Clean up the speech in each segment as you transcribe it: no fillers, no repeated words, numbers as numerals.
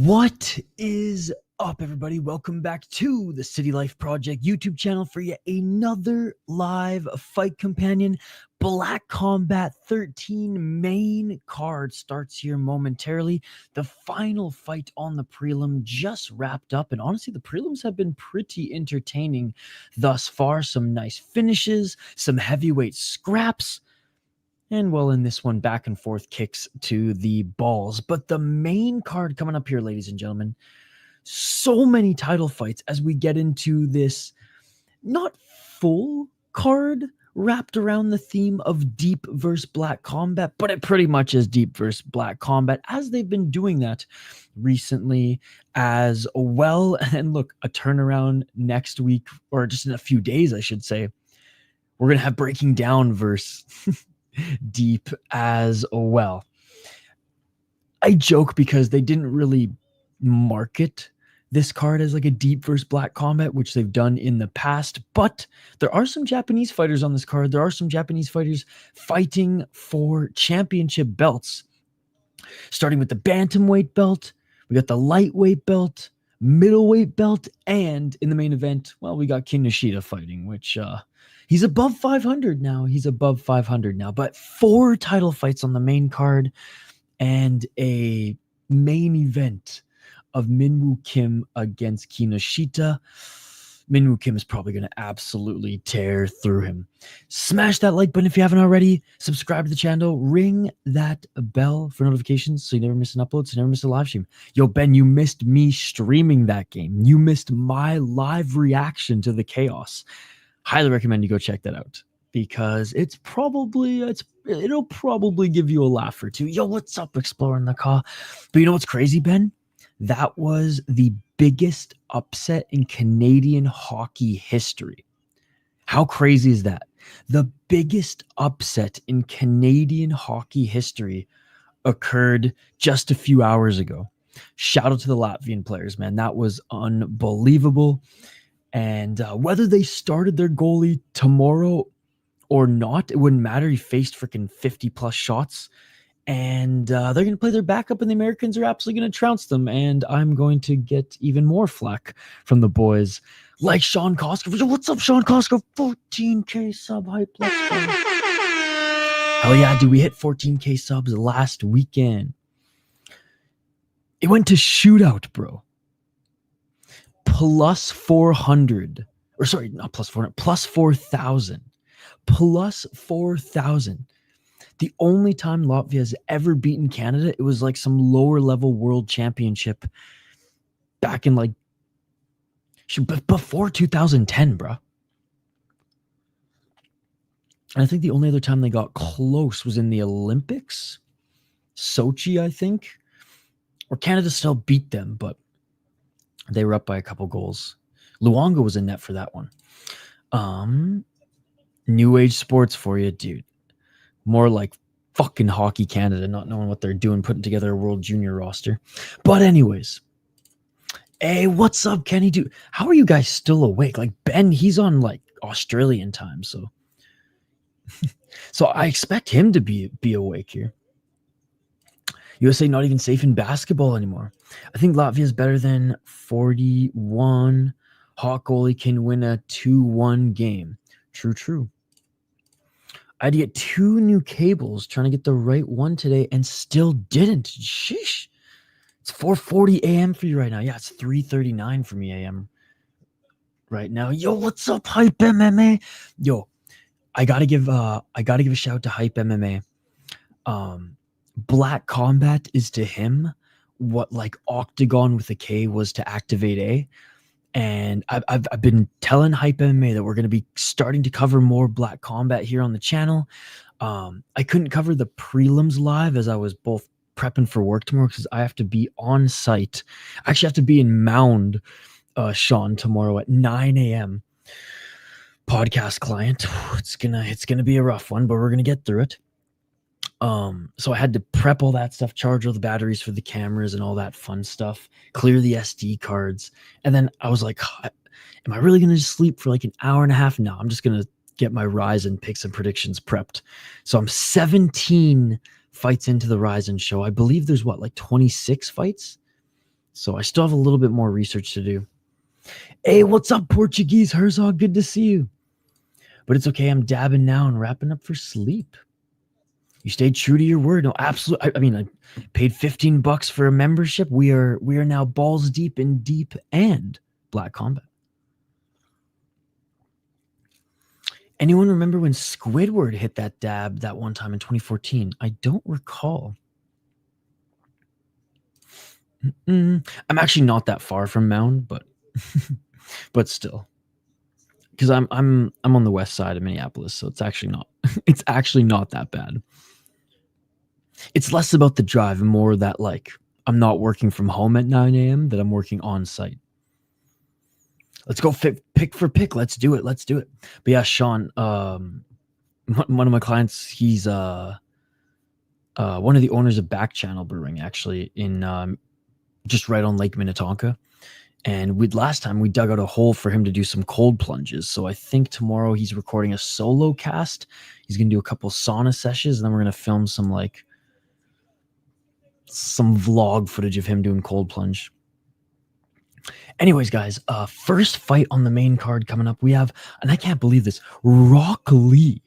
What is up, everybody? Welcome back to the City Life Project YouTube channel for yet another live fight companion. Black Combat 13 main card starts here momentarily. The final fight on the prelim just wrapped up, and honestly, the prelims have been pretty entertaining thus far. Some nice finishes, some heavyweight scraps. And well, in this one, back and forth kicks to the balls. But the main card coming up here, ladies and gentlemen, so many title fights as we get into this not full card wrapped around the theme of deep versus black combat, but it pretty much is deep versus black combat, as they've been doing that recently as well. And look, a turnaround next week, or just in a few days, I should say. We're going to have breaking down versus deep as well. I joke because they didn't really market this card as like a deep versus black combat, which they've done in the past, but there are some Japanese fighters on this card. There are some Japanese fighters fighting for championship belts, starting with the bantamweight belt. We got the lightweight belt, middleweight belt, and in the main event, well, we got Kinoshita fighting, which he's above 500 now. He's above 500 now. But 4 title fights on the main card and a main event of Minwoo Kim against Kinoshita. Minwoo Kim is probably going to absolutely tear through him. Smash that like button if you haven't already. Subscribe to the channel. Ring that bell for notifications so you never miss an upload, so you never miss a live stream. Yo, Ben, you missed me streaming that game. You missed my live reaction to the chaos. Highly recommend you go check that out because it'll probably give you a laugh or two. Yo, what's up, exploring the car? But you know what's crazy, Ben? That was the biggest upset in Canadian hockey history. How crazy is that? The biggest upset in Canadian hockey history occurred just a few hours ago. Shout out to the Latvian players, man. That was unbelievable. And whether they started their goalie tomorrow or not, it wouldn't matter. He faced freaking 50 plus shots, and they're going to play their backup, and the Americans are absolutely going to trounce them. And I'm going to get even more flack from the boys like Sean Koskov. What's up, Sean Koskov? 14K sub hype. Let's go. Hell yeah, dude. We hit 14K subs last weekend. It went to shootout, bro. Plus 400, or sorry, not plus 400, plus 4,000, plus 4,000. The only time Latvia has ever beaten Canada, it was like some lower level world championship back in like before 2010, bro. And I think the only other time they got close was in the Olympics, Sochi, I think, or Canada still beat them, but they were up by a couple goals. Luongo was in net for that one. New age sports for you, dude. More like fucking Hockey Canada, not knowing what they're doing, putting together a World Junior roster. But anyways, hey, what's up, Kenny? Dude, how are you guys still awake? Like Ben, he's on like Australian time, so so I expect him to be awake here. USA not even safe in basketball anymore. I think Latvia is better than 41. Hot goalie can win a 2-1 game. True. I had to get 2 new cables trying to get the right one today and still didn't. Sheesh. It's 4:40 a.m. for you right now. Yeah, it's 3:39 for me a.m. right now. Yo, what's up, Hype MMA? Yo, I gotta give a shout out to Hype MMA. Black Combat is to him what like Octagon with a K was to Activate A. And I've been telling Hype MMA that we're going to be starting to cover more Black Combat here on the channel. I couldn't cover the prelims live as I was both prepping for work tomorrow because I have to be on site. I actually have to be in Mound, Sean, tomorrow at 9 a.m. Podcast client. It's gonna be a rough one, but we're gonna get through it. So I had to prep all that stuff, charge all the batteries for the cameras and all that fun stuff, clear the SD cards. And then I was like, am I really going to just sleep for like an hour and a half? No, I'm just going to get my Ryzen picks and predictions prepped. So I'm 17 fights into the Ryzen show. I believe there's what, like 26 fights? So I still have a little bit more research to do. Hey, what's up, Portuguese Herzog? Good to see you. But it's okay. I'm dabbing now and wrapping up for sleep. You stayed true to your word. No, absolutely. I mean, I paid $15 for a membership. We are now balls deep in deep and Black Combat. Anyone remember when Squidward hit that dab that one time in 2014? I don't recall. I'm actually not that far from Mound, but but still, because I'm on the west side of Minneapolis, so it's actually not that bad. It's less about the drive and more that, like, I'm not working from home at 9 a.m. that I'm working on site. Let's go pick for pick. Let's do it. But yeah, Sean, one of my clients, he's one of the owners of Back Channel Brewing, actually, in just right on Lake Minnetonka. And last time we dug out a hole for him to do some cold plunges. So I think tomorrow he's recording a solo cast. He's gonna do a couple sauna sessions, and then we're gonna film some vlog footage of him doing cold plunge. Anyways, guys, first fight on the main card coming up. We have, and I can't believe this, Roque Lee.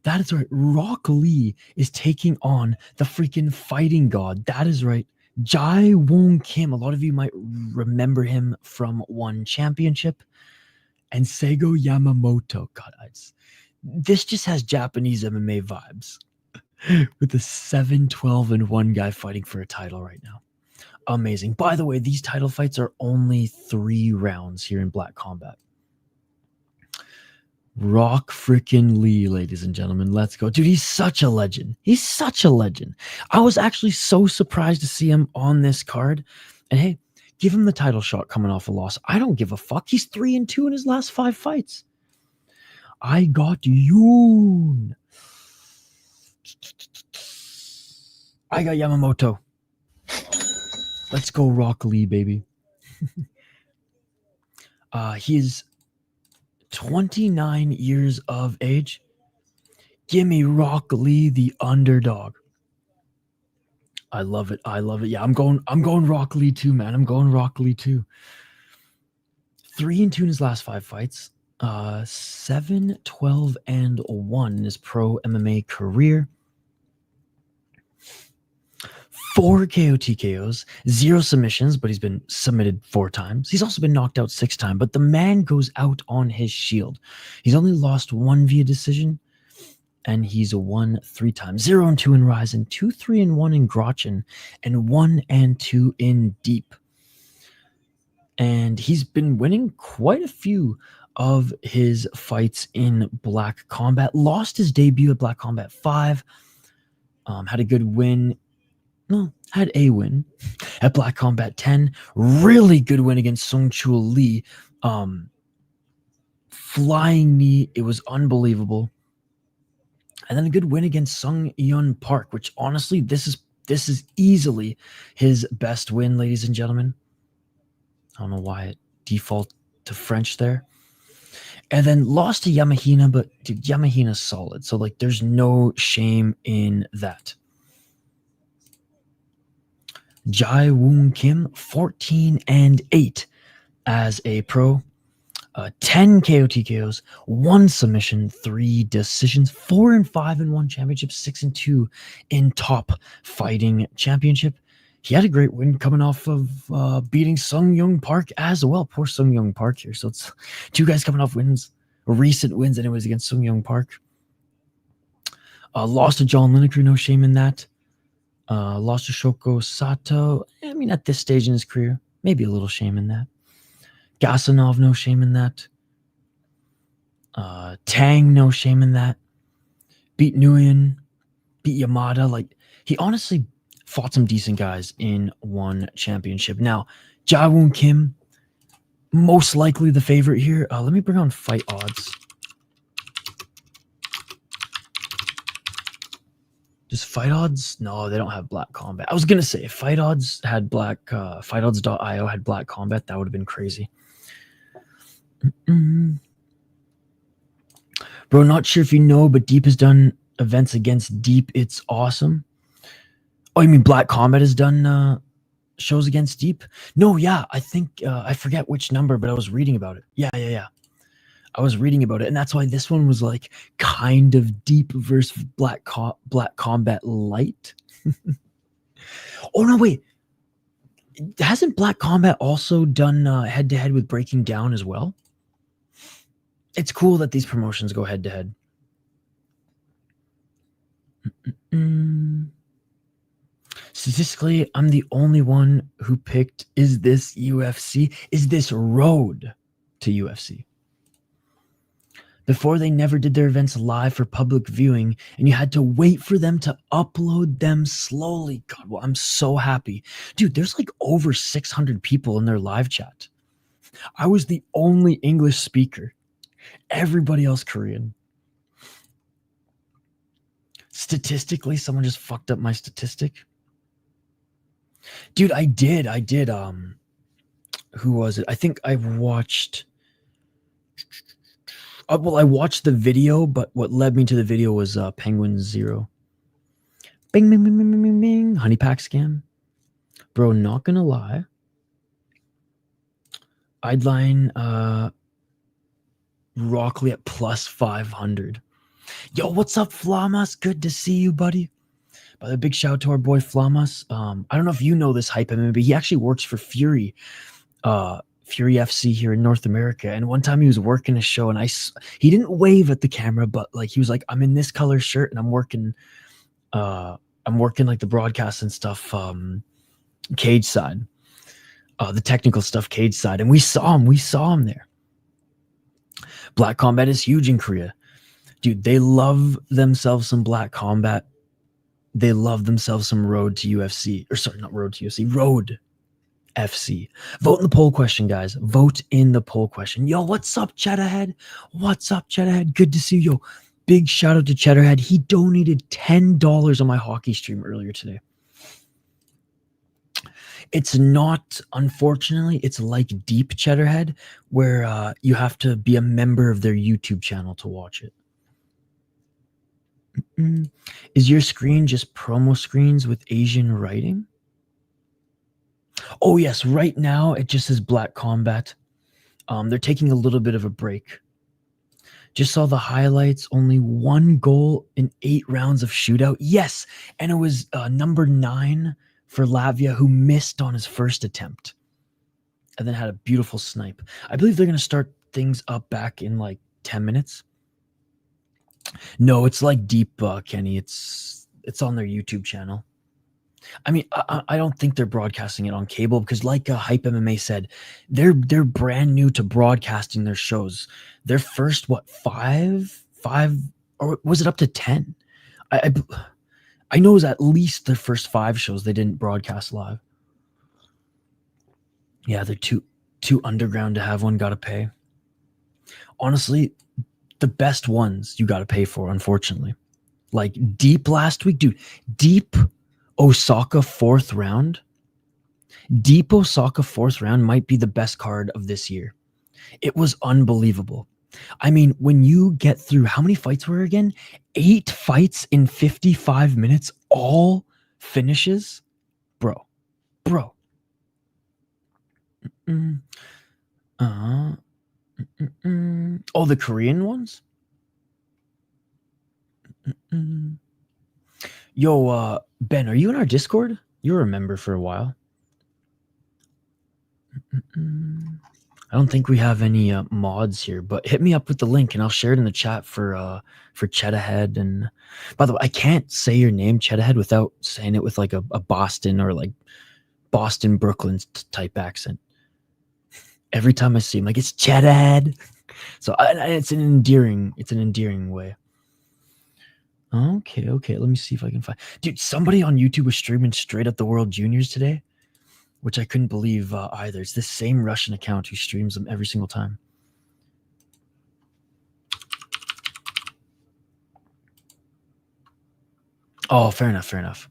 That is right. Roque Lee is taking on the freaking fighting god. That is right. Jae-Woong Kim. A lot of you might remember him from one championship. And Seigo Yamamoto. God, this just has Japanese MMA vibes. With the 7-12-1 guy fighting for a title right now. Amazing. By the way, these title fights are only 3 rounds here in Black Combat. Roque freaking Lee, ladies and gentlemen. Let's go. Dude, he's such a legend. I was actually so surprised to see him on this card. And hey, give him the title shot coming off a loss. I don't give a fuck. He's 3-2 in his last 5 fights. I got Yoon. I got Yamamoto. Let's go Roque Lee, baby. He is 29 years of age. Give me Roque Lee, the underdog. I love it. Yeah, I'm going Roque Lee too, man. 3-2 in his last 5 fights. 7-12-1 in his pro MMA career. 4 KO TKOs, 0 submissions, but he's been submitted 4 times. He's also been knocked out 6 times, but the man goes out on his shield. He's only lost 1 via decision, and he's won 3 times. 0-2 in Ryzen, 2-3-1 in Gretchen, and 1-2 in Deep. And he's been winning quite a few of his fights in Black Combat. Lost his debut at Black Combat 5. Had a good win. No, had a win at Black Combat 10. Really good win against Sung Chul Lee. Flying knee. It was unbelievable. And then a good win against Sung Yun Park, which honestly, this is easily his best win, ladies and gentlemen. I don't know why it default to French there. And then lost to Yamahina, but dude, Yamahina's solid. So like there's no shame in that. Jae-Woong Kim, 14-8 as a pro. 10 KO TKOs, 1 submission, 3 decisions, 4-5-1 championship, 6-2 in top fighting championship. He had a great win coming off of beating Sung Young Park as well. Poor Sung Young Park here. So it's 2 guys coming off recent wins anyways against Sung Young Park. Lost to John Lineker, no shame in that. Lost to Shoko Sato. I mean, at this stage in his career, maybe a little shame in that. Gasanov, no shame in that. Tang, no shame in that. Beat Nguyen, beat Yamada. Like, he honestly fought some decent guys in one championship. Now, Jae-Woong Kim, most likely the favorite here. Let me bring on fight odds. Does fight odds? No, they don't have Black Combat. I was gonna say if fight odds had fightodds.io had Black Combat, that would have been crazy. Bro, not sure if you know, but Deep has done events against Deep. It's awesome. Oh, you mean Black Combat has done shows against Deep. No, yeah, I think I forget which number, but I was reading about it. Yeah. I was reading about it, and that's why this one was like kind of Deep versus Black Combat Light. Oh no, wait. Hasn't Black Combat also done head to head with Breaking Down as well? It's cool that these promotions go head to head. Statistically, I'm the only one who picked, is this UFC? Is this road to UFC? Before, they never did their events live for public viewing, and you had to wait for them to upload them slowly. God, well, I'm so happy. Dude, there's like over 600 people in their live chat. I was the only English speaker. Everybody else Korean. Statistically, someone just fucked up my statistic. Dude, I did. Who was it? I think I watched... well, I watched the video, but what led me to the video was Penguin Zero. Bing, bing, bing, bing, bing, bing, bing. Honey pack scam. Bro, not gonna lie. I'd line Roque at plus 500. Yo, what's up, Flamas? Good to see you, buddy. By the big shout out to our boy Flamas. I don't know if you know this hype MMA, but he actually works for Fury. Fury FC here in North America, and one time he was working a show, and he didn't wave at the camera, but like he was like, I'm in this color shirt and I'm working like the broadcast and stuff, cage side, the technical stuff cage side, and we saw him there. Black Combat is huge in Korea, dude. They love themselves some Black Combat. They love themselves some Road to UFC, or sorry, not Road to UFC, Road FC. Vote in the poll question, guys. Vote in the poll question. Yo, what's up, Cheddarhead? What's up, Cheddarhead? Good to see you. Yo, big shout out to Cheddarhead. He donated $10 on my hockey stream earlier today. It's not, unfortunately, it's like Deep Cheddarhead, where you have to be a member of their YouTube channel to watch it. Is your screen just promo screens with Asian writing? Oh yes, right now it just says Black Combat. They're taking a little bit of a break. Just saw the highlights. Only 1 goal in 8 rounds of shootout. Yes, and it was number 9 for Latvia, who missed on his first attempt, and then had a beautiful snipe. I believe they're going to start things up back in like 10 minutes. No, it's like Deep, Kenny. It's on their YouTube channel. I mean, I don't think they're broadcasting it on cable because, like Hype MMA said, they're brand new to broadcasting their shows. Their first, what, 5, or was it up to 10? I know it was at least their first 5 shows they didn't broadcast live. Yeah, they're too underground to have one. Gotta pay. Honestly, the best ones you gotta pay for, unfortunately. Like Deep last week, dude. Deep Osaka 4th round. Deep Osaka 4th round might be the best card of this year. It was unbelievable. I mean, when you get through, how many fights were again? 8 fights in 55 minutes, all finishes? Bro. Oh, the Korean ones? Yo, Ben, are you in our Discord? You were a member for a while. I don't think we have any mods here, but hit me up with the link and I'll share it in the chat for Cheddahead. And by the way, I can't say your name, Cheddahead, without saying it with like a Boston or like Boston, Brooklyn type accent. Every time I see him, like, it's Cheddahead. So it's an endearing way. Okay. Let me see if I can find. Dude, somebody on YouTube was streaming straight up the World Juniors today, which I couldn't believe either. It's the same Russian account who streams them every single time. Oh, fair enough.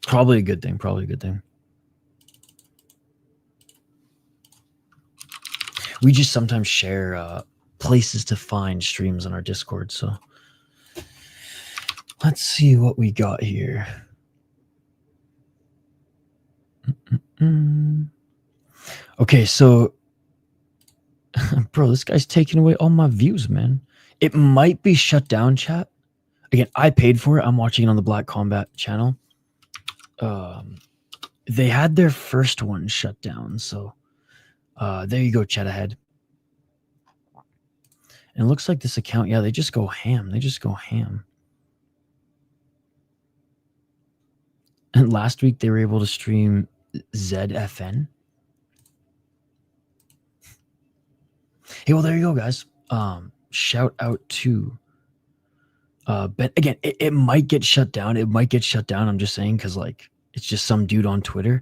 Probably a good thing. We just sometimes share places to find streams on our Discord, so let's see what we got here. Okay, so bro, this guy's taking away all my views, man. It might be shut down, chat. Again, I paid for it. I'm watching it on the Black Combat channel. They had their first one shut down, so there you go, chat ahead. And it looks like this account, yeah, they just go ham. They just go ham. And last week they were able to stream ZFN. Hey, well, there you go, guys. Shout out to Ben. Again, it might get shut down. It might get shut down. I'm just saying, because like it's just some dude on Twitter.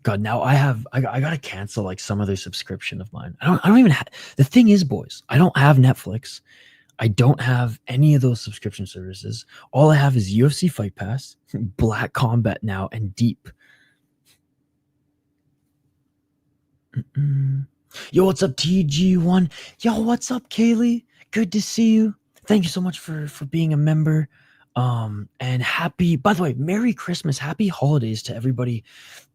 God, now I gotta cancel like some other subscription of mine. I don't even have. The thing is, boys, I don't have Netflix. I don't have any of those subscription services. All I have is UFC Fight Pass, Black Combat Now, and Deep. Yo, what's up, TG1? Yo, what's up, Kaylee? Good to see you. Thank you so much for being a member. And happy, by the way, Merry Christmas, Happy Holidays to everybody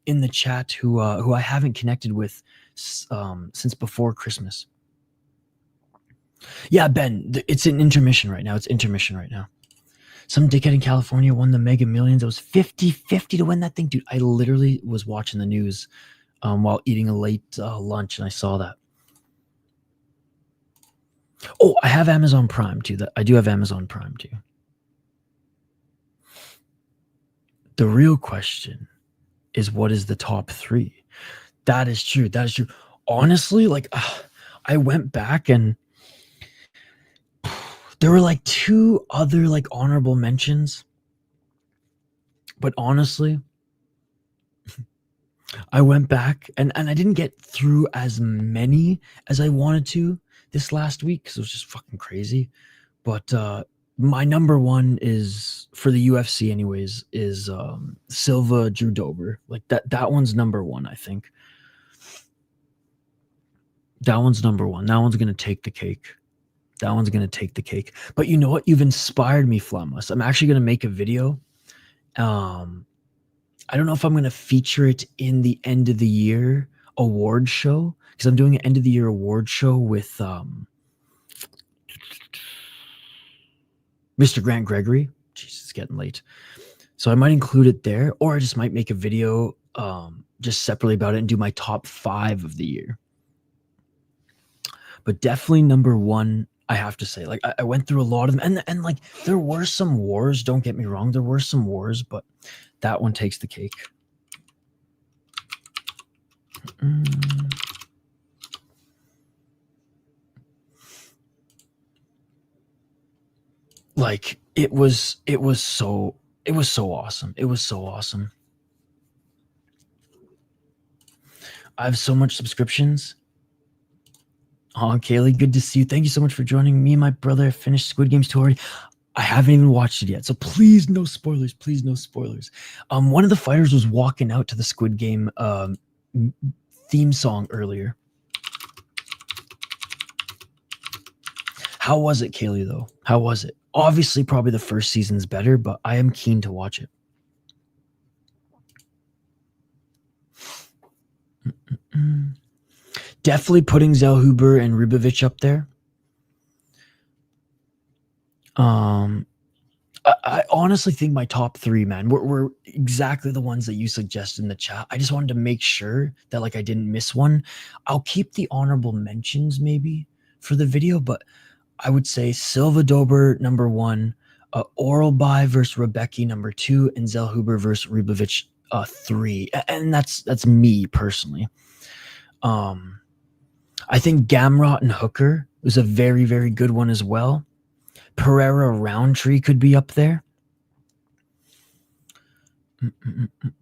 in the chat who I haven't connected with since before Christmas. Yeah, Ben, it's an intermission right now. It's intermission right now. Some dickhead in California won the Mega Millions. It was 50-50 to win that thing. Dude, I literally was watching the news while eating a late lunch, and I saw that. Oh, I have Amazon Prime too. I do have Amazon Prime too. The real question is, what is the top 3? That is true. That is true. Honestly, like I went back and there were like 2 other like honorable mentions. But honestly, I went back and I didn't get through as many as I wanted to this last week because it was just fucking crazy. But my number 1 is, for the UFC anyways, is Silva Drew Dober. Like that one's number 1, I think. That one's number 1. That one's gonna take the cake. That one's gonna take the cake. But you know what? You've inspired me, Flamus. I'm actually gonna make a video. I don't know if I'm gonna feature it in the end of the year award show, because I'm doing an end of the year award show with Mr. Grant Gregory. Jeez, it's getting late. So I might include it there, or I just might make a video just separately about it and do my top 5 of the year. But definitely number 1, I have to say. Like I went through a lot of them, and like there were some wars, don't get me wrong, there were some wars, but that one takes the cake. Like it was so awesome. It was so awesome. I have so much subscriptions. Oh, Kaylee, good to see you. Thank you so much for joining. Me and my brother finished Squid Games 2 already. I haven't even watched it yet, so please no spoilers. Please no spoilers. One of the fighters was walking out to the Squid Game theme song earlier. How was it, Kaylee, though? How was it? Obviously, probably the first season's better, but I am keen to watch it. Definitely putting Zellhuber and Rubovich up there. I honestly think my top 3, man, were exactly the ones that you suggested in the chat. I just wanted to make sure that like I didn't miss one. I'll keep the honorable mentions maybe for the video, but I would say Silva Dober number 1, Oralby versus Rebecca number 2, and Zellhuber versus Rubovich 3. And that's me personally. I think Gamrot and Hooker was a very, very good one as well. Pereira Roundtree could be up there.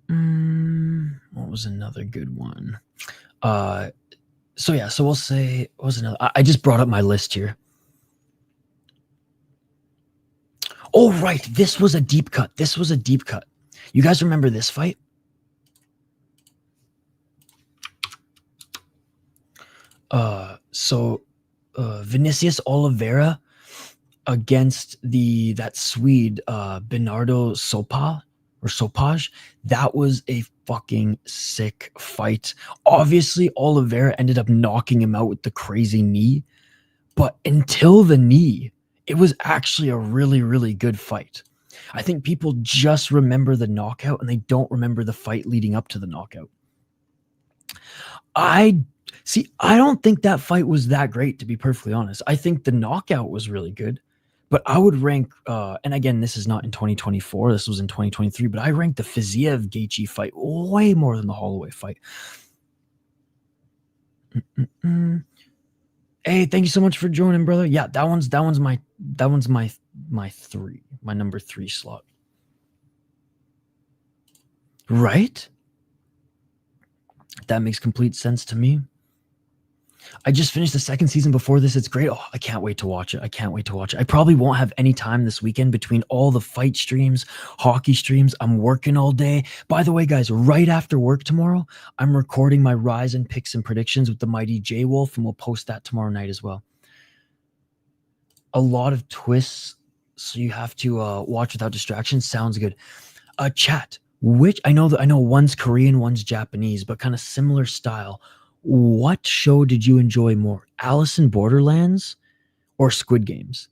What was another good one? So yeah, so we'll say, what was another? I just brought up my list here. Oh, right. This was a deep cut. This was a deep cut. You guys remember this fight? Vinicius Oliveira against that Swede Bernardo Sopa, or Sopaj. That was a fucking sick fight. Obviously, Oliveira ended up knocking him out with the crazy knee, but until the knee, it was actually a really, really good fight. I think people just remember the knockout and they don't remember the fight leading up to the knockout. I don't think that fight was that great, to be perfectly honest. I think the knockout was really good, but I would rank, and again, this is not in 2024, this was in 2023, but I ranked the Fiziev Gaethje fight way more than the Holloway fight. Hey, thank you so much for joining, brother. Yeah, that one's my number 3 slot. Right? That makes complete sense to me. I just finished the second season before this. It's great. Oh, I can't wait to watch it. I probably won't have any time this weekend between all the fight streams, hockey streams. I'm working all day. By the way, guys, right after work tomorrow, I'm recording my Ryzen picks and predictions with the mighty J Wolf, and we'll post that tomorrow night as well. A lot of twists, so you have to watch without distractions. Sounds good. Chat. Which I know one's Korean, one's Japanese, but kind of similar style. What show did you enjoy more, Alice in Borderlands or Squid Games?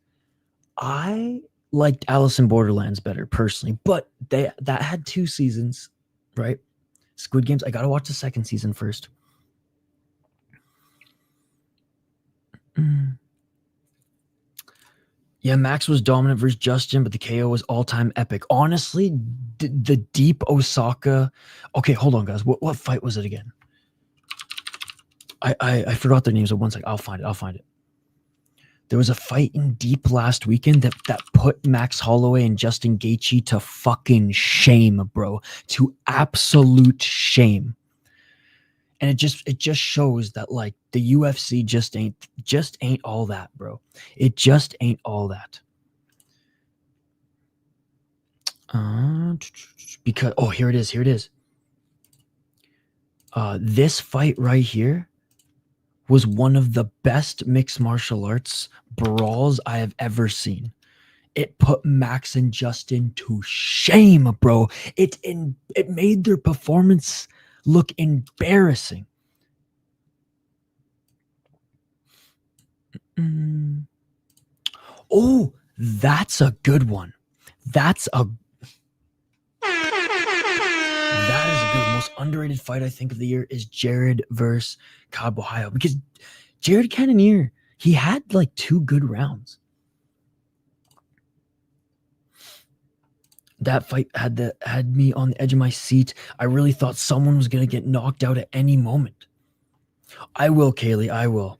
I liked Alice in Borderlands better personally, but that had 2 seasons, right? Squid Games, I gotta watch the second season first. Yeah, Max was dominant versus Justin, but the KO was all-time epic. Honestly, the deep Osaka. Okay, hold on, guys. What fight was it again? I forgot their names. One second. I'll find it. There was a fight in Deep last weekend that put Max Holloway and Justin Gaethje to fucking shame, bro. To absolute shame. And it just shows that like the UFC just ain't all that, bro. It just ain't all that. Because here it is. This fight right here was one of the best mixed martial arts brawls I have ever seen. It put Max and Justin to shame, bro. It made their performance look embarrassing. Oh, that's a good one. That is a good. Most underrated fight I think of the year is Jared versus Kabuhaya, because Jared Cannonier, he had like 2 good rounds. That fight had me on the edge of my seat. I really thought someone was going to get knocked out at any moment. I will, Kaylee. I will.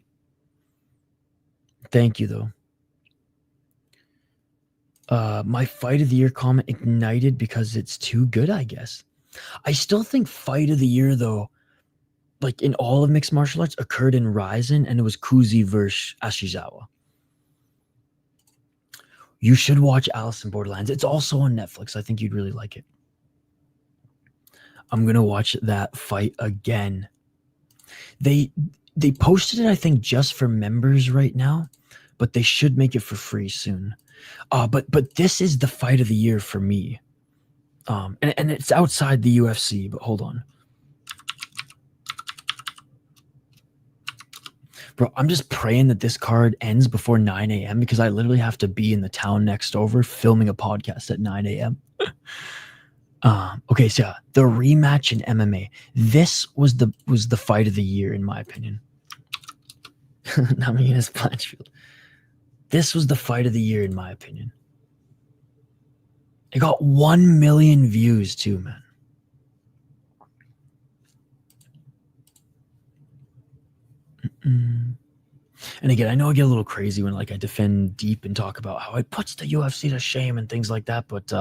Thank you, though. My fight of the year comment ignited because it's too good, I guess. I still think fight of the year, though, like in all of mixed martial arts, occurred in Ryzen, and it was Kuzi versus Ashizawa. You should watch Alice in Borderlands. It's also on Netflix. I think you'd really like it. I'm gonna watch that fight again. They posted it, I think, just for members right now, but they should make it for free soon. But this is the fight of the year for me. And it's outside the UFC, but hold on. Bro, I'm just praying that this card ends before 9 a.m. because I literally have to be in the town next over filming a podcast at 9 a.m. Okay, so the rematch in MMA. This was the fight of the year, in my opinion. Namajunas Blanchfield. This was the fight of the year, in my opinion. It got 1 million views too, man. And again, I know I get a little crazy when like I defend Deep and talk about how it puts the UFC to shame and things like that, but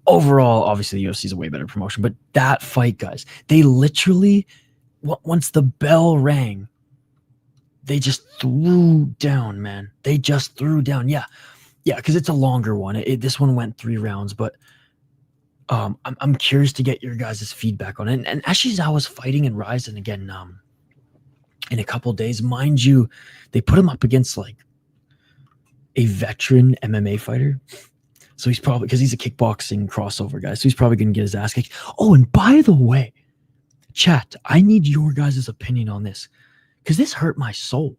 overall, obviously the UFC is a way better promotion. But that fight, guys, they literally, once the bell rang, they just threw down, man. They just threw down. Yeah, because it's a longer one. This one went 3 rounds, but I'm curious to get your guys' feedback on it. And Ashizawa's fighting in Ryzen again in a couple days. Mind you, they put him up against like a veteran MMA fighter. So he's probably, because he's a kickboxing crossover guy, so he's probably going to get his ass kicked. Oh, and by the way, chat, I need your guys' opinion on this, because this hurt my soul.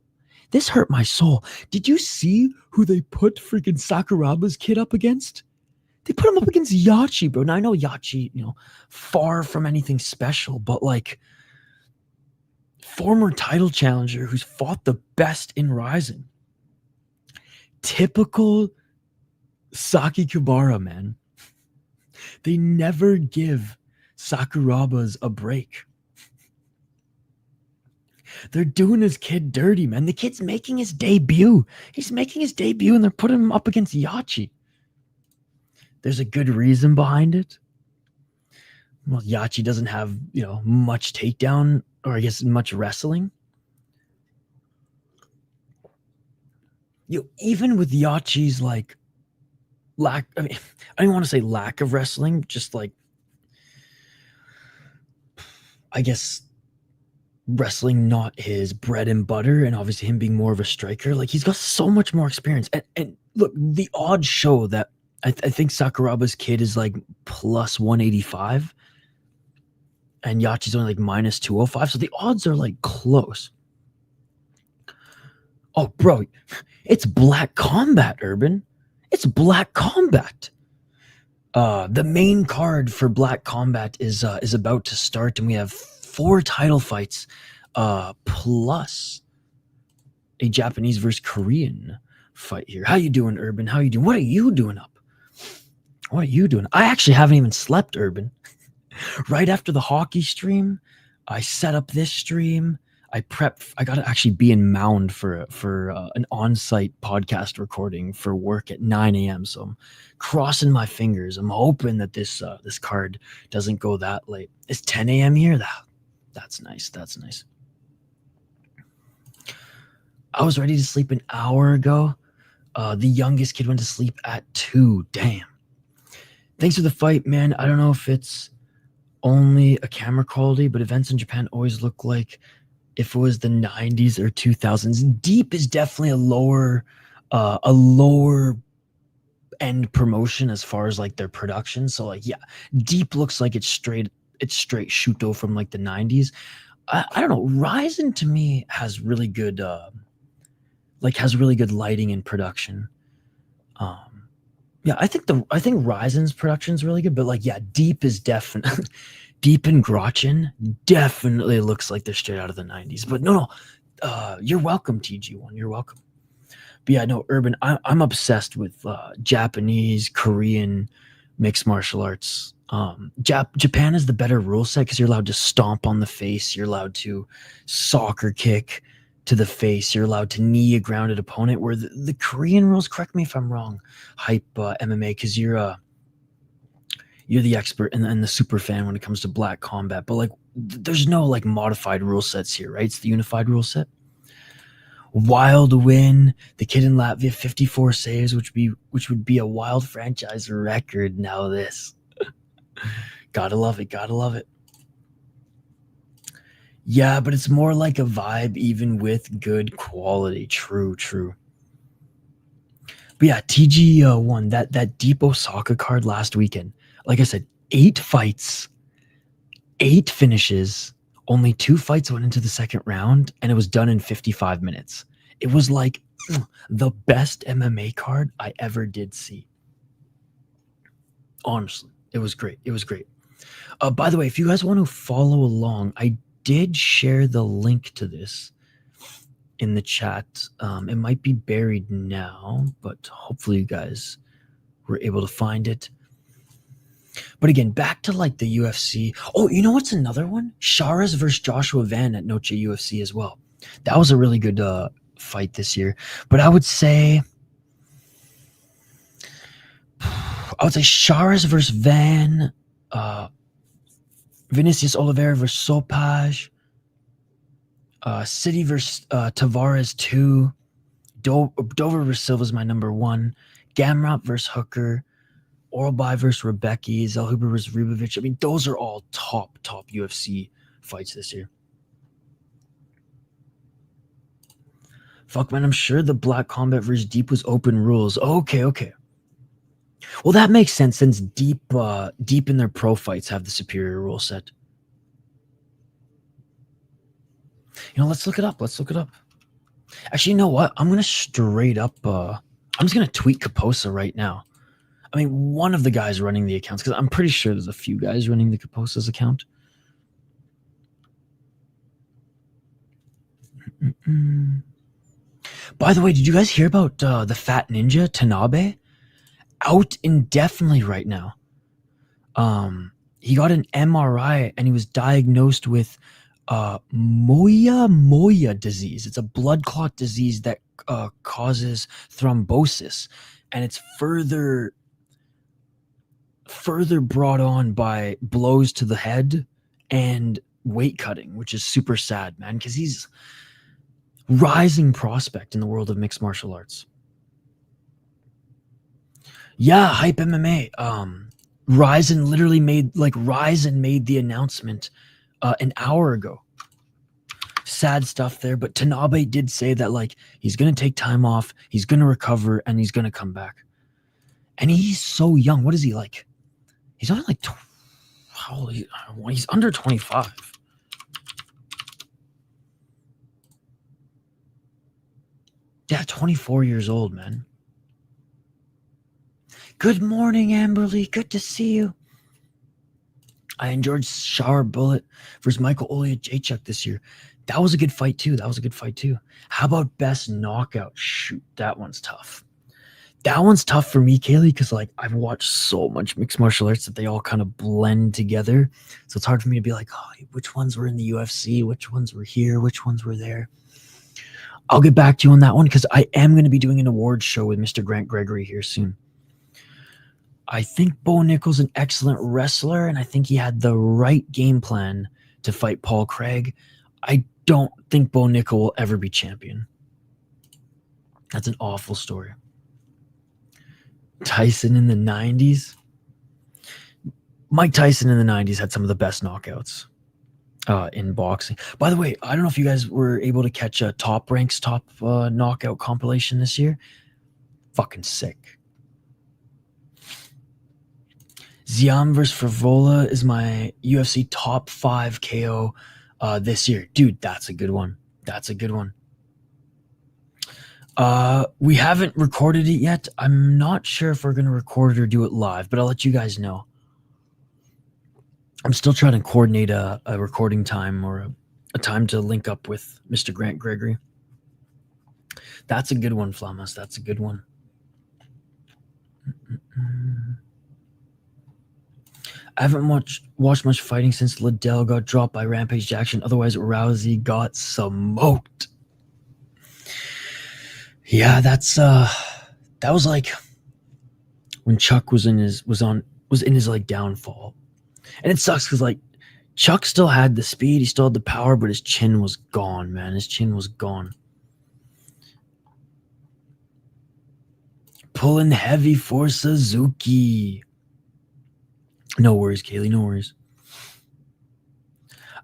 This hurt my soul. Did you see who they put freaking Sakuraba's kid up against? They put him up against Yachi, bro. Now, I know Yachi, far from anything special, but like, former title challenger who's fought the best in Rising. Typical Sakikibara, man. They never give Sakurabas a break. They're doing his kid dirty, man. The kid's making his debut. He's making his debut, and they're putting him up against Yachi. There's a good reason behind it. Well, Yachi doesn't have, much takedown, or I guess much wrestling. Even with Yachi's like lack, I don't want to say lack of wrestling, just like, I guess, wrestling not his bread and butter, and obviously him being more of a striker, like he's got so much more experience. And look, the odds show that I think Sakuraba's kid is like plus 185 and Yachi's only like minus 205, so the odds are like close. Oh, bro, it's Black Combat, Urban. It's Black Combat. The main card for Black Combat is about to start, and we have 4 title fights, plus a Japanese versus Korean fight here. How you doing, Urban? How you doing? What are you doing up? What are you doing? I actually haven't even slept, Urban. Right after the hockey stream, I set up this stream. I got to actually be in Mound for an on-site podcast recording for work at 9 a.m. So I'm crossing my fingers. I'm hoping that this card doesn't go that late. It's 10 a.m. here. That's nice. That's nice. I was ready to sleep an hour ago. The youngest kid went to sleep at 2. Damn. Thanks for the fight, man. I don't know if it's only a camera quality, but events in Japan always look like if it was the 90s or 2000s. Deep is definitely a lower end promotion as far as like their production. So like, yeah, Deep looks like it's straight Shuto from like the 90s. I don't know. Ryzen to me has really good lighting and production. Yeah, I think Ryzen's production is really good, but like, yeah, Deep is definitely Deep and Grotchin definitely looks like they're straight out of the 90s. But no, you're welcome, TG1. You're welcome. But yeah, no, Urban, I'm obsessed with Japanese, Korean mixed martial arts. Japan is the better rule set because you're allowed to stomp on the face. You're allowed to soccer kick to the face. You're allowed to knee a grounded opponent, where the Korean rules, correct me if I'm wrong, hype MMA, because you're the expert and the super fan when it comes to Black Combat. But like, there's no like modified rule sets here, right? It's the unified rule set. Wild win. The kid in Latvia, 54 saves, which would be a wild franchise record. Now this. Gotta love it. Gotta love it. Yeah, but it's more like a vibe, even with good quality. True. But yeah, TG won that Deep Osaka card last weekend. Like I said, 8 fights, 8 finishes. Only 2 fights went into the second round, and it was done in 55 minutes. It was like the best MMA card I ever did see. Honestly, it was great. It was great. By the way, if you guys want to follow along, I did share the link to this in the chat. It might be buried now, but hopefully you guys were able to find it. But again, back to like the UFC. Oh, you know what's another one? Sharas versus Joshua Van at Noche UFC as well. That was a really good fight this year. But I would say Sharas versus Van, Vinicius Oliveira versus Sopaj, City versus Tavares 2, Dover versus Silva is my number 1, Gamrot versus Hooker, Oralbai versus Rebecki, Zellhuber versus Ribovic. I mean, those are all top UFC fights this year. Fuck, man, I'm sure the Black Combat versus Deep was open rules. Okay. Well, that makes sense since deep in their pro fights have the superior rule set. You know, let's look it up. Let's look it up. Actually, you know what? I'm gonna straight up. I'm just gonna tweet Kaposa right now. I mean, one of the guys running the accounts, because I'm pretty sure there's a few guys running the Kaposa's account. By the way, did you guys hear about the fat ninja Tanabe? Out indefinitely right now. He got an MRI and he was diagnosed with Moya disease. It's a blood clot disease that causes thrombosis, and it's further brought on by blows to the head and weight cutting, which is super sad, man, because he's rising prospect in the world of mixed martial arts. Yeah, Hype MMA. Ryzen literally made the announcement an hour ago. Sad stuff there, but Tanabe did say that like he's gonna take time off, he's gonna recover, and he's gonna come back. And he's so young. What is he like? He's only like how old? He's under 25. Yeah, 24 years old, man. Good morning, Amberly. Good to see you. I enjoyed Shower Bullet versus Michael Oleachuk this year. That was a good fight too. How about best knockout? Shoot, that one's tough. That one's tough for me, Kaylee, because like I've watched so much mixed martial arts that they all kind of blend together. So it's hard for me to be like, oh, which ones were in the UFC, which ones were here, which ones were there. I'll get back to you on that one because I am going to be doing an awards show with Mr. Grant Gregory here soon. I think Bo Nickel's an excellent wrestler, and I think he had the right game plan to fight Paul Craig. I don't think Bo Nickel will ever be champion. That's an awful story. Tyson in the 90s. Mike Tyson in the 90s had some of the best knockouts in boxing. By the way, I don't know if you guys were able to catch a Top Rank's top knockout compilation this year. Fucking sick. Ziam vs. Frivola is my UFC top 5 KO this year. Dude, that's a good one. We haven't recorded it yet. I'm not sure if we're going to record it or do it live, but I'll let you guys know. I'm still trying to coordinate a recording time or a time to link up with Mr. Grant Gregory. That's a good one, Flamas. That's a good one. I haven't watched much fighting since Liddell got dropped by Rampage Jackson. Otherwise, Rousey got smoked. Yeah, that was like when Chuck was in his like downfall. And it sucks because like Chuck still had the speed, he still had the power, but his chin was gone, man. His chin was gone. Pulling heavy for Suzuki. No worries, Kaylee, no worries.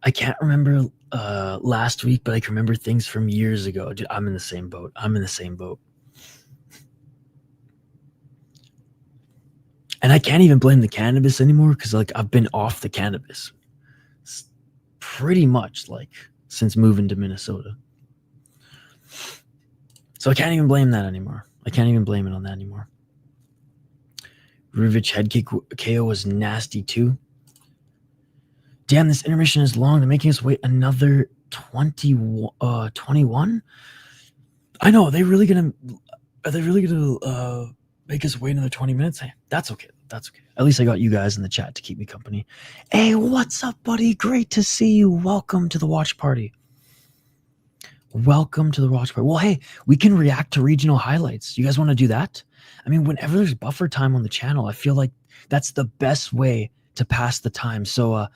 I can't remember last week, but I can remember things from years ago. Dude, I'm in the same boat. And I can't even blame the cannabis anymore because like I've been off the cannabis pretty much like since moving to Minnesota. So I can't even blame that anymore. I can't even blame it on that anymore. Rivich head kick KO was nasty too. Damn, this intermission is long. They're making us wait another 21? I know. Are they really gonna make us wait another 20 minutes? Hey, that's okay. At least I got you guys in the chat to keep me company. Hey, what's up, buddy? Great to see you. Welcome to the watch party. Well, hey, we can react to regional highlights. You guys want to do that? I mean, whenever there's buffer time on the channel, I feel like that's the best way to pass the time. So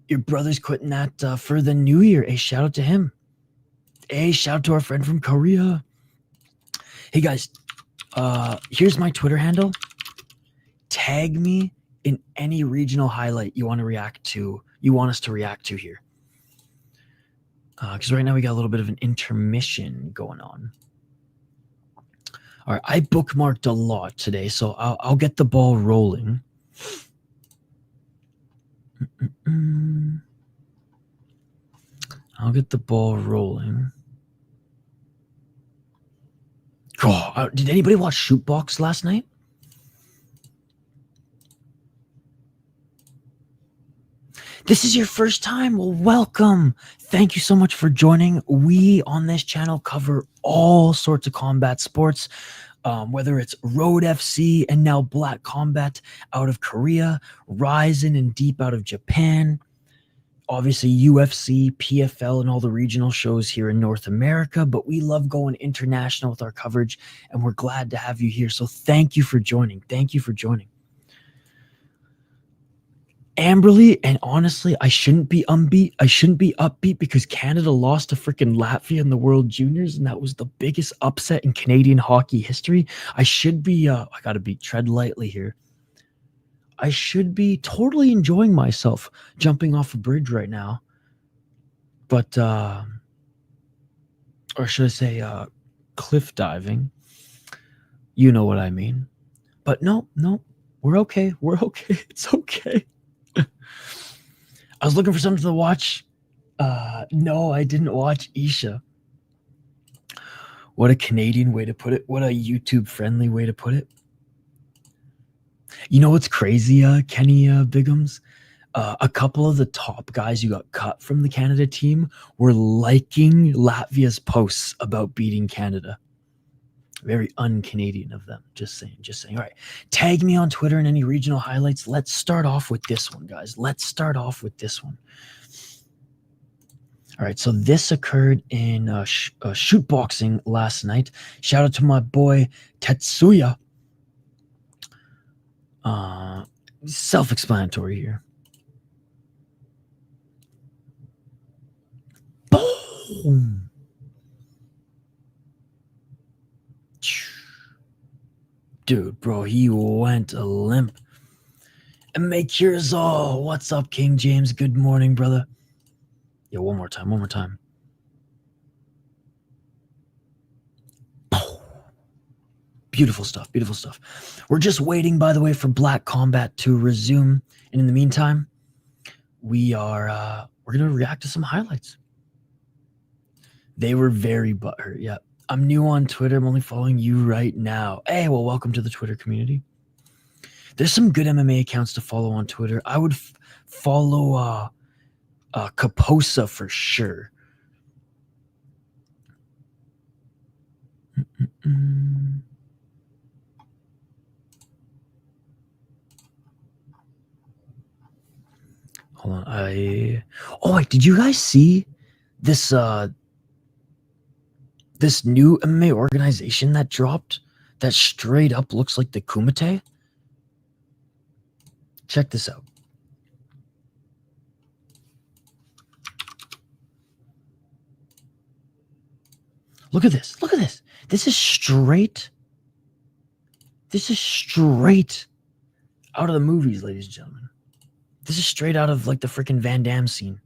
your brother's quitting that for the new year. Hey, shout out to him. Hey, shout out to our friend from Korea. Hey guys, here's my Twitter handle. Tag me in any regional highlight you want us to react to here. Because right now we got a little bit of an intermission going on. All right, I bookmarked a lot today, so I'll get the ball rolling. I'll get the ball rolling. Oh, did anybody watch Shootbox last night? This is your first time? Well, welcome. Thank you so much for joining. We on this channel cover all sorts of combat sports, whether it's Road FC and now Black Combat out of Korea, Ryzen and Deep out of Japan, obviously UFC, PFL, and all the regional shows here in North America, but we love going international with our coverage, and we're glad to have you here. So thank you for joining. Thank you for joining. Amberly, and honestly, I shouldn't be upbeat because Canada lost to freaking Latvia in the World Juniors, and that was the biggest upset in Canadian hockey history. I should be, I gotta tread lightly here. I should be totally enjoying myself jumping off a bridge right now. But, or should I say, cliff diving? You know what I mean. But no, we're okay. We're okay. It's okay. I was looking for something to watch. No, I didn't watch Isha. What a Canadian way to put it. What a YouTube-friendly way to put it. You know what's crazy, Kenny Bigums? A couple of the top guys who got cut from the Canada team were liking Latvia's posts about beating Canada. Very un-Canadian of them. Just saying. All right. Tag me on Twitter and any regional highlights. Let's start off with this one, guys. Let's start off with this one. All right. So this occurred in shoot boxing last night. Shout out to my boy Tetsuya. Self-explanatory here. Boom. Dude, bro, he went limp. And make Kurzall. What's up, King James? Good morning, brother. Yo, one more time. Beautiful stuff. We're just waiting, by the way, for Black Combat to resume. And in the meantime, we're gonna react to some highlights. They were very butthurt, yeah. I'm new on Twitter. I'm only following you right now. Hey, well, welcome to the Twitter community. There's some good MMA accounts to follow on Twitter. I would follow Kaposa for sure. Hold on. Oh, wait, did you guys see this this new MMA organization that dropped that straight up looks like the Kumite? Check this out. Look at this. This is straight out of the movies, ladies and gentlemen. This is straight out of like the freaking Van Damme scene.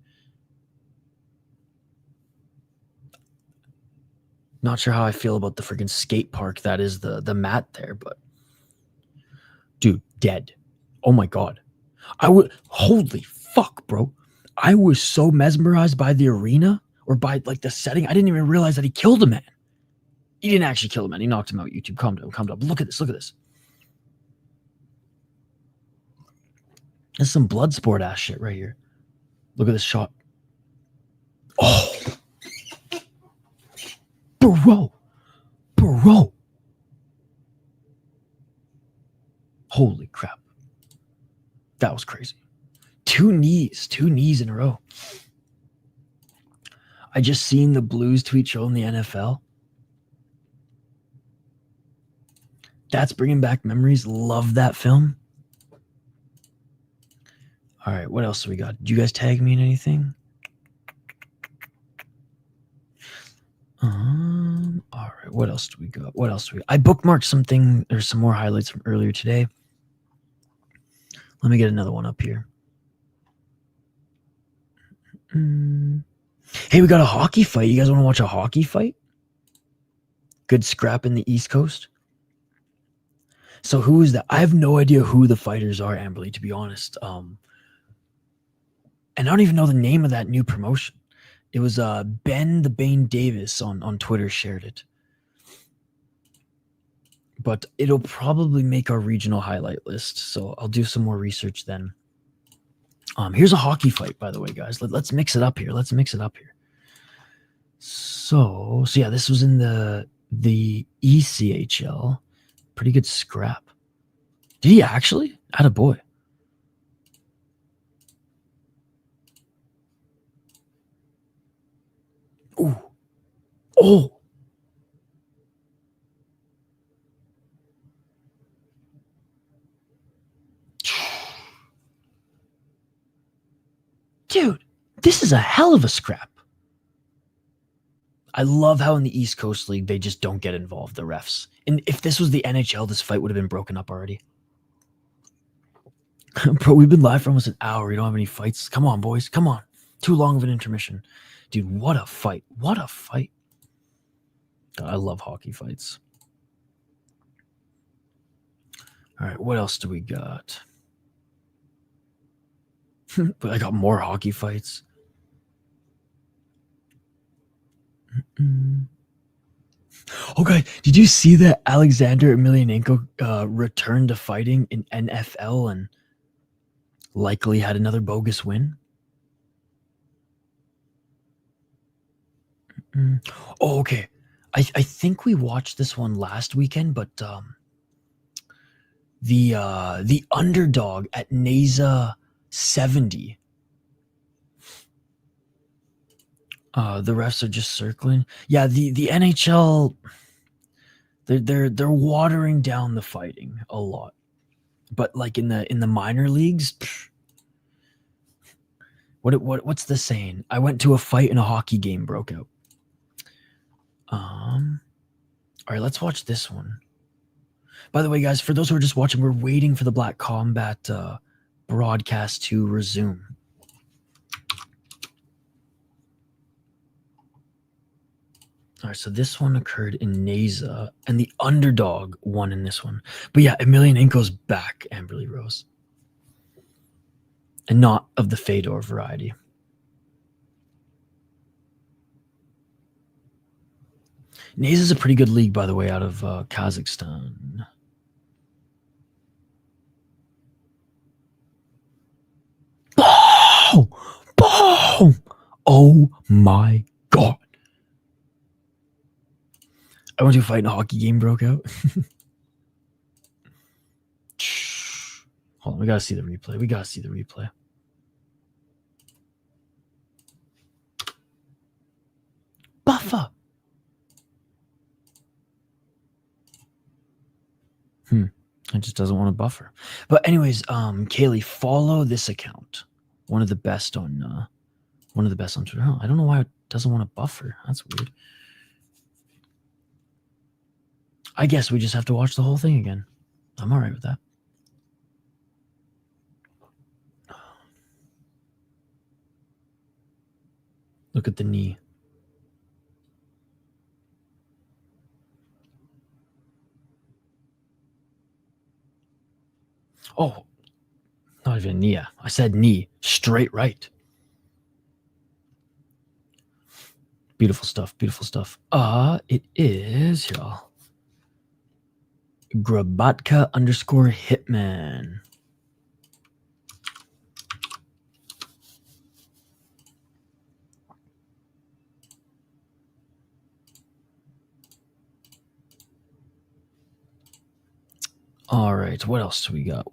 Not sure how I feel about the freaking skate park that is the mat there, but dude, dead. Oh my god. Holy fuck, bro. I was so mesmerized by the arena or by like the setting. I didn't even realize that he killed a man. He didn't actually kill a man. He knocked him out. YouTube, calm down. Look at this. This is some blood sport ass shit right here. Look at this shot. Oh. Bro. Holy crap. That was crazy. Two knees in a row. I just seen the Blues tweet showing the NFL. That's bringing back memories. Love that film. All right, what else do we got? Did you guys tag me in anything? All right, what else do we got? I bookmarked something. There's some more highlights from earlier today. Let me get another one up here. Hey, we got a hockey fight. You guys want to watch a hockey fight? Good scrap in the East Coast. So who is that? I have no idea who the fighters are, Amberly, to be honest. And I don't even know the name of that new promotion. It was Ben the Bane Davis on Twitter shared it. But it'll probably make our regional highlight list. So I'll do some more research then. Here's a hockey fight, by the way, guys. Let's mix it up here. So yeah, this was in the ECHL. Pretty good scrap. Did he actually? Attaboy. Ooh. Oh. Dude, this is a hell of a scrap. I love how in the East Coast League, they just don't get involved, the refs. And if this was the NHL, this fight would have been broken up already. Bro, we've been live for almost an hour. We don't have any fights. Come on, boys. Come on. Too long of an intermission. Dude, what a fight. What a fight. I love hockey fights. All right, what else do we got? I got more hockey fights. Okay, did you see that Alexander Emelianenko returned to fighting in NFL and likely had another bogus win? Oh, okay. I think we watched this one last weekend, but the underdog at NASA 70. The refs are just circling. Yeah, the NHL, they're watering down the fighting a lot, but like in the minor leagues, what's the saying? I went to a fight and a hockey game broke out. All right, let's watch this one. By the way, guys, for those who are just watching, we're waiting for the Black Combat broadcast to resume. All right, so this one occurred in NASA, and the underdog won in this one. But yeah, Emelianenko's back, Amberly Rose. And not of the Fedor variety. NASA's a pretty good league, by the way, out of Kazakhstan. Boom! Boom! Oh my God. I went to a fight and a hockey game broke out. Hold on, we gotta see the replay. Buffer! It just doesn't want to buffer. But anyways, Kaylee, follow this account. One of the best on Twitter. Oh, I don't know why it doesn't want to buffer. That's weird. I guess we just have to watch the whole thing again. I'm all right with that. Look at the knee. Oh, not even knee. I said knee. Straight right. Beautiful stuff. It is, y'all. Grabatka_Hitman. All right, what else do we got?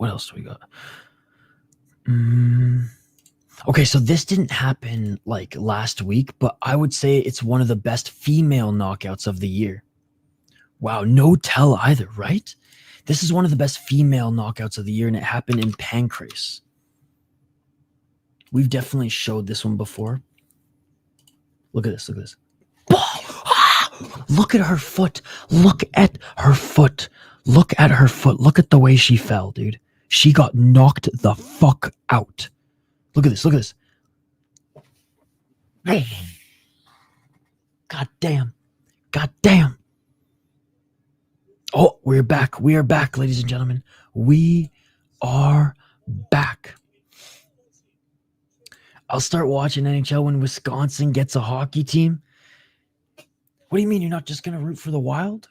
Okay, so this didn't happen like last week, but I would say it's one of the best female knockouts of the year. Wow, no tell either, right? This is one of the best female knockouts of the year, and it happened in Pancrase. We've definitely showed this one before. Look at this. Look at her foot. Look at the way she fell, dude. She got knocked the fuck out. Look at this. God damn. Oh, we're back. We are back, ladies and gentlemen. We are back. I'll start watching NHL when Wisconsin gets a hockey team. What do you mean you're not just going to root for the Wild?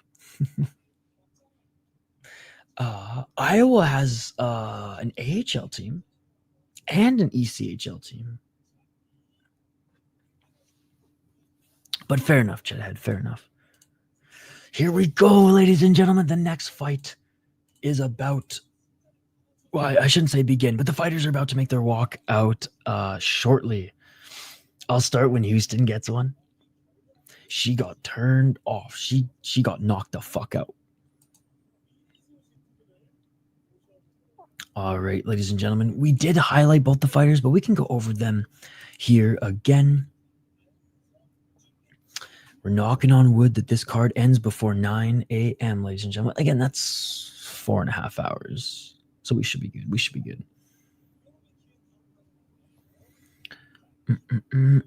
Iowa has an AHL team and an ECHL team. But fair enough, Chedhead, fair enough. Here we go, ladies and gentlemen. The next fight is about... Well, I shouldn't say begin, but the fighters are about to make their walk out shortly. I'll start when Houston gets one. She got turned off. She got knocked the fuck out. All right, ladies and gentlemen, we did highlight both the fighters, but we can go over them here again. We're knocking on wood that this card ends before 9 a.m., ladies and gentlemen. Again, that's 4.5 hours. So we should be good. We should be good.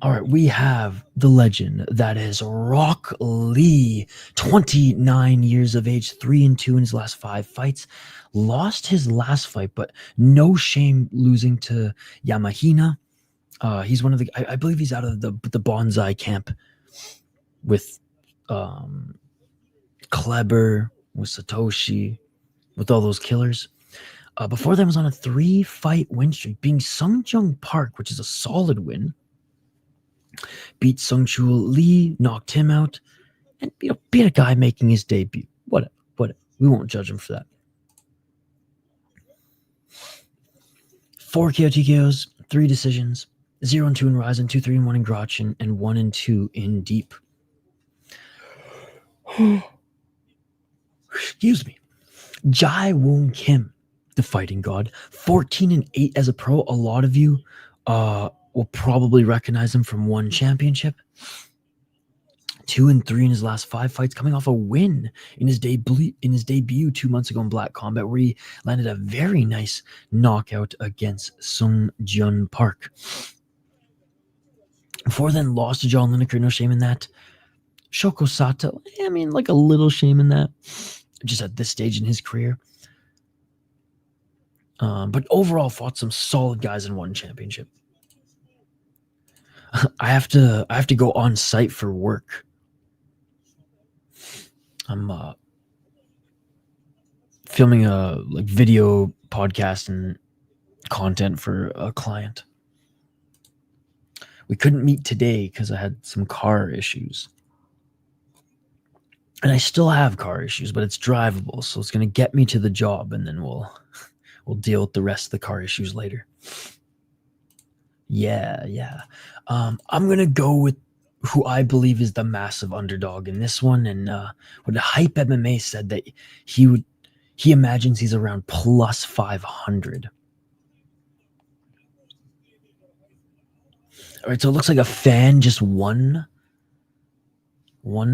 All right, we have the legend that is Roque Lee, 29 years of age, 3-2 in his last 5 fights. Lost his last fight, but no shame losing to Yamahina. He's one of the, I believe he's out of the bonsai camp with Kleber, with Satoshi, with all those killers. Before that was on a 3-fight win streak, being Jin Park, which is a solid win. Beat Sungchul Lee, knocked him out, and beat a guy making his debut. Whatever. We won't judge him for that. 4 KO TKOs, 3 decisions, 0-2 in Ryzen, 2-3-1 in Gretchen, and 1-2 in Deep. Excuse me. Woong Kim, the fighting god, 14-8 as a pro. A lot of you will probably recognize him from one championship. 2-3 in his last 5 fights, coming off a win in his debut 2 months ago in Black Combat, where he landed a very nice knockout against Jun Park. Before then, lost to John Lineker, no shame in that. Shoko Sato, I mean, like a little shame in that, just at this stage in his career. But overall, fought some solid guys in one championship. I have to go on site for work. I'm filming a video podcast and content for a client. We couldn't meet today because I had some car issues. And I still have car issues, but it's drivable, so it's going to get me to the job, and then we'll deal with the rest of the car issues later. Yeah. I'm going to go with who I believe is the massive underdog in this one, and what Hype MMA said that he imagines he's around plus 500. All right, so it looks like a fan just won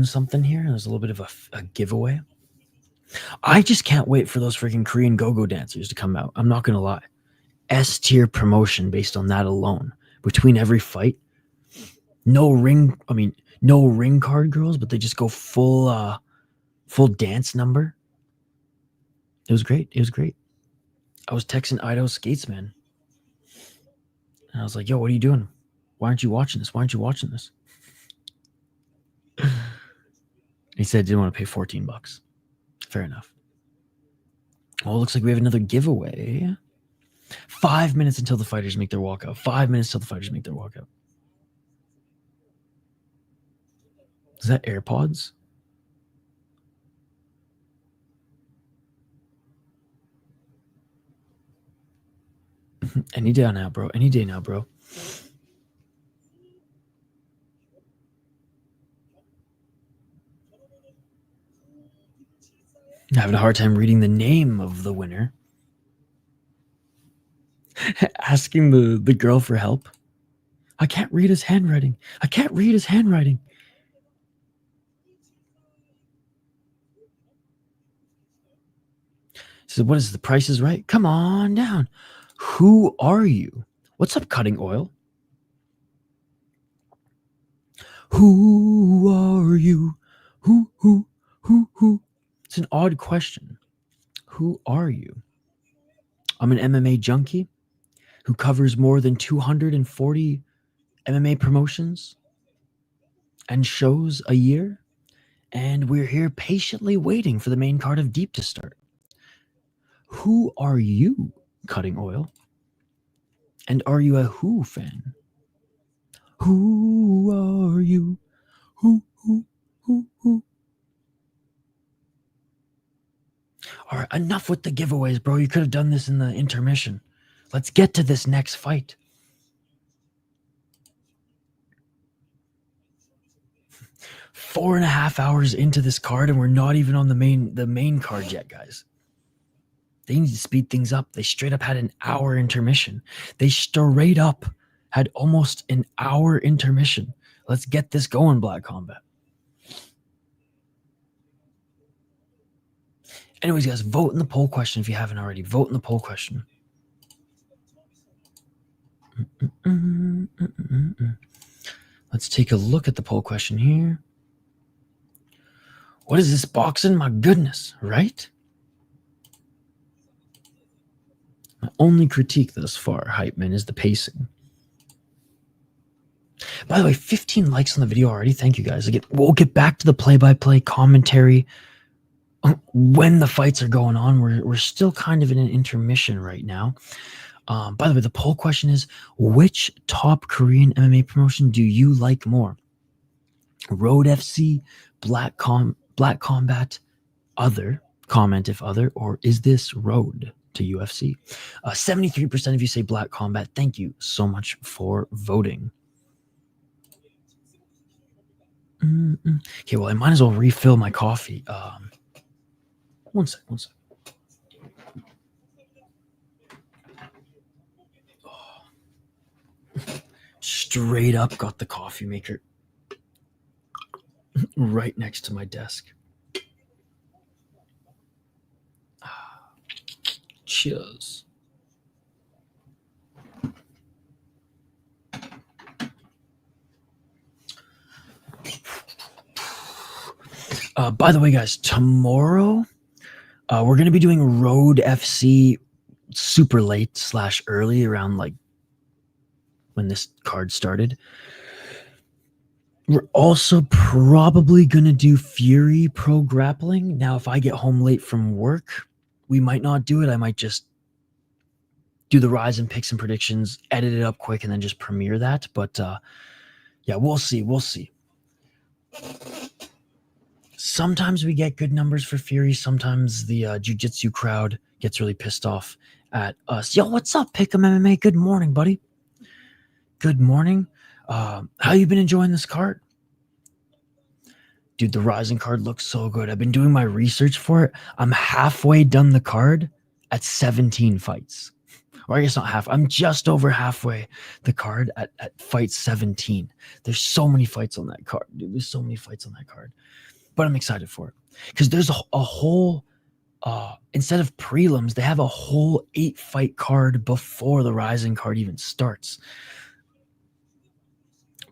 something here. There's a little bit of a giveaway. I just can't wait for those freaking Korean go-go dancers to come out. I'm not gonna lie. S-tier promotion based on that alone. Between every fight, no ring card girls, but they just go full dance number. It was great. I was texting Ido Skates, man. And I was like, yo, what are you doing? Why aren't you watching this? He said he didn't want to pay $14. Fair enough. Well, it looks like we have another giveaway. 5 minutes until the fighters make their walkout. 5 minutes till the fighters make their walkout. Is that AirPods? Any day now, bro. I'm having a hard time reading the name of the winner. Asking the girl for help. I can't read his handwriting. He said, what is the price is right? Come on down. Who are you? What's up, Cutting Oil? Who are you? Who? It's an odd question. Who are you? I'm an MMA junkie who covers more than 240 MMA promotions and shows a year, and we're here patiently waiting for the main card of Deep to start. Who are you, Cutting Oil? And are you a Who fan? Who are you? Who? All right, enough with the giveaways, bro. You could have done this in the intermission. Let's get to this next fight. Four and a half hours into this card, and we're not even on the main card yet, guys. They need to speed things up. They straight up had an hour intermission. They straight up had almost an hour intermission. Let's get this going, Black Combat. Anyways, guys, vote in the poll question if you haven't already. Vote in the poll question. Let's take a look at the poll question here. What is this boxing? My goodness, right? My only critique thus far, Hype Man, is the pacing. By the way, 15 likes on the video already. Thank you, guys. We'll get back to the play-by-play commentary when the fights are going on. We're still kind of in an intermission right now. By the way, the poll question is, which top Korean MMA promotion do you like more? Road FC, Black Combat, other, comment if other, or is this road to UFC? 73% of you say Black Combat. Thank you so much for voting. Okay, well, I might as well refill my coffee. One sec. Straight up got the coffee maker right next to my desk. Cheers. By the way, guys, tomorrow we're going to be doing Road FC super late / early, around like when this card started. We're also probably going to do Fury Pro Grappling. Now, if I get home late from work, we might not do it. I might just do the Rise and picks and predictions, edit it up quick, and then just premiere that. But yeah, we'll see. Sometimes we get good numbers for Fury. Sometimes the jiu-jitsu crowd gets really pissed off at us. Yo, what's up, Pick'em MMA? Good morning, buddy. Good morning. How you been enjoying this card? Dude, the Rising card looks so good. I've been doing my research for it. I'm halfway done the card at 17 fights. Or I guess not half. I'm just over halfway the card at fight 17. There's so many fights on that card, dude. There's so many fights on that card. But I'm excited for it. Because there's a whole, instead of prelims, they have a whole 8-fight card before the Rising card even starts.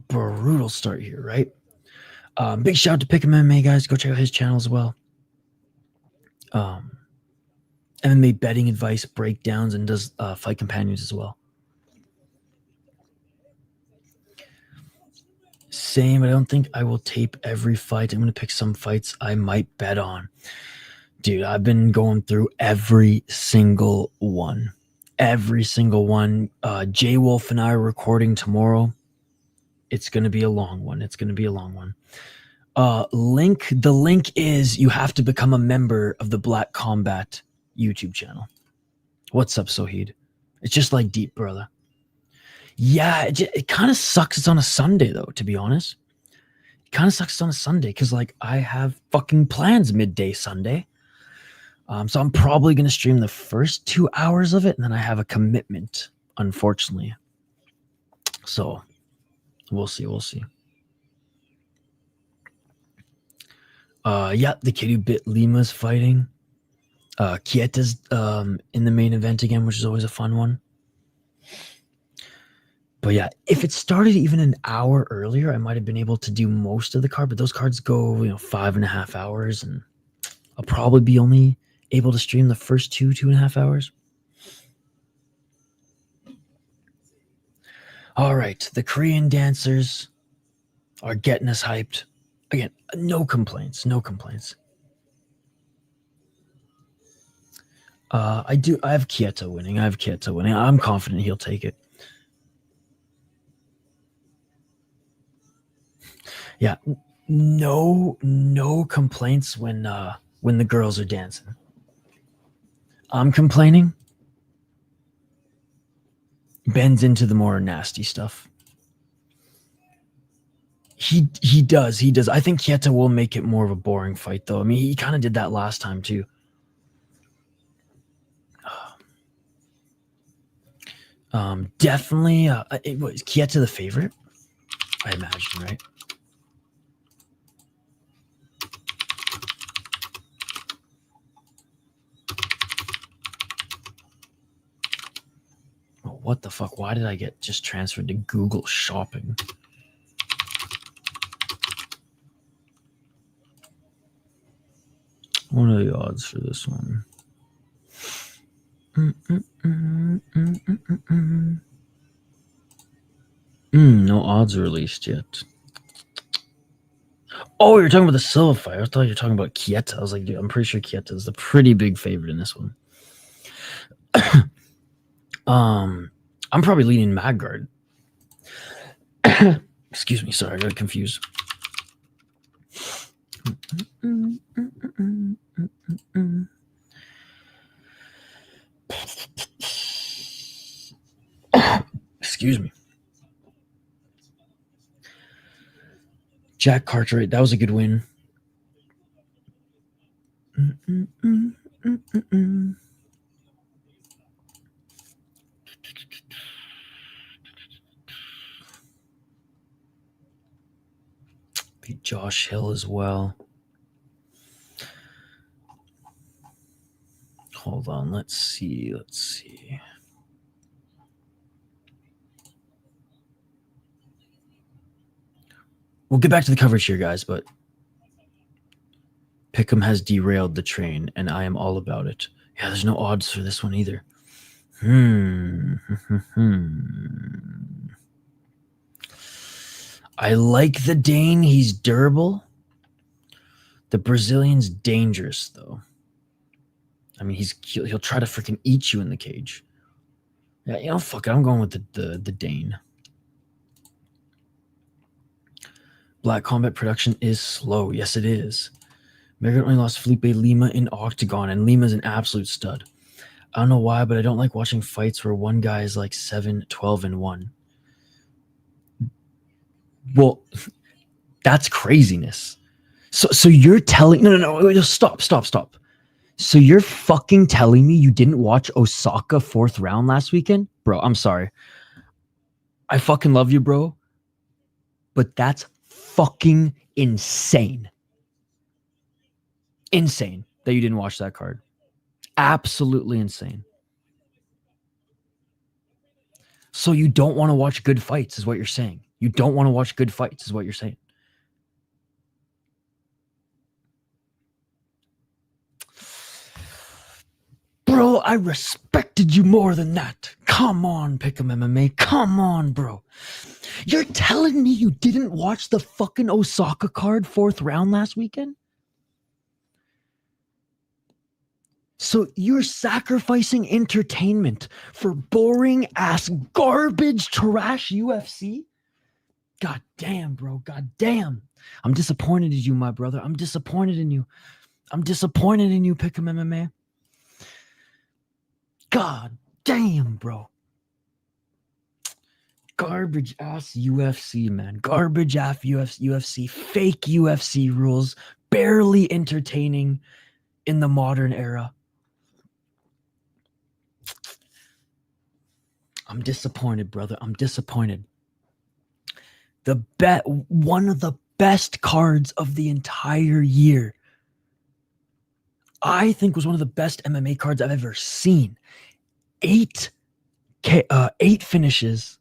Brutal start here, right? Big shout out to Pick'em MMA, guys. Go check out his channel as well. MMA betting advice, breakdowns, and does fight companions as well. Same. I don't think I will tape every fight. I'm going to pick some fights I might bet on. Dude, I've been going through every single one. Jay Wolf and I are recording tomorrow. It's going to be a long one. The link is, you have to become a member of the Black Combat YouTube channel. What's up, Soheed? It's just like Deep, brother. Yeah, it kind of sucks it's on a Sunday, though, to be honest. It kind of sucks it's on a Sunday because, like, I have fucking plans midday Sunday. So I'm probably going to stream the first 2 hours of it, and then I have a commitment, unfortunately. So we'll see. Yeah, the kid who bit Lima's fighting. Kieta's in the main event again, which is always a fun one. But yeah, if it started even an hour earlier, I might have been able to do most of the card, but those cards go, 5.5 hours, and I'll probably be only able to stream the first 2.5 hours. All right, the Korean dancers are getting us hyped. Again, no complaints, no complaints. I have Kieto winning. I'm confident he'll take it. Yeah, no complaints when the girls are dancing. I'm complaining. Bends into the more nasty stuff. He does. I think Kieto will make it more of a boring fight, though. I mean, he kind of did that last time too. Definitely. Was Kieto the favorite? I imagine, right? Oh, what the fuck? Why did I get just transferred to Google Shopping? What are the odds for this one? No odds released yet. Oh, you're talking about the Silva fight. I thought you were talking about Kieto. I was like, dude, I'm pretty sure Kieto is the pretty big favorite in this one. I'm probably leaning Magard. Excuse me, sorry, I got confused. Excuse me. Jack Cartwright, that was a good win. Beat Josh Hill as well. Hold on, let's see. We'll get back to the coverage here, guys, but Pick'em has derailed the train, and I am all about it. Yeah, there's no odds for this one either. I like the Dane. He's durable. The Brazilian's dangerous, though. I mean, he'll try to freaking eat you in the cage. Yeah, fuck it. I'm going with the Dane. Black Combat production is slow. Yes, it is. Megan only lost Felipe Lima in Octagon, and Lima's an absolute stud. I don't know why, but I don't like watching fights where one guy is like 7-12-1. Well, that's craziness. So you're telling no, stop. So you're fucking telling me you didn't watch Osaka 4th round last weekend? Bro, I'm sorry. I fucking love you, bro. But that's fucking insane. Insane that you didn't watch that card. Absolutely insane. So you don't want to watch good fights is what you're saying. You don't want to watch good fights is what you're saying. Bro, I respected you more than that. Come on, Pick'em MMA. Come on, bro. You're telling me you didn't watch the fucking Osaka card 4th round last weekend? So you're sacrificing entertainment for boring ass garbage trash UFC? God damn, bro. God damn. I'm disappointed in you, my brother. I'm disappointed in you. Pick'em MMA. God damn, bro. Garbage ass UFC, man. Garbage ass UFC. Fake UFC rules. Barely entertaining in the modern era. I'm disappointed, brother. I'm disappointed. One of the best cards of the entire year. I think was one of the best MMA cards I've ever seen. 8 finishes,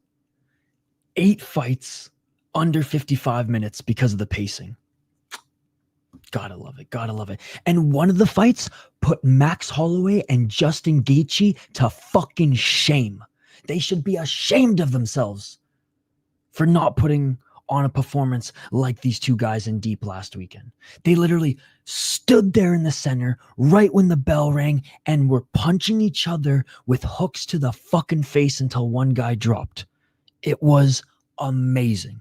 8 fights under 55 minutes because of the pacing. Gotta love it. Gotta love it. And one of the fights put Max Holloway and Justin Gaethje to fucking shame. They should be ashamed of themselves for not putting on a performance like these two guys in Deep last weekend. They literally stood there in the center right when the bell rang and were punching each other with hooks to the fucking face until one guy dropped. It was amazing.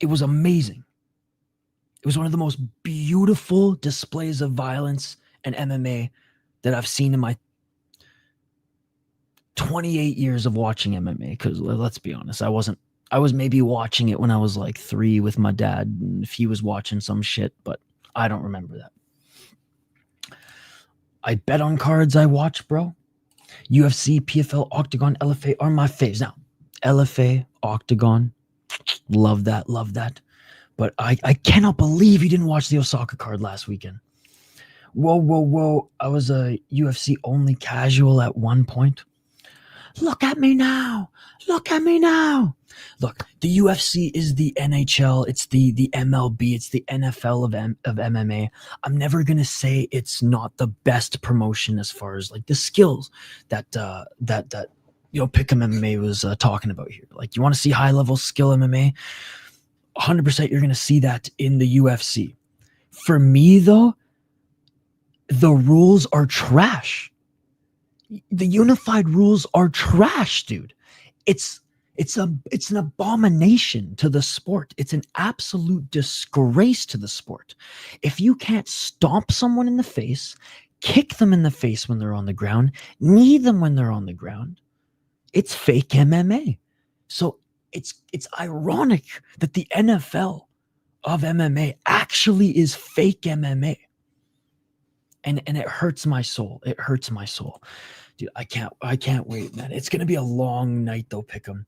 It was amazing. It was one of the most beautiful displays of violence and MMA that I've seen in my 28 years of watching MMA. Because let's be honest, I was maybe watching it when I was like 3 with my dad, and if he was watching some shit, but I don't remember that. I bet on cards I watch, bro. UFC, PFL, Octagon, LFA are my faves. Now, LFA, Octagon, love that, love that. But I cannot believe you didn't watch the Osaka card last weekend. Whoa. I was a UFC only casual at one point. Look at me now. Look, the UFC is the NHL. It's the MLB. It's the NFL of MMA. I'm never going to say it's not the best promotion as far as like the skills that Pick'em MMA was talking about here. Like, you want to see high level skill MMA? 100% you're going to see that in the UFC. For me, though, the rules are trash. The unified rules are trash, dude. It's an abomination to the sport. It's an absolute disgrace to the sport. If you can't stomp someone in the face, kick them in the face when they're on the ground, knee them when they're on the ground, it's fake MMA. So it's ironic that the NFL of MMA actually is fake MMA. And it hurts my soul. It hurts my soul. Dude, I can't wait, man. It's gonna be a long night though, Pick'em.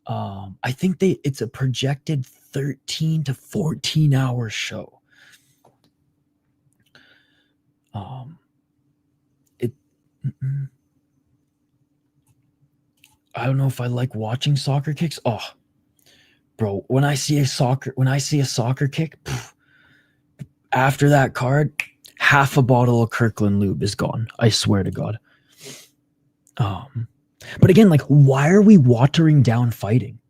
I think it's a projected 13 to 14 hour show. I don't know if I like watching soccer kicks. Oh, bro, when I see a soccer kick, after that card, half a bottle of Kirkland lube is gone. I swear to God. But again, like, why are we watering down fighting?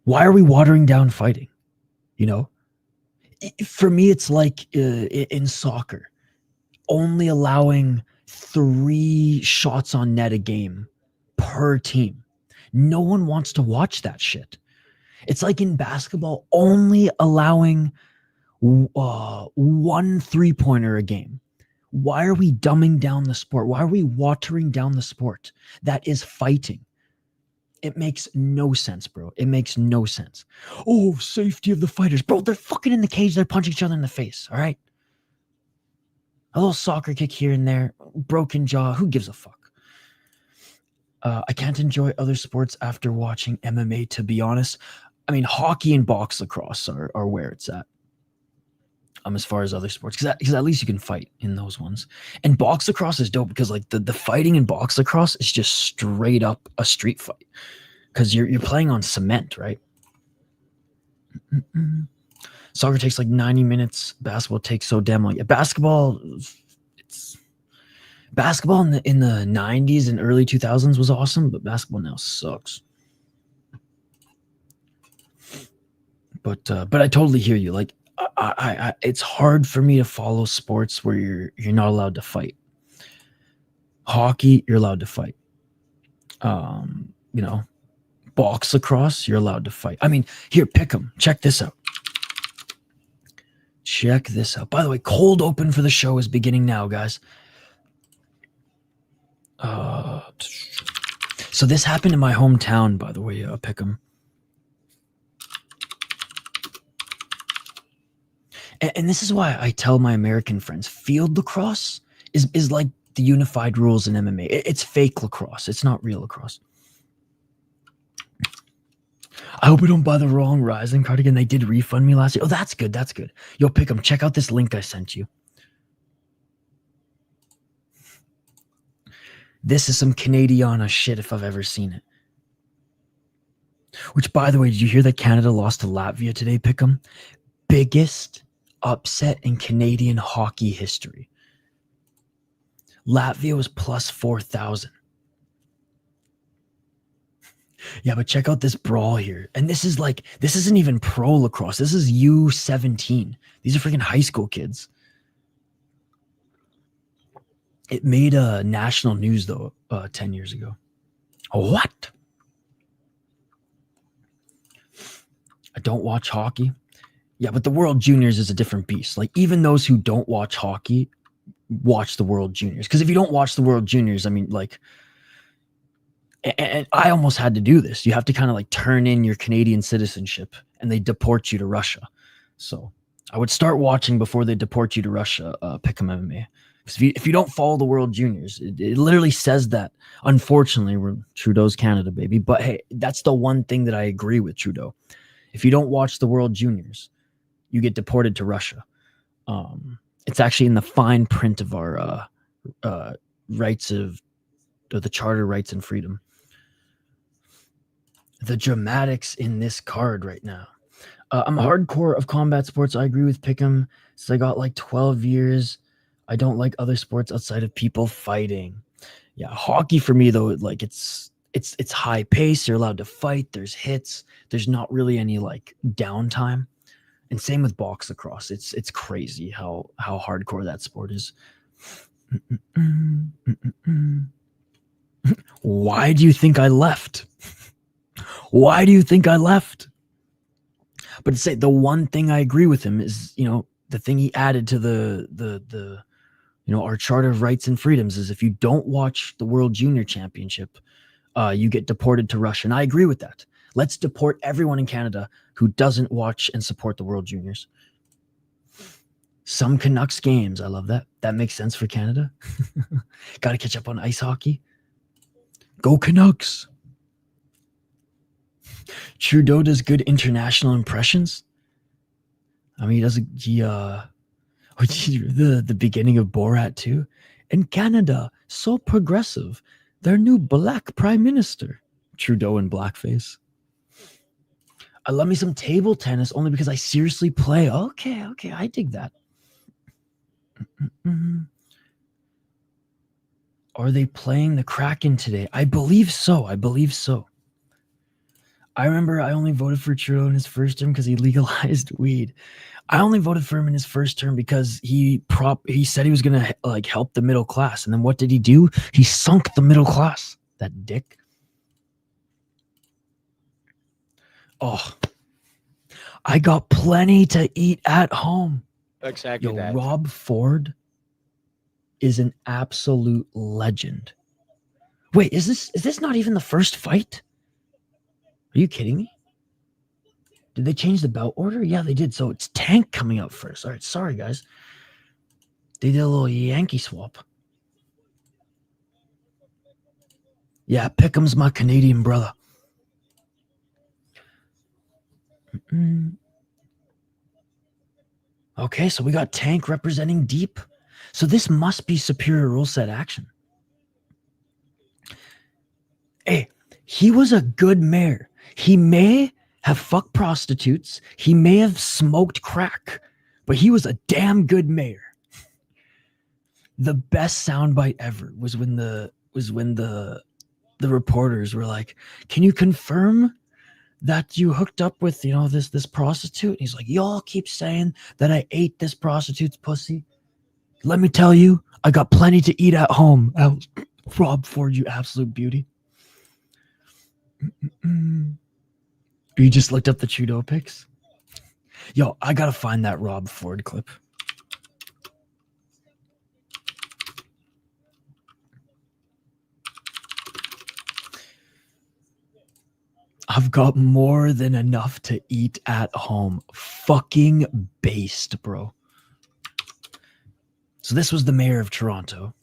Why are we watering down fighting? You know, for me, it's like in soccer, only allowing 3 shots on net a game per team. No one wants to watch that shit. It's like in basketball, only allowing 1 3-pointer a game. Why are we dumbing down the sport? Why are we watering down the sport that is fighting? It makes no sense, bro. It makes no sense. Oh, safety of the fighters. Bro, they're fucking in the cage. They're punching each other in the face, all right? A little soccer kick here and there. Broken jaw. Who gives a fuck? I can't enjoy other sports after watching MMA, to be honest. I mean, hockey and box lacrosse are where it's at. As far as other sports, because at least you can fight in those ones. And box lacrosse is dope because like the fighting in box lacrosse is just straight up a street fight because you're playing on cement, right? Soccer takes like 90 minutes. Basketball takes so damn long. Basketball in the 90s and early 2000s was awesome, but basketball now sucks. But I totally hear you. Like, I it's hard for me to follow sports where you're not allowed to fight. Hockey, you're allowed to fight. Box lacrosse, you're allowed to fight. I mean, here, pick 'em. Check this out. Check this out. By the way, cold open for the show is beginning now, guys. So this happened in my hometown, by the way, pick 'em. And this is why I tell my American friends, field lacrosse is like the unified rules in MMA. It's fake lacrosse. It's not real lacrosse. I hope I don't buy the wrong Rising card again. They did refund me last year. Oh, that's good. That's good. Yo, pick 'em. Check out this link I sent you. This is some Canadiana shit if I've ever seen it. Which, by the way, did you hear that Canada lost to Latvia today, pick 'em? biggest upset in Canadian hockey history. Latvia was plus 4,000. Yeah, but check out this brawl here. And this isn't even pro lacrosse. This is U17. These are freaking high school kids. It made national news, though, 10 years ago. What? I don't watch hockey. Yeah, but the World Juniors is a different beast. Like, even those who don't watch hockey watch the World Juniors. Because if you don't watch the World Juniors, I mean, like, and I almost had to do this. You have to kind of like turn in your Canadian citizenship and they deport you to Russia. So I would start watching before they deport you to Russia, Pick'em MMA. Because if you don't follow the World Juniors, it literally says that. Unfortunately, we're Trudeau's Canada, baby. But hey, that's the one thing that I agree with Trudeau. If you don't watch the World Juniors, you get deported to Russia. It's actually in the fine print of our rights of the Charter Rights and Freedom. The dramatics in this card right now. I'm hardcore of combat sports. I agree with Pick'em. So I got like 12 years. I don't like other sports outside of people fighting. Yeah, hockey for me though, like it's high pace. You're allowed to fight. There's hits. There's not really any like downtime. And same with box lacrosse. It's crazy how hardcore that sport is. Why do you think I left? Why do you think I left? But to say the one thing I agree with him is, the thing he added to the our Charter of Rights and Freedoms is if you don't watch the World Junior Championship, you get deported to Russia. And I agree with that. Let's deport everyone in Canada who doesn't watch and support the World Juniors. Some Canucks games. I love that. That makes sense for Canada. Got to catch up on ice hockey. Go Canucks. Trudeau does good international impressions. I mean, the beginning of Borat too. In Canada, so progressive. Their new black prime minister. Trudeau in blackface. I love me some table tennis only because I seriously play. Okay, I dig that. Are they playing the Kraken today? I believe so. I remember I only voted for Trudeau in his first term because he legalized weed. I only voted for him in his first term because he said he was gonna like help the middle class, and then what did he do? He sunk the middle class. That dick. Oh, I got plenty to eat at home. Exactly. That. Rob Ford is an absolute legend. Wait, is this not even the first fight? Are you kidding me? Did they change the belt order? Yeah, they did. So it's Tank coming up first. All right, sorry, guys. They did a little Yankee swap. Yeah, Pick'em's my Canadian brother. Okay, so we got Tank representing Deep. So this must be superior rule set action. Hey, he was a good mayor. He may have fucked prostitutes. He may have smoked crack, but he was a damn good mayor. The best soundbite ever was when the reporters were like, "Can you confirm that you hooked up with this prostitute?" And he's like, "Y'all keep saying that I ate this prostitute's pussy. Let me tell you, I got plenty to eat at home." Rob Ford, you absolute beauty. You just looked up the Trudeau pics? Yo, I gotta find that Rob Ford clip. I've got more than enough to eat at home. Fucking based, bro. So this was the mayor of Toronto.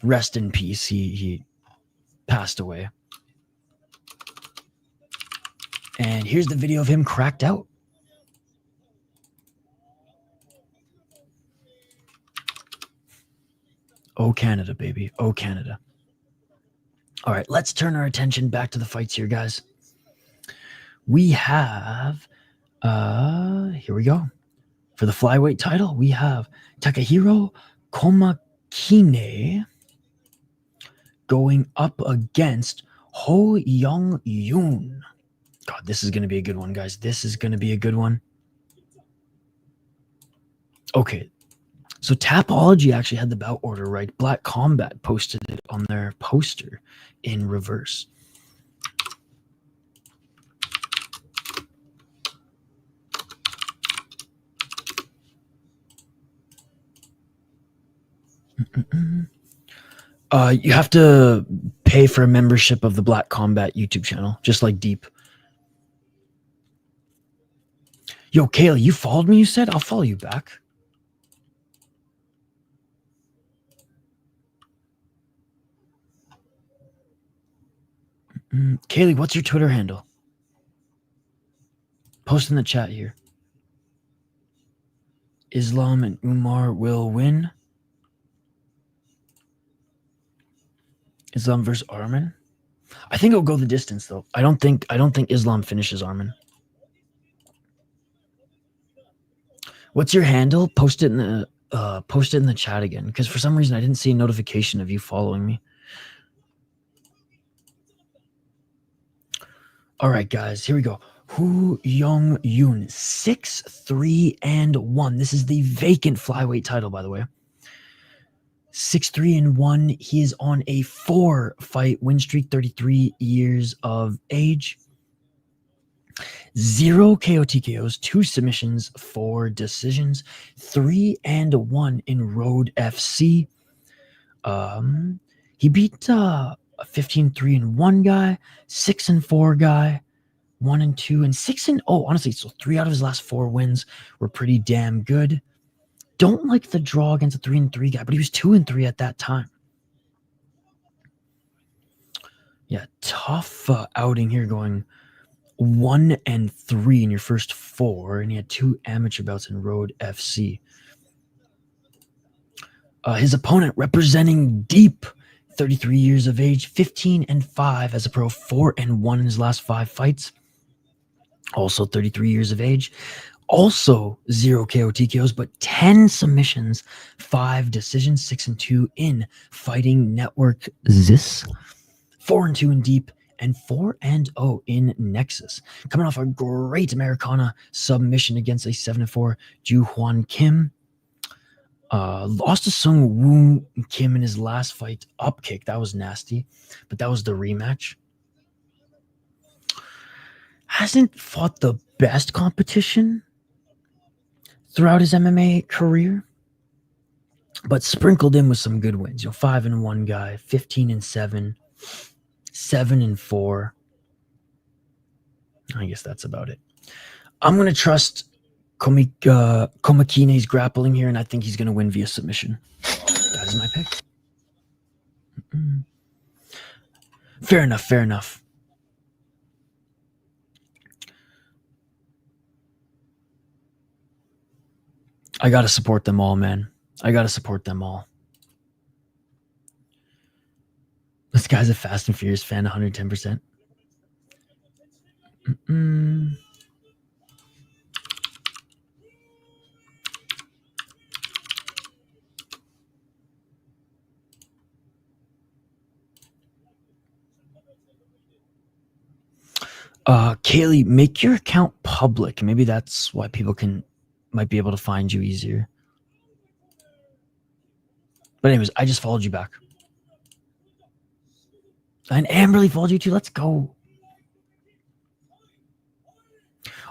Rest in peace. He passed away. And here's the video of him cracked out. Oh, Canada, baby. Oh, Canada. All right, let's turn our attention back to the fights here, guys. We have, here we go. For the flyweight title, we have Takahiro Komakine going up against Hwajeong Yoon. God, this is going to be a good one, guys. This is going to be a good one. Okay, so Tapology actually had the bout order right. Black Combat posted it on their poster in reverse. You have to pay for a membership of the Black Combat YouTube channel, just like Deep. Yo, Kayla, you followed me, you said? I'll follow you back. Kaylee, what's your Twitter handle? Post in the chat here. Islam and Umar will win. Islam versus Arman. I think it'll go the distance though. I don't think Islam finishes Arman. What's your handle? Post it in the chat again, because for some reason I didn't see a notification of you following me. All right, guys, here we go. Hwajeong Yoon, 6-3-1. This is the vacant flyweight title, by the way. 6-3-1. He is on a 4-fight win streak, 33 years of age. 0 KO TKOs, 2 submissions, 4 decisions, 3-1 in Road FC. He beat a 15-3-1 guy, 6-4 guy, 1-2, and 6-0. Honestly, so 3 out of his last 4 wins were pretty damn good. Don't like the draw against a 3-3 guy, but he was 2-3 at that time. Yeah, tough outing here, going 1-3 in your first 4, and he had 2 amateur bouts in Road FC. His opponent, representing Deep, 33 years of age, 15-5 as a pro, 4-1 in his last 5 fights. Also 33 years of age. Also 0 KO TKOs, but 10 submissions, 5 decisions, 6-2 in Fighting Network Zis, 4-2 in Deep, and 4-0 in Nexus. Coming off a great Americana submission against a 7-4 Ju Hwan Kim. Lost to Sung Woong Kim in his last fight, up kick. That was nasty, but that was the rematch. Hasn't fought the best competition throughout his MMA career, but sprinkled in with some good wins. 5-1 guy, 15-7, 7-4. I guess that's about it. I'm going to trust Komakine's grappling here, and I think he's going to win via submission. That is my pick. Fair enough. I got to support them all, man. I got to support them all. This guy's a Fast and Furious fan, 110%. Kaylee, make your account public. Maybe that's why people might be able to find you easier. But anyways, I just followed you back. And Amberly followed you too. Let's go.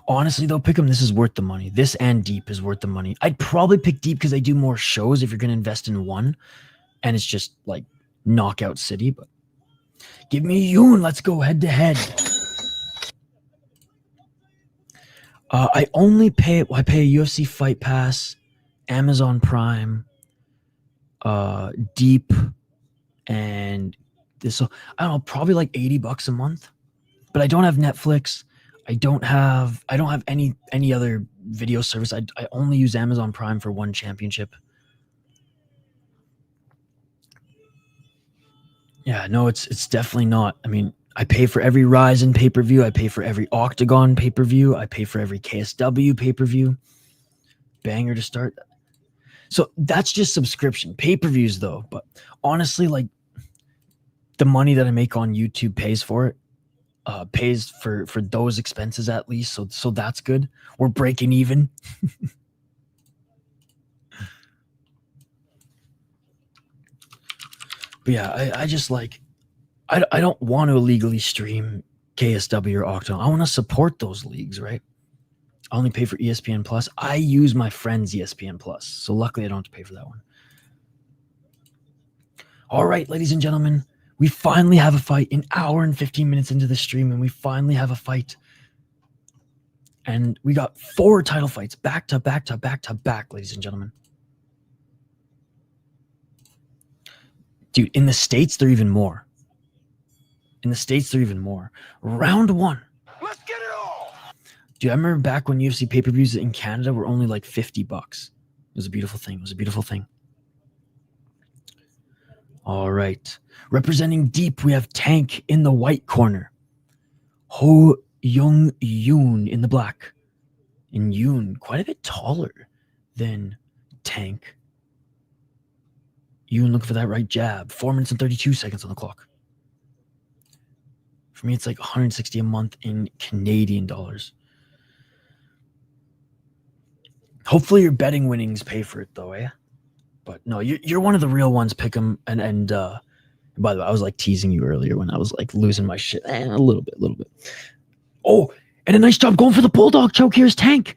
Honestly, though, pick them. This is worth the money. This and Deep is worth the money. I'd probably pick Deep because they do more shows if you're going to invest in one. And it's just like knockout city. But give me Yoon. Let's go head to head. I pay a UFC Fight Pass, Amazon Prime, Deep, and this. So I don't know, probably like $80 a month. But I don't have Netflix. I don't have any other video service. I only use Amazon Prime for one championship. Yeah, no, it's definitely not. I mean, I pay for every Ryzen pay-per-view. I pay for every Octagon pay-per-view. I pay for every KSW pay-per-view. banger to start. So that's just subscription. Pay-per-views though, but honestly, like the money that I make on YouTube pays for it. Pays for those expenses at least. So that's good. We're breaking even. But yeah, I just like I don't want to illegally stream KSW or Octon. I want to support those leagues, right? I only pay for ESPN Plus. I use my friend's ESPN Plus, so luckily I don't have to pay for that one. All right, ladies and gentlemen, we finally have a fight. An hour and 15 minutes into the stream, and we finally have a fight. And we got 4 title fights back to back to back to back, ladies and gentlemen. Dude, in the States, they're even more. Round 1. Let's get it all. Dude, I remember back when UFC pay-per-views in Canada were only like $50. It was a beautiful thing. All right. Representing deep, we have Tank in the white corner. Hwajeong Yoon in the black. And Yoon, quite a bit taller than Tank. Yoon looking for that right jab. 4 minutes and 32 seconds on the clock. For me, it's like $160 a month in Canadian dollars. Hopefully your betting winnings pay for it though, eh? But no, you're one of the real ones. Pick them. And by the way, I was like teasing you earlier when I was like losing my shit. A little bit. Oh, and a nice job going for the bulldog choke. Here's Tank.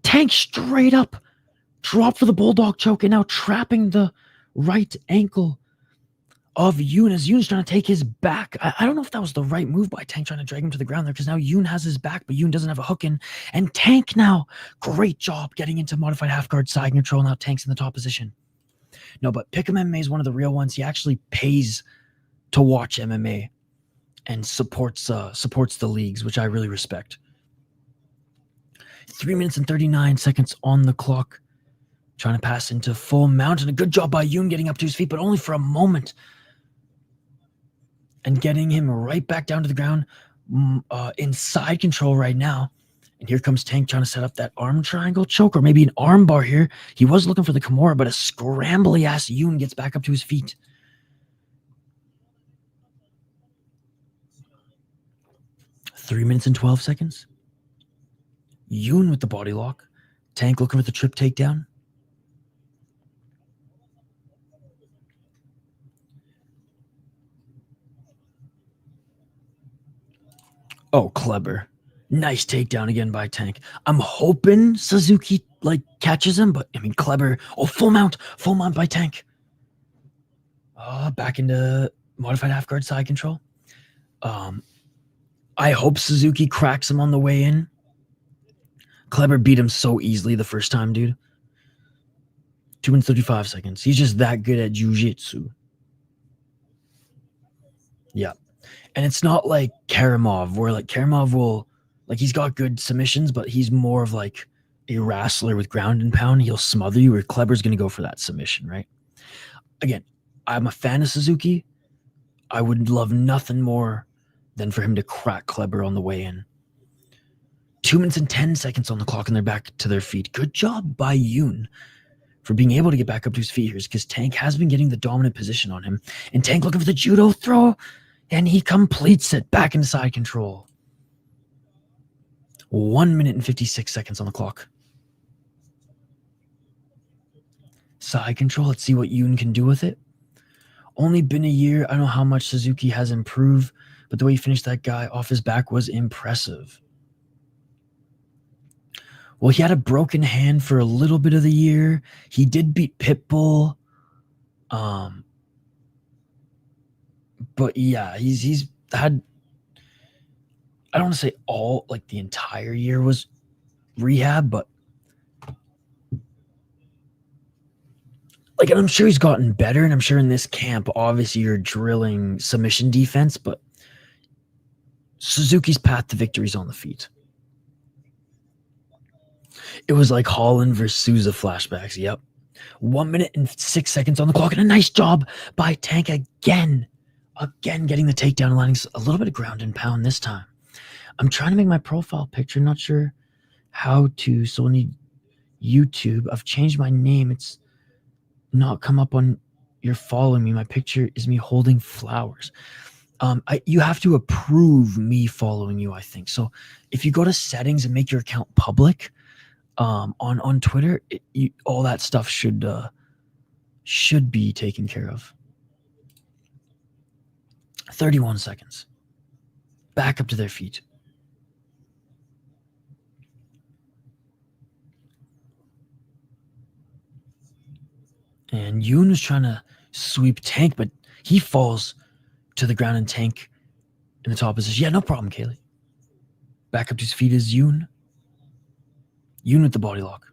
Tank straight up. Drop for the bulldog choke and now trapping the right ankle of Yoon as Yoon's trying to take his back. I don't know if that was the right move by Tank trying to drag him to the ground there because now Yoon has his back, but Yoon doesn't have a hook in. And Tank now, great job getting into modified half guard side control. Now Tank's in the top position. No, but Pick'em MMA is one of the real ones. He actually pays to watch MMA and supports the leagues, which I really respect. 3 minutes and 39 seconds on the clock. Trying to pass into full mount, and a good job by Yoon getting up to his feet, but only for a moment. And getting him right back down to the ground in side control right now. And here comes Tank trying to set up that arm triangle choke, or maybe an arm bar here. He was looking for the Kimura, but a scrambly-ass Yoon gets back up to his feet. Three minutes and 12 seconds. Yoon with the body lock. Tank looking for the trip takedown. Oh, clever. Nice takedown again by Tank. I'm hoping Suzuki like catches him, but I mean clever. Oh, full mount by Tank. Back into modified half guard side control. I hope Suzuki cracks him on the way in. Clever beat him so easily the first time, dude. 2 minutes 35 seconds. He's just that good at jiu-jitsu. Yeah. And it's not like Karimov, where like Karimov will, like he's got good submissions, but he's more of like a wrestler with ground and pound. He'll smother you, where Kleber's going to go for that submission, right? Again, I'm a fan of Suzuki. I would love nothing more than for him to crack Kleber on the way in. 2 minutes and 10 seconds on the clock, and they're back to their feet. Good job by Yoon for being able to get back up to his feet here, because Tank has been getting the dominant position on him. And Tank looking for the judo throw, and he completes it back into side control. 1 minute and 56 seconds on the clock. Side control. Let's see what Yoon can do with it. Only been a year. I don't know how much Suzuki has improved, but the way he finished that guy off his back was impressive. Well, he had a broken hand for a little bit of the year. He did beat Pitbull. But yeah, he's had, I don't want to say all, like the entire year was rehab, but like, and I'm sure he's gotten better, and I'm sure in this camp, obviously you're drilling submission defense, but Suzuki's path to victory is on the feet. It was like Holland versus Souza flashbacks. Yep. 1 minute and 6 seconds on the clock, and a nice job by Tank again. Again, getting the takedown and landing a little bit of ground and pound this time. I'm trying to make my profile picture. Not sure how to, so we'll need YouTube. I've changed my name. It's not come up on you're following me. My picture is me holding flowers. You have to approve me following you, I think. So if you go to settings and make your account public on Twitter, all that stuff should be taken care of. 31 seconds. Back up to their feet. And Yoon is trying to sweep Tank, but he falls to the ground, and Tank in the top position. Yeah, no problem, Kaylee. Back up to his feet is Yoon. Yoon with the body lock.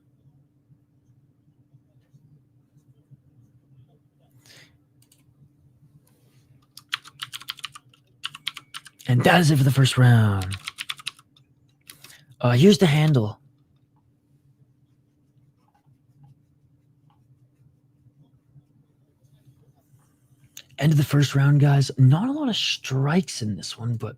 And that is it for the first round. Here's the handle. End of the first round, guys. Not a lot of strikes in this one, but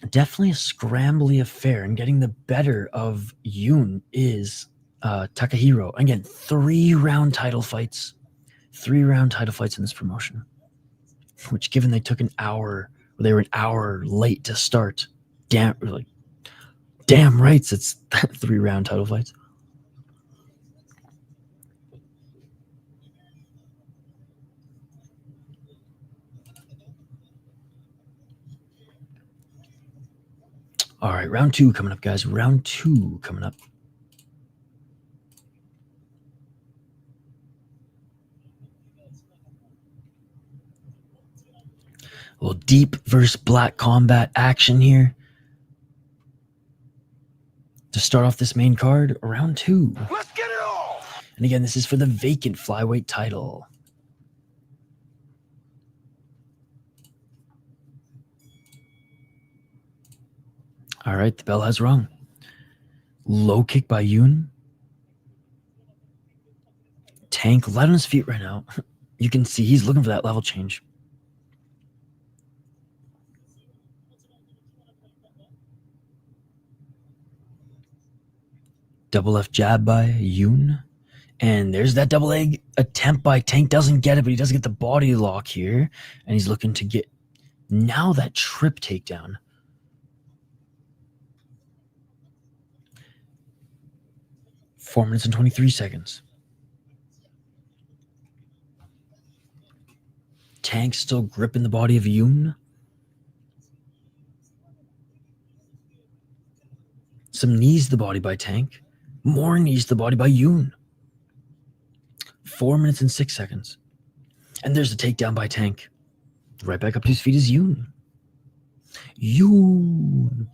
definitely a scrambly affair. And getting the better of Yoon is Takahiro. Again, 3-round title fights. 3-round title fights in this promotion. Which, given they took an hour, they were an hour late to start. Damn rights, it's 3-round title fights. All right, round 2 coming up, guys. Round 2 coming up. A little deep versus black combat action here. To start off this main card, round 2. Let's get it on! And again, this is for the vacant flyweight title. All right, the bell has rung. Low kick by Yoon. Tank light on his feet right now. You can see he's looking for that level change. Double left jab by Yoon. And there's that double leg attempt by Tank. Doesn't get it, but he does get the body lock here. And he's looking to get now that trip takedown. Four minutes and 23 seconds. Tank still gripping the body of Yoon. Some knees to the body by Tank. More knees to the body by Yoon. 4 minutes and 6 seconds. And there's the takedown by Tank. Right back up to his feet is Yoon. Yoon.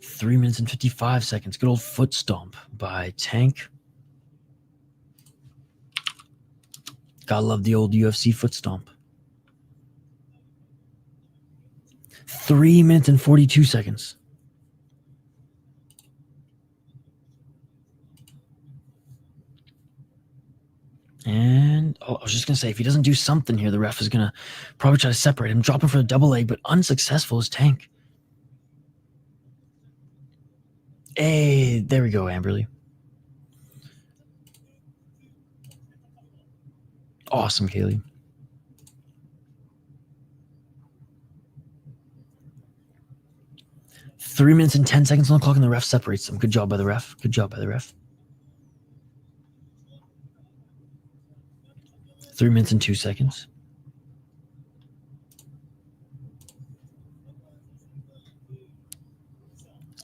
3 minutes and 55 seconds. Good old foot stomp by Tank. Gotta love the old UFC foot stomp. 3 minutes and 42 seconds. And I was just going to say, if he doesn't do something here, the ref is going to probably try to separate him. Drop him for the double leg, but unsuccessful as Tank. Hey, there we go, Amberly. Awesome, Kaylee. Three minutes and 10 seconds on the clock, and the ref separates them. Good job by the ref. Good job by the ref. 3 minutes and 2 seconds.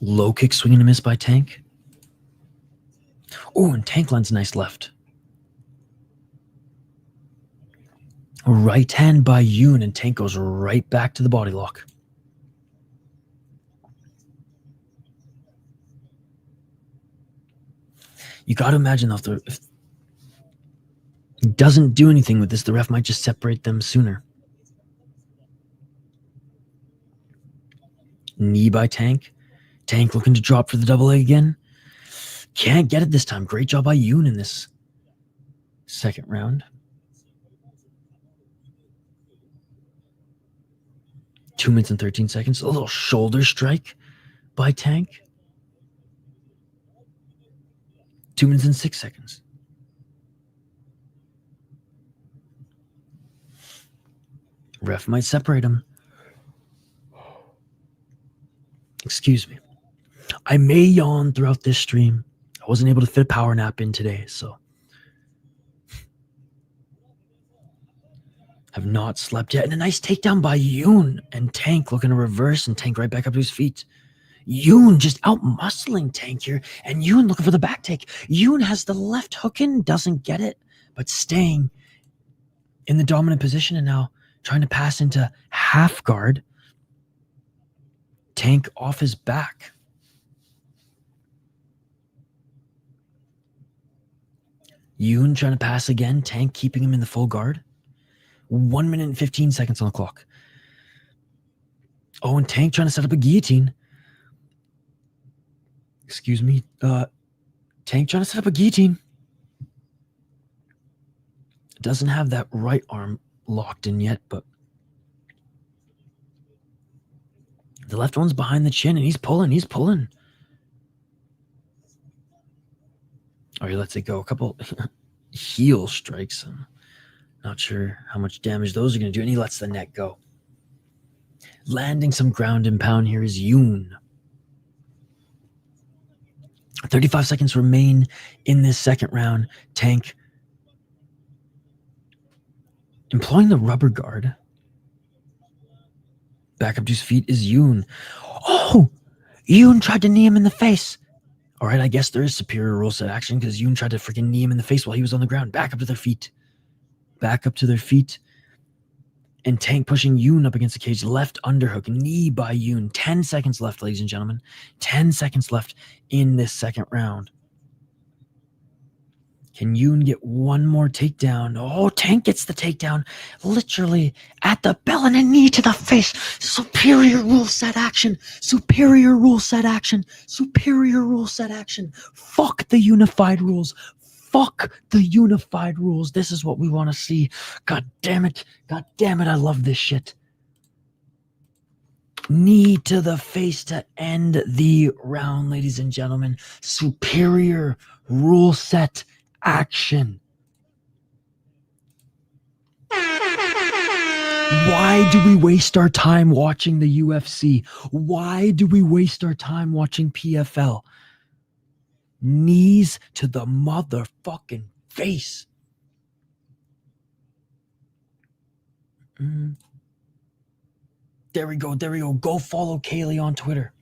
Low kick, swing and a miss by Tank. Oh, and Tank lands a nice left. Right hand by Yoon, and Tank goes right back to the body lock. You got to imagine, though, if he doesn't do anything with this, the ref might just separate them sooner. Knee by Tank. Tank looking to drop for the double leg again. Can't get it this time. Great job by Yoon in this second round. 2 minutes and 13 seconds. A little shoulder strike by Tank. 2 minutes and 6 seconds. Ref might separate him. Excuse me. I may yawn throughout this stream. I wasn't able to fit a power nap in today, so. Have not slept yet. And a nice takedown by Yoon. And Tank looking to reverse and Tank right back up to his feet. Yoon just out-muscling Tank here. And Yoon looking for the back take. Yoon has the left hook in, doesn't get it, but staying in the dominant position and now trying to pass into half guard. Tank off his back. Yoon trying to pass again. Tank keeping him in the full guard. 1 minute and 15 seconds on the clock. Oh, and Tank trying to set up a guillotine. Excuse me. Tank trying to set up a guillotine. Doesn't have that right arm locked in yet, but the left one's behind the chin, and he's pulling. All right, lets it go. A couple heel strikes. I'm not sure how much damage those are going to do, and he lets the neck go. Landing some ground and pound here is Yoon. 35 seconds remain in this second round. Tank employing the rubber guard. Back up to his feet is Yoon. Oh! Yoon tried to knee him in the face. All right, I guess there is superior rule set action because Yoon tried to freaking knee him in the face while he was on the ground. Back up to their feet. Back up to their feet. And Tank pushing Yoon up against the cage. Left underhook. Knee by Yoon. 10 seconds left, ladies and gentlemen. 10 seconds left in this second round. Can Yoon get one more takedown? Oh, Tank gets the takedown. Literally at the bell and a knee to the face. Superior rule set action. Superior rule set action. Superior rule set action. Fuck the unified rules. Fuck the unified rules. This is what we want to see. God damn it. God damn it. I love this shit. Knee to the face to end the round, ladies and gentlemen. Superior rule set action. Why do we waste our time watching the UFC? Why do we waste our time watching PFL? Knees to the motherfucking face. There we go. There we go. Go follow Kaylee on Twitter.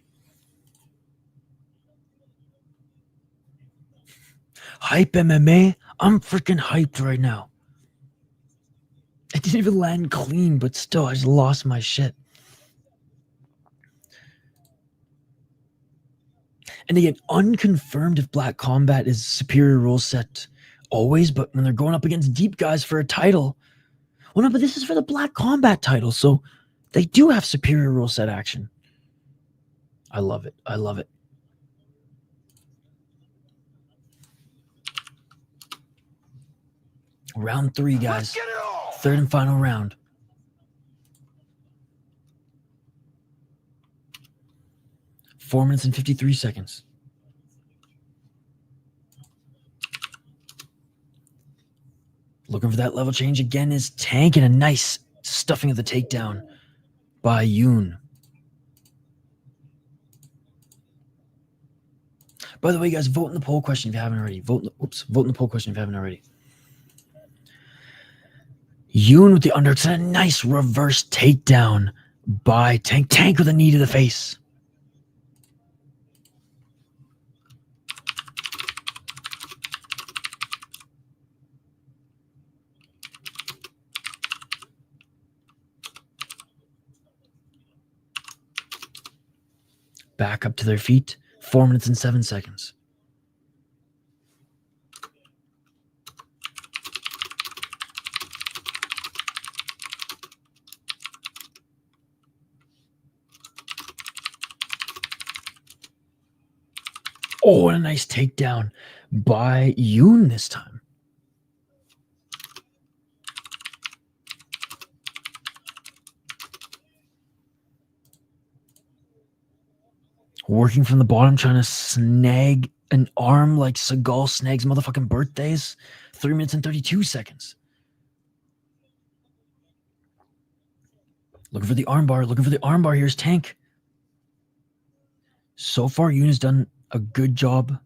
Hype MMA. I'm freaking hyped right now. I didn't even land clean, but still, I just lost my shit. And again, unconfirmed if Black Combat is superior rule set always, but when they're going up against deep guys for a title, well, no, but this is for the Black Combat title, so they do have superior rule set action. I love it. I love it. Round 3, guys. Third and final round. Four minutes and 53 seconds. Looking for that level change again is Tank, and a nice stuffing of the takedown by Yoon. By the way, guys, vote in the poll question if you haven't already. Vote in the poll question if you haven't already. Yoon with the underhook, and a nice reverse takedown by Tank. Tank with a knee to the face. Back up to their feet. 4 minutes and 7 seconds. Oh, and a nice takedown by Yoon this time. Working from the bottom, trying to snag an arm like Seagal snags motherfucking birthdays. 3 minutes and 32 seconds. Looking for the armbar. Looking for the armbar. Here's Tank. So far, Yoon has done a good job.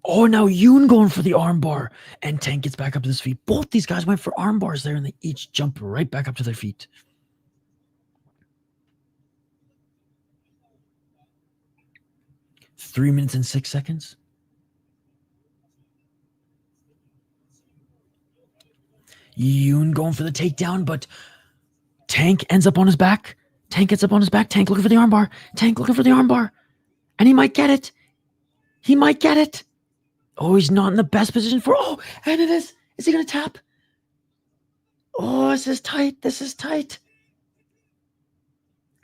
Oh, now Yoon going for the armbar. And Tank gets back up to his feet. Both these guys went for armbars there, and they each jump right back up to their feet. Three minutes and 6 seconds. Yoon going for the takedown, but Tank ends up on his back. Tank gets up on his back. Tank looking for the armbar. Tank looking for the armbar. And he might get it. He might get it. Oh, he's not in the best position for... Oh, and it is. Is he going to tap? Oh, this is tight. This is tight.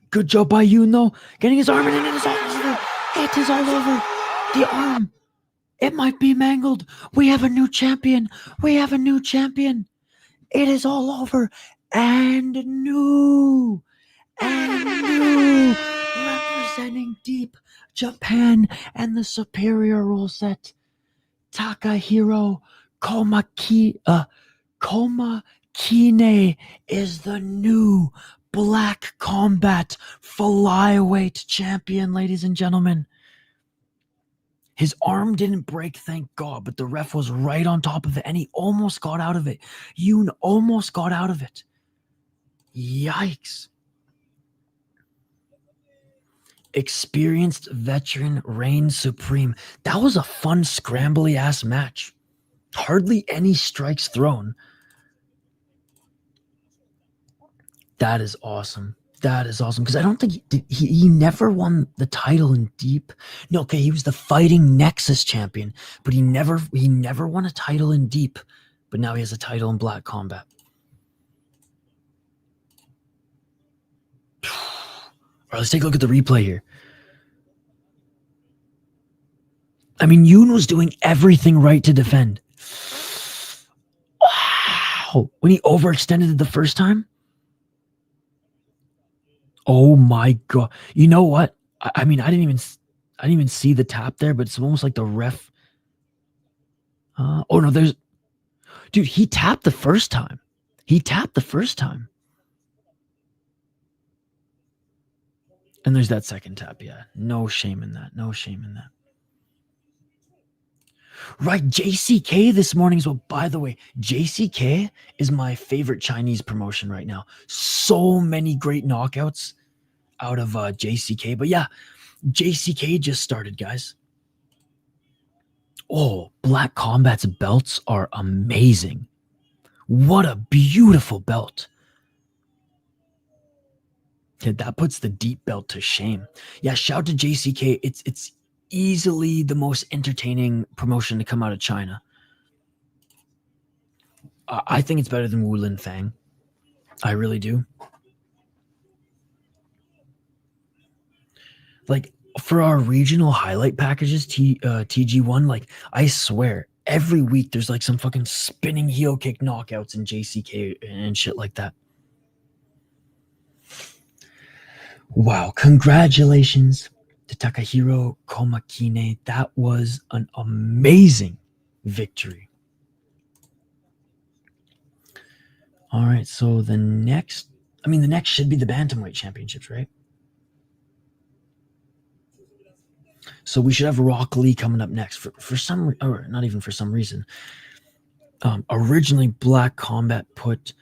Good job by Yoon, though. Getting his arm in, and it is all over. It is all over. The arm. It might be mangled. We have a new champion. We have a new champion. It is all over. And new. Representing Deep Japan and the superior rule set, Takahiro Komakine is the new Black Combat flyweight champion, ladies and gentlemen. His arm didn't break, thank God, but the ref was right on top of it, and he almost got out of it. Yoon almost got out of it. Yikes. Experienced veteran reigns supreme. That was a fun, scrambly ass match. Hardly any strikes thrown. That is awesome. That is awesome. Because I don't think he never won the title in Deep. No, okay, he was the Fighting Nexus champion, but he never won a title in Deep. But now he has a title in Black Combat. All right, let's take a look at the replay here. I mean, Yoon was doing everything right to defend. Wow. When he overextended it the first time. Oh my God. You know what? I mean, I didn't even see the tap there, but it's almost like the ref. Oh no, dude, he tapped the first time. He tapped the first time. And there's that second tap, yeah. No shame in that. No shame in that. Right, JCK this morning as well. By the way, JCK is my favorite Chinese promotion right now. So many great knockouts out of JCK. But yeah, JCK just started, guys. Oh, Black Combat's belts are amazing. What a beautiful belt. Yeah, that puts the Deep belt to shame. Yeah, shout to JCK. It's easily the most entertaining promotion to come out of China. I think it's better than Wulin Fang. I really do. Like, for our regional highlight packages, TG1, like, I swear, every week there's like some fucking spinning heel kick knockouts in JCK and shit like that. Wow, congratulations to Takahiro Komakine. That was an amazing victory. All right, so the next should be the Bantamweight Championships, right? So we should have Rock Lee coming up next for some, or not even for some reason. Originally, Black Combat put...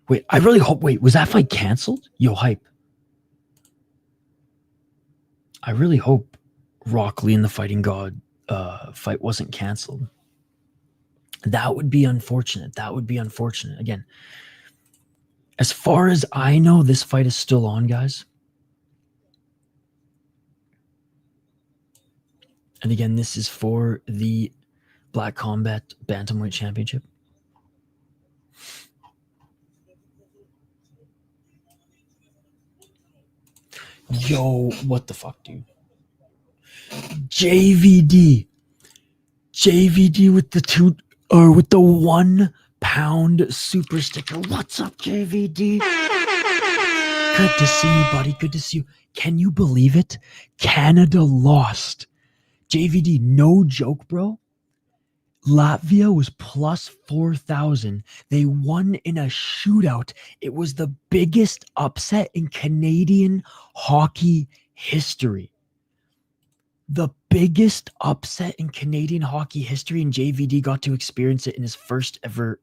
Wait, I really hope... Wait, was that fight canceled? Yo, hype. I really hope Rock Lee and the Fighting God fight wasn't canceled. That would be unfortunate. That would be unfortunate. Again, as far as I know, this fight is still on, guys. And again, this is for the Black Combat Bantamweight Championship. Yo, what the fuck, dude? JVD with the 1 pound super sticker. What's up, JVD? Good to see you, buddy. Good to see you. Can you believe it? Canada lost. JVD, no joke, bro. Latvia was plus 4,000. They won in a shootout. It was the biggest upset in Canadian hockey history. The biggest upset in Canadian hockey history, and JVD got to experience it in his first ever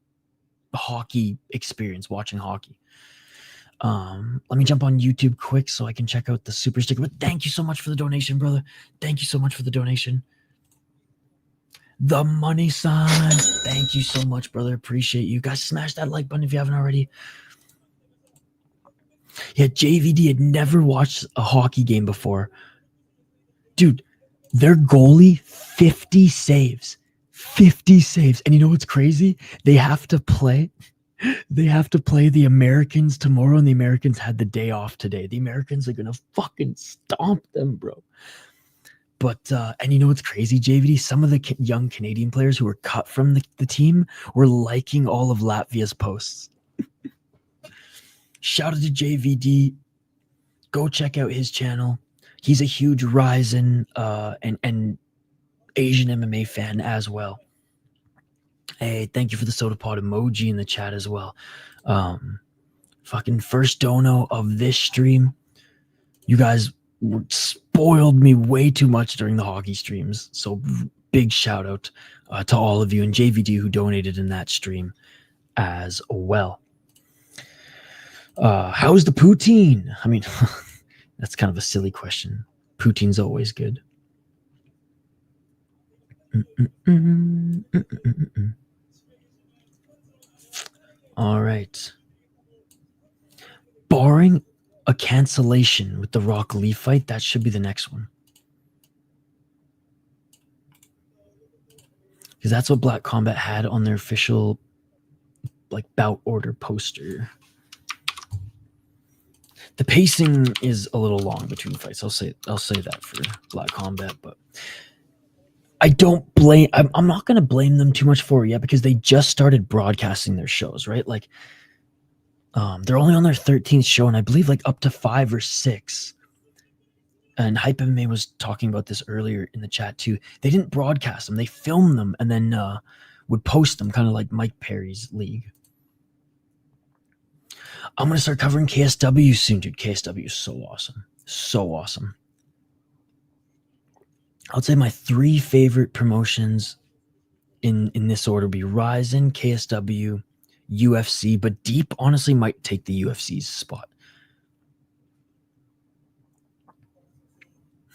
hockey experience, watching hockey. Let me jump on YouTube quick so I can check out the super sticker. But thank you so much for the donation, brother. Thank you so much for the donation. The money sign. Thank you so much, brother. Appreciate you. Guys, smash that like button if you haven't already. Yeah, JVD had never watched a hockey game before. Dude, their goalie, 50 saves. 50 saves. And you know what's crazy? They have to play the Americans tomorrow, and the Americans had the day off today. The Americans are gonna fucking stomp them, bro. But and you know what's crazy, JVD? Some of the young Canadian players who were cut from the team were liking all of Latvia's posts. Shout out to JVD. Go check out his channel. He's a huge Ryzen and Asian MMA fan as well. Hey, thank you for the soda pod emoji in the chat as well. Fucking first dono of this stream. You guys spoiled me way too much during the hockey streams. So big shout out to all of you, and JVD who donated in that stream as well. How's the poutine? I mean, that's kind of a silly question. Poutine's always good. All right. Barring a cancellation with the Rock Lee fight, that should be the next one. Because that's what Black Combat had on their official bout order poster. The pacing is a little long between fights. I'll say that for Black Combat, but I don't blame. I'm not going to blame them too much for it yet, because they just started broadcasting their shows, right? They're only on their 13th show, and I believe up to 5 or 6. And Hype MMA was talking about this earlier in the chat too. They didn't broadcast them; they filmed them and then would post them, kind of like Mike Perry's league. I'm gonna start covering KSW soon, dude. KSW is so awesome, so awesome. I'd say my 3 favorite promotions in this order would be Ryzen, KSW, UFC, but Deep honestly might take the UFC's spot.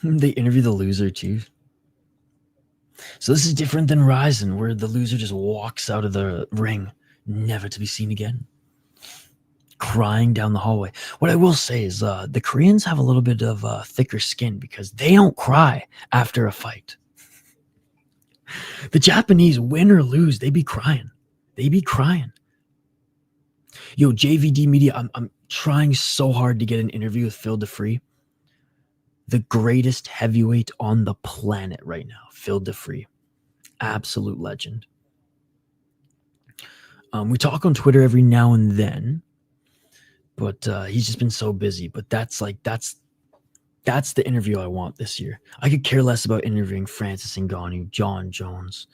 They interview the loser too. So this is different than Ryzen, where the loser just walks out of the ring, never to be seen again, crying down the hallway. What I will say is the Koreans have a little bit of thicker skin, because they don't cry after a fight. The Japanese, win or lose, they be crying. They be crying. Yo, JVD Media, I'm trying so hard to get an interview with Phil DeFree. The greatest heavyweight on the planet right now, Phil DeFree. Absolute legend. We talk on Twitter every now and then, but he's just been so busy. But that's the interview I want this year. I could care less about interviewing Francis Ngannou, John Jones.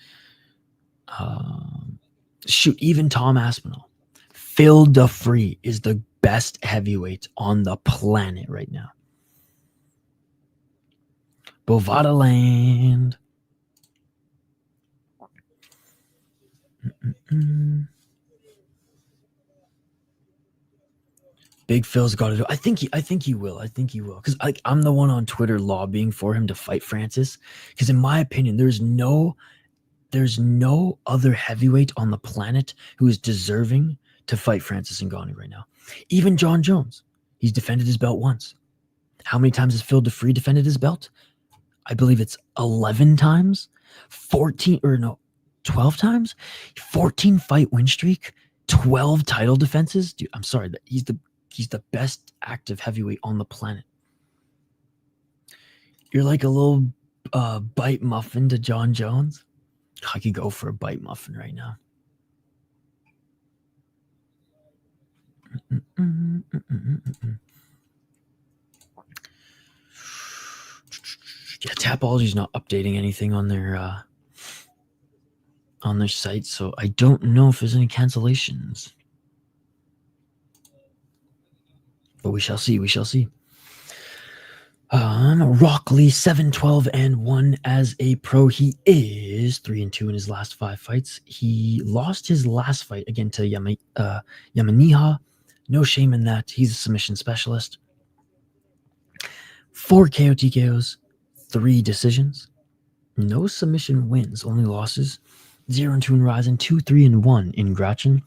Shoot, even Tom Aspinall. Phil DeFree is the best heavyweight on the planet right now. Bovada Land. Big Phil's got to do. I think he will. Because I'm the one on Twitter lobbying for him to fight Francis. Because in my opinion, there's no other heavyweight on the planet who is deserving to fight Francis Ngannou right now. Even John Jones, he's defended his belt once. How many times has Phil DeFree defended his belt? I believe it's 11 times, 12 times, 14 fight win streak, 12 title defenses. Dude, I'm sorry, that he's the best active heavyweight on the planet. You're like a little bite muffin to John Jones. I could go for a bite muffin right now. Yeah, Tapology's not updating anything on their site, so I don't know if there's any cancellations. But we shall see. We shall see. Roque 7-12-1 as a pro. He is 3-2 in his last 5 fights. He lost his last fight again to Yamaniha. No shame in that. He's a submission specialist. 4 KO TKOs, 3 decisions. No submission wins, only losses. 0-2 in Ryzen, 2-3-1 in Gratchen,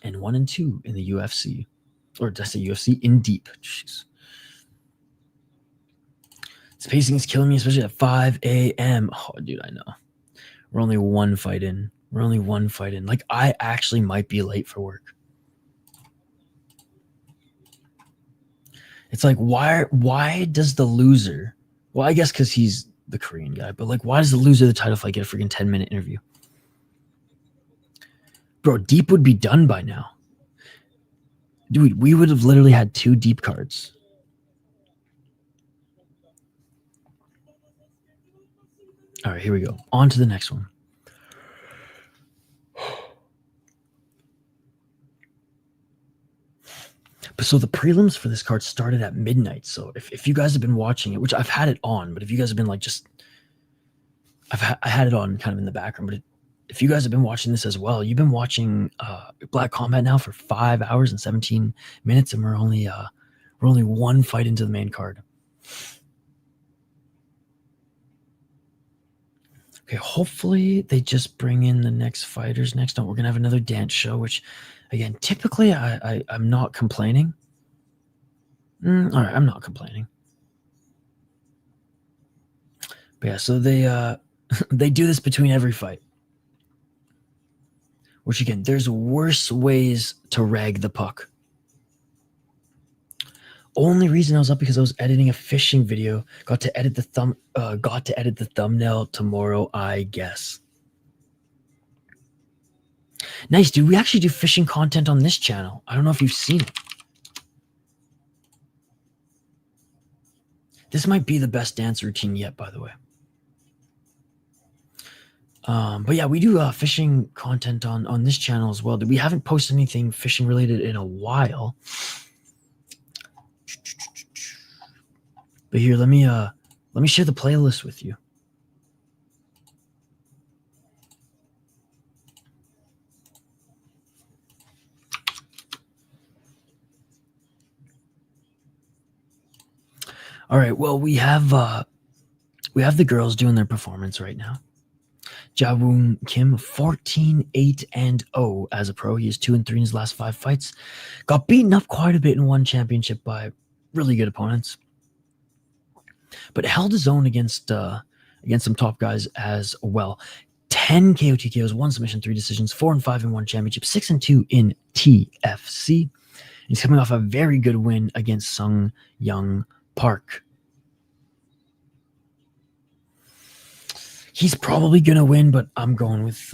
and 1-2 in the UFC. Or did I say UFC? In Deep. Jeez. This pacing is killing me, especially at 5 a.m. Oh, dude, I know. We're only 1 fight in. Like, I actually might be late for work. It's like, why does the loser... Well, I guess because he's the Korean guy, but like, why does the loser of the title fight get a freaking 10-minute interview? Bro, Deep would be done by now. Dude, we would have literally had 2 Deep cards. All right, here we go. On to the next one. But so the prelims for this card started at midnight. So if you guys have been watching it, which I've had it on, but if you guys have been like I had it on kind of in the background, but if you guys have been watching this as well, you've been watching Black Combat now for 5 hours and 17 minutes, and we're only 1 fight into the main card. Okay, hopefully they just bring in the next fighters next. No, we're gonna have another dance show, which, again, typically I'm not complaining. All right, I'm not complaining. But yeah, so they they do this between every fight. Which, again, there's worse ways to rag the puck. Only reason I was up because I was editing a fishing video. Got to edit the thumbnail tomorrow, I guess. Nice, dude. We actually do fishing content on this channel. I don't know if you've seen it. This might be the best dance routine yet, by the way. But yeah, we do fishing content on this channel as well. We haven't posted anything fishing related in a while. But here, let me share the playlist with you. All right, well, we have the girls doing their performance right now. Woong Kim, 14-8-0 as a pro. He is 2-3 in his last 5 fights. Got beaten up quite a bit in one championship by really good opponents, but held his own against some top guys as well. 10 KO TKOs, 1 submission, 3 decisions, 4-5 in one championship, 6-2 in TFC. He's coming off a very good win against Sung Young Park. He's probably gonna win, but I'm going with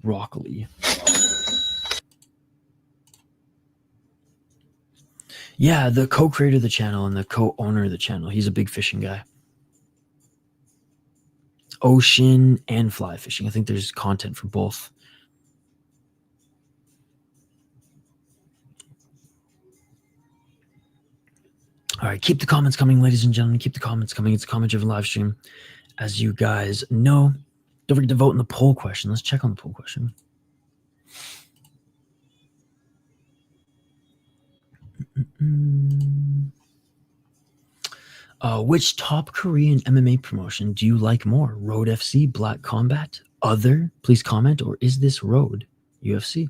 Roque. Yeah, the co-creator of the channel and the co-owner of the channel. He's a big fishing guy. Ocean and fly fishing. I think there's content for both. All right, keep the comments coming, ladies and gentlemen. Keep the comments coming. It's a comment-driven live stream, as you guys know. Don't forget to vote in the poll question. Let's check on the poll question. Which top Korean MMA promotion do you like more? Road FC, Black Combat, other? Please comment. Or is this Road UFC?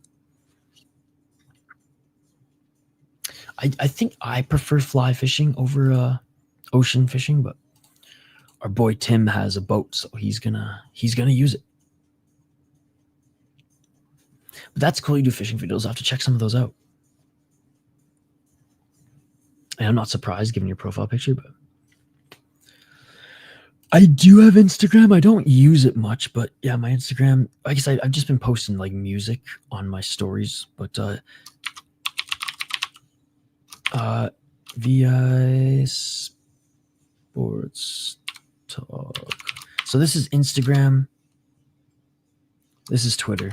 I think I prefer fly fishing over ocean fishing, but our boy Tim has a boat, so he's gonna use it. But that's cool. You do fishing videos. I'll have to check some of those out. And I'm not surprised given your profile picture, but I do have Instagram. I don't use it much, but yeah, my Instagram, I guess I've just been posting like music on my stories, but VI Sports Talk. So this is Instagram. This is Twitter.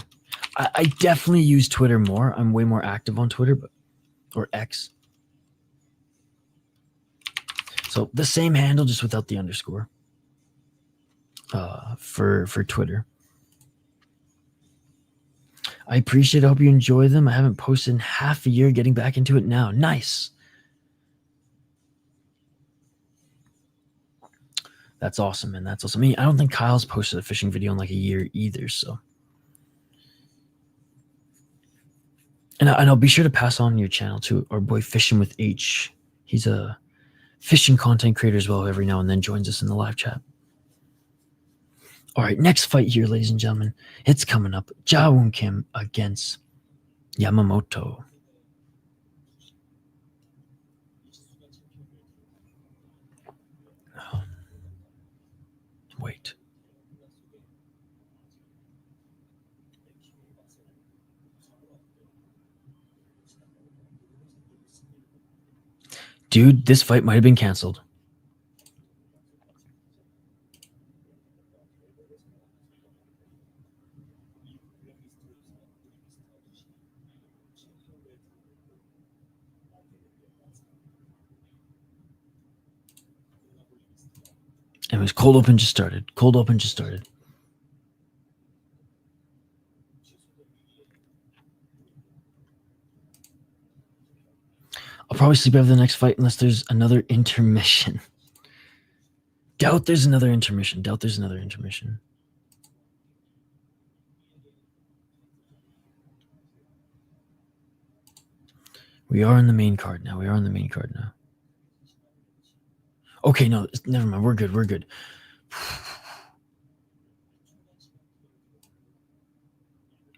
I definitely use Twitter more. I'm way more active on Twitter, or X. So the same handle, just without the underscore. For Twitter. I appreciate it. I hope you enjoy them. I haven't posted in half a year, getting back into it now. Nice. That's awesome, man. That's awesome. I mean, I don't think Kyle's posted a fishing video in like a year either, so. And I'll be sure to pass on your channel to our boy Fishing with H. He's a fishing content creator as well, every now and then joins us in the live chat. All right, next fight here, ladies and gentlemen. It's coming up. Jae-woong Kim against Yamamoto. Wait. Dude, this fight might have been canceled. Anyways, cold open just started. Cold open just started. I'll probably sleep after the next fight unless there's another intermission. Doubt there's another intermission. Doubt there's another intermission. We are on the main card now. We are on the main card now. Okay, no, never mind. We're good. We're good.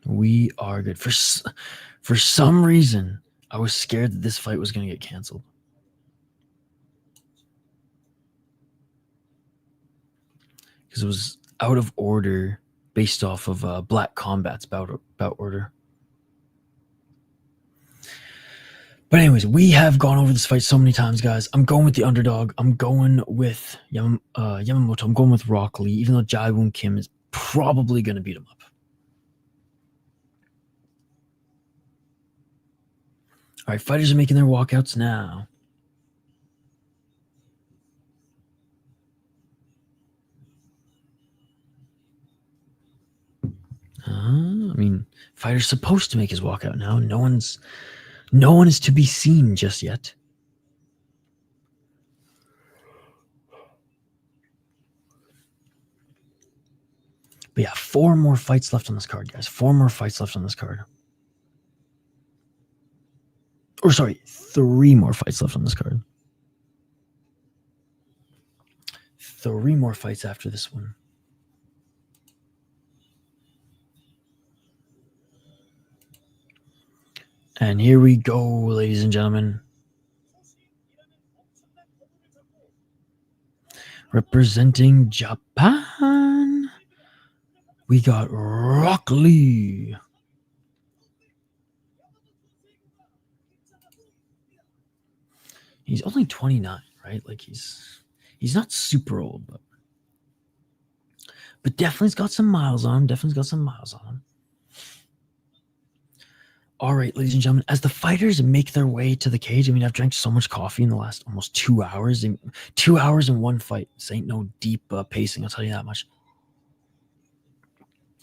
We are good. For some reason, I was scared that this fight was going to get canceled. Because it was out of order based off of Black Combat's bout order. But anyways, we have gone over this fight so many times, guys. I'm going with the underdog. I'm going with Yamamoto. I'm going with Roque Lee, even though Jae-woong Kim is probably going to beat him up. All right, fighters are making their walkouts now. I mean, fighter's supposed to make his walkout now. No one is to be seen just yet. But yeah, 4 more fights left on this card, guys. 4 more fights left on this card. Or sorry, 3 more fights left on this card. 3 more fights after this one. And here we go, ladies and gentlemen. Representing Japan, we got Roque Lee. He's only 29, right? Like he's not super old, but definitely's got some miles on him. Definitely's got some miles on him. All right, ladies and gentlemen, as the fighters make their way to the cage, I mean, I've drank so much coffee in the last almost 2 hours. 2 hours in one fight. This ain't no deep pacing, I'll tell you that much.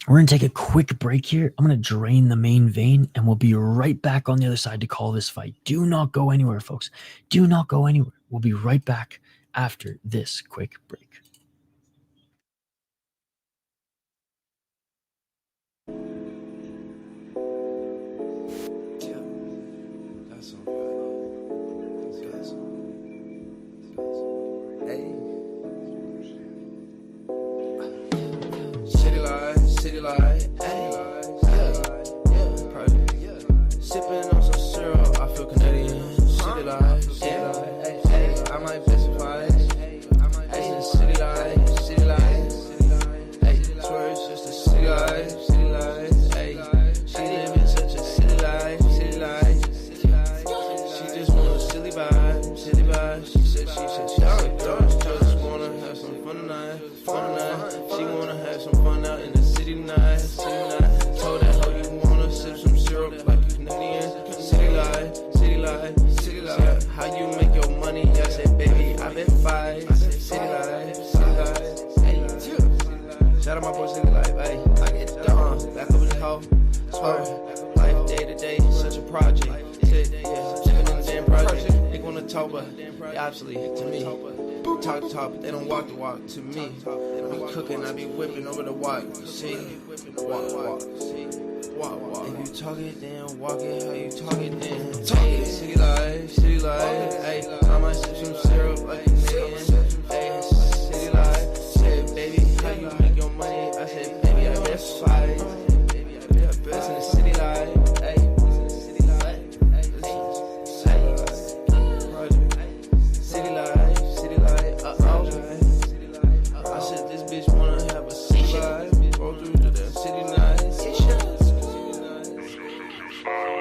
We're going to take a quick break here. I'm going to drain the main vein, and we'll be right back on the other side to call this fight. Do not go anywhere, folks. Do not go anywhere. We'll be right back after this quick break. City light, sipping on some syrup, I feel Canadian. City light, I might specify. City light, tourists just a city light, she living such a city life, she just want a silly vibe, life, ay, I get done, back up in the hoe, swerve, life day to day, such a project, living in the damn project, they wanna talk, but they obsolete to me, talk the talk, but they don't walk the walk to me, I'm cooking, I be whipping over the walk, see, walk, see, walk, if you talk it, then walk it, how you talk it, then talk it, city life, ay, I might sip some syrup like a nigga, ay, city life, said, baby, how you make your money, I said, baby, I best fight, I best in the city life, ay, city life, I said, this bitch wanna have a city life, go through to the city night,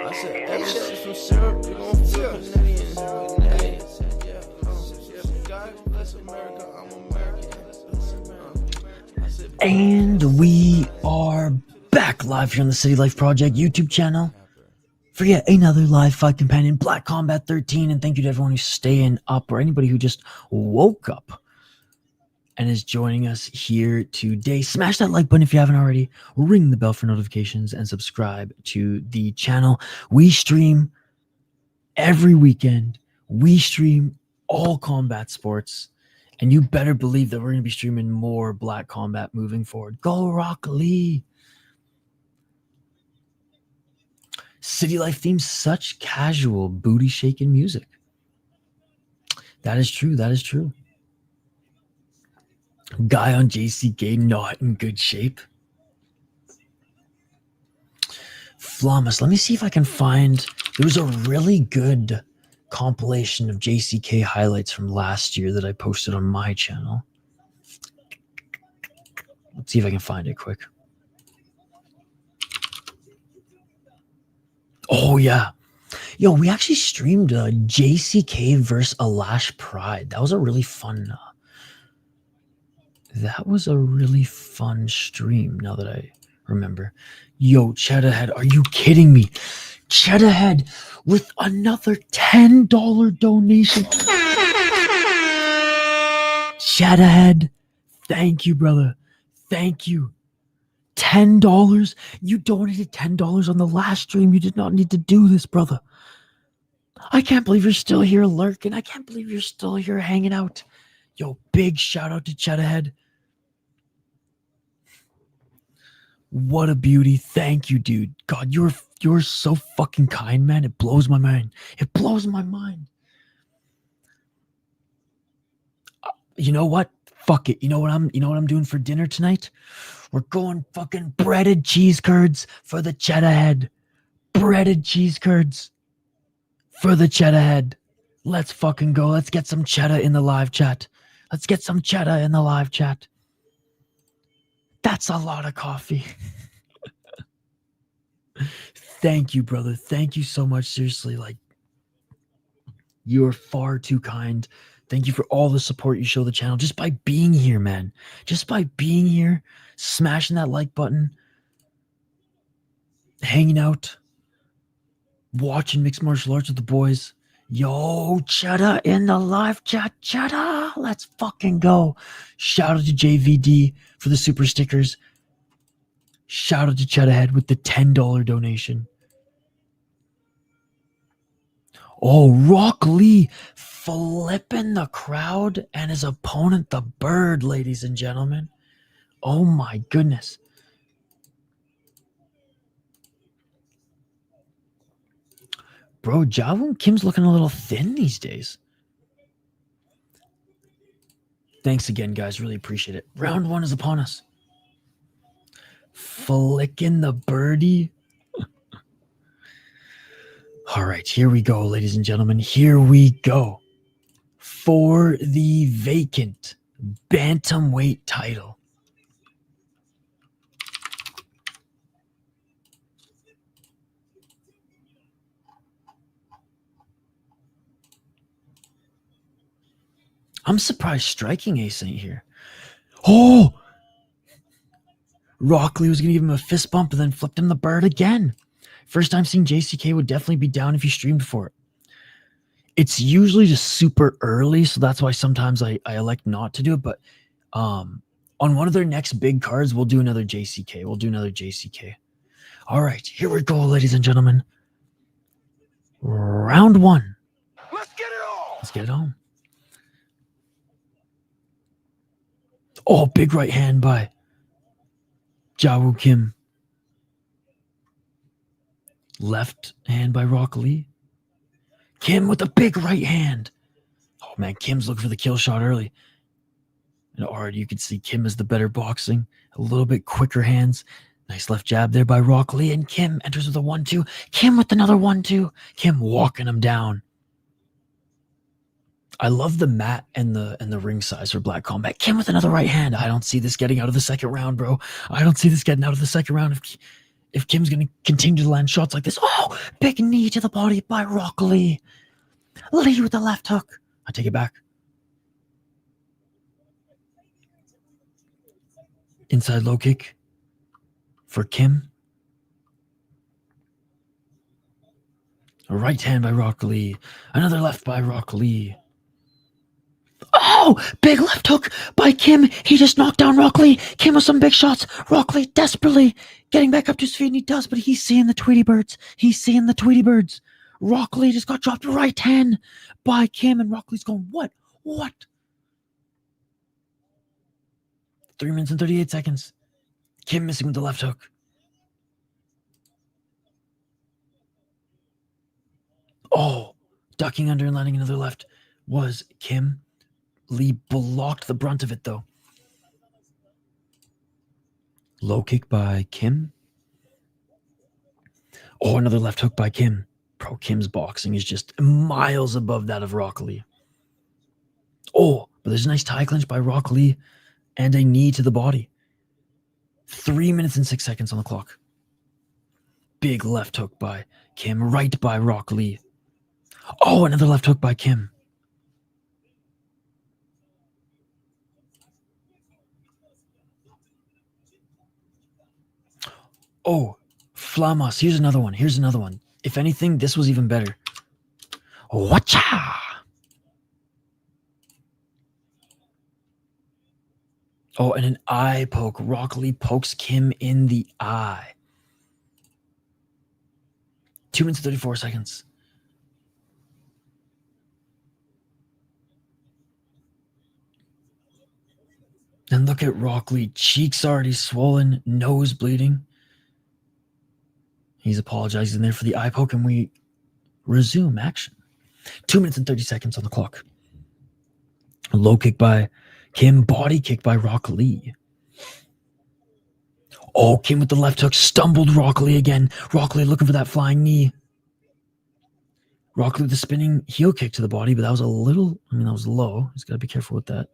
I said, every shit from syrup, you gon' feel Canadian. God bless America, I'm American. And we are back live here on the City Life Project YouTube channel for yet another live fight companion, Black Combat 13. And thank you to everyone who's staying up, or anybody who just woke up and is joining us here today. Smash that like button if you haven't already. Ring the bell for notifications and subscribe to the channel. We stream every weekend. We stream all combat sports. And you better believe that we're going to be streaming more Black Combat moving forward. Go Rock Lee. City Life theme, such casual booty shaking music. That is true. That is true. Guy on JCK not in good shape. Flamus, let me see if I can find. There was a really good compilation of JCK highlights from last year that I posted on my channel. Let's see if I can find it quick. Oh yeah. Yo, we actually streamed JCK versus Alash Pride. That was a really fun stream, now that I remember. Yo, Cheddar, are you kidding me? Cheddar with another $10 donation. Cheddar, thank you, brother. Thank you. $10. You donated $10 on the last stream. You did not need to do this, brother. I can't believe you're still here lurking. I can't believe you're still here hanging out. Yo, big shout out to Cheddar. What a beauty. Thank you, dude. God, you're so fucking kind, man. It blows my mind. It blows my mind. You know what? Fuck it. You know what I'm doing for dinner tonight? We're going fucking breaded cheese curds for the Cheddar Head. Breaded cheese curds for the Cheddar Head. Let's fucking go. Let's get some cheddar in the live chat. Let's get some cheddar in the live chat. That's a lot of coffee. Thank you, brother. Thank you so much. Seriously, like, you're far too kind. Thank you for all the support you show the channel just by being here, man. Just by being here, smashing that like button, hanging out, watching mixed martial arts with the boys. Yo, Cheddar in the live chat. Cheddar, let's fucking go. Shout out to JVD for the super stickers. Shout out to Cheddar with the $10 donation. Oh, Rock Lee flipping the crowd and his opponent, the Bird, ladies and gentlemen. Oh my goodness. Bro, Jawoon Kim's looking a little thin these days. Thanks again, guys. Really appreciate it. Round one is upon us. Flicking the birdie. All right, here we go, ladies and gentlemen. Here we go. For the vacant bantamweight title. I'm surprised Striking Ace ain't here. Oh! Rock Lee was going to give him a fist bump and then flipped him the bird again. First time seeing JCK, would definitely be down if you streamed for it. It's usually just super early, so that's why sometimes I elect not to do it. But On one of their next big cards, we'll do another JCK. All right, here we go, ladies and gentlemen. Round one. Let's get it on. Let's get it on. Oh, big right hand by Jae Kim. Left hand by Roque Lee. Kim with a big right hand. Oh man, Kim's looking for the kill shot early. And already you can see Kim is the better boxing. A little bit quicker hands. Nice left jab there by Roque Lee. And Kim enters with a 1-2. Kim with another 1-2. Kim walking him down. I love the mat and the ring size for Black Combat. Kim with another right hand. I don't see this getting out of the second round, bro. I don't see this getting out of the second round if Kim's going to continue to land shots like this. Oh, big knee to the body by Roque Lee. Lee with the left hook. I take it back. Inside low kick for Kim. A right hand by Roque Lee. Another left by Roque Lee. Oh, big left hook by Kim. He just knocked down Roque Lee. Kim with some big shots. Roque Lee desperately getting back up to his feet, and he does, but he's seeing the Tweety Birds. Roque Lee just got dropped right hand by Kim, and Roque Lee's going, what? 3 minutes and 38 seconds. Kim missing with the left hook. Oh, ducking under and landing another left was Kim. Lee blocked the brunt of it, though. Low kick by Kim. Oh, another left hook by Kim. Bro, Kim's boxing is just miles above that of Roque Lee. Oh, but there's a nice tie clinch by Roque Lee and a knee to the body. 3 minutes and 6 seconds on the clock. Big left hook by Kim, right by Roque Lee. Oh, another left hook by Kim. Oh, Flamas. Here's another one. If anything, this was even better. Watcha! Oh, and an eye poke. Roque Lee pokes Kim in the eye. 2 minutes 34 seconds. And look at Roque Lee. Cheeks already swollen, nose bleeding. He's apologizing there for the eye poke, and we resume action. 2 minutes and 30 seconds on the clock. A low kick by Kim, body kick by Roque Lee. Oh, Kim with the left hook, stumbled Roque Lee again. Roque Lee looking for that flying knee. Roque Lee with the spinning heel kick to the body, but that was that was low. He's got to be careful with that.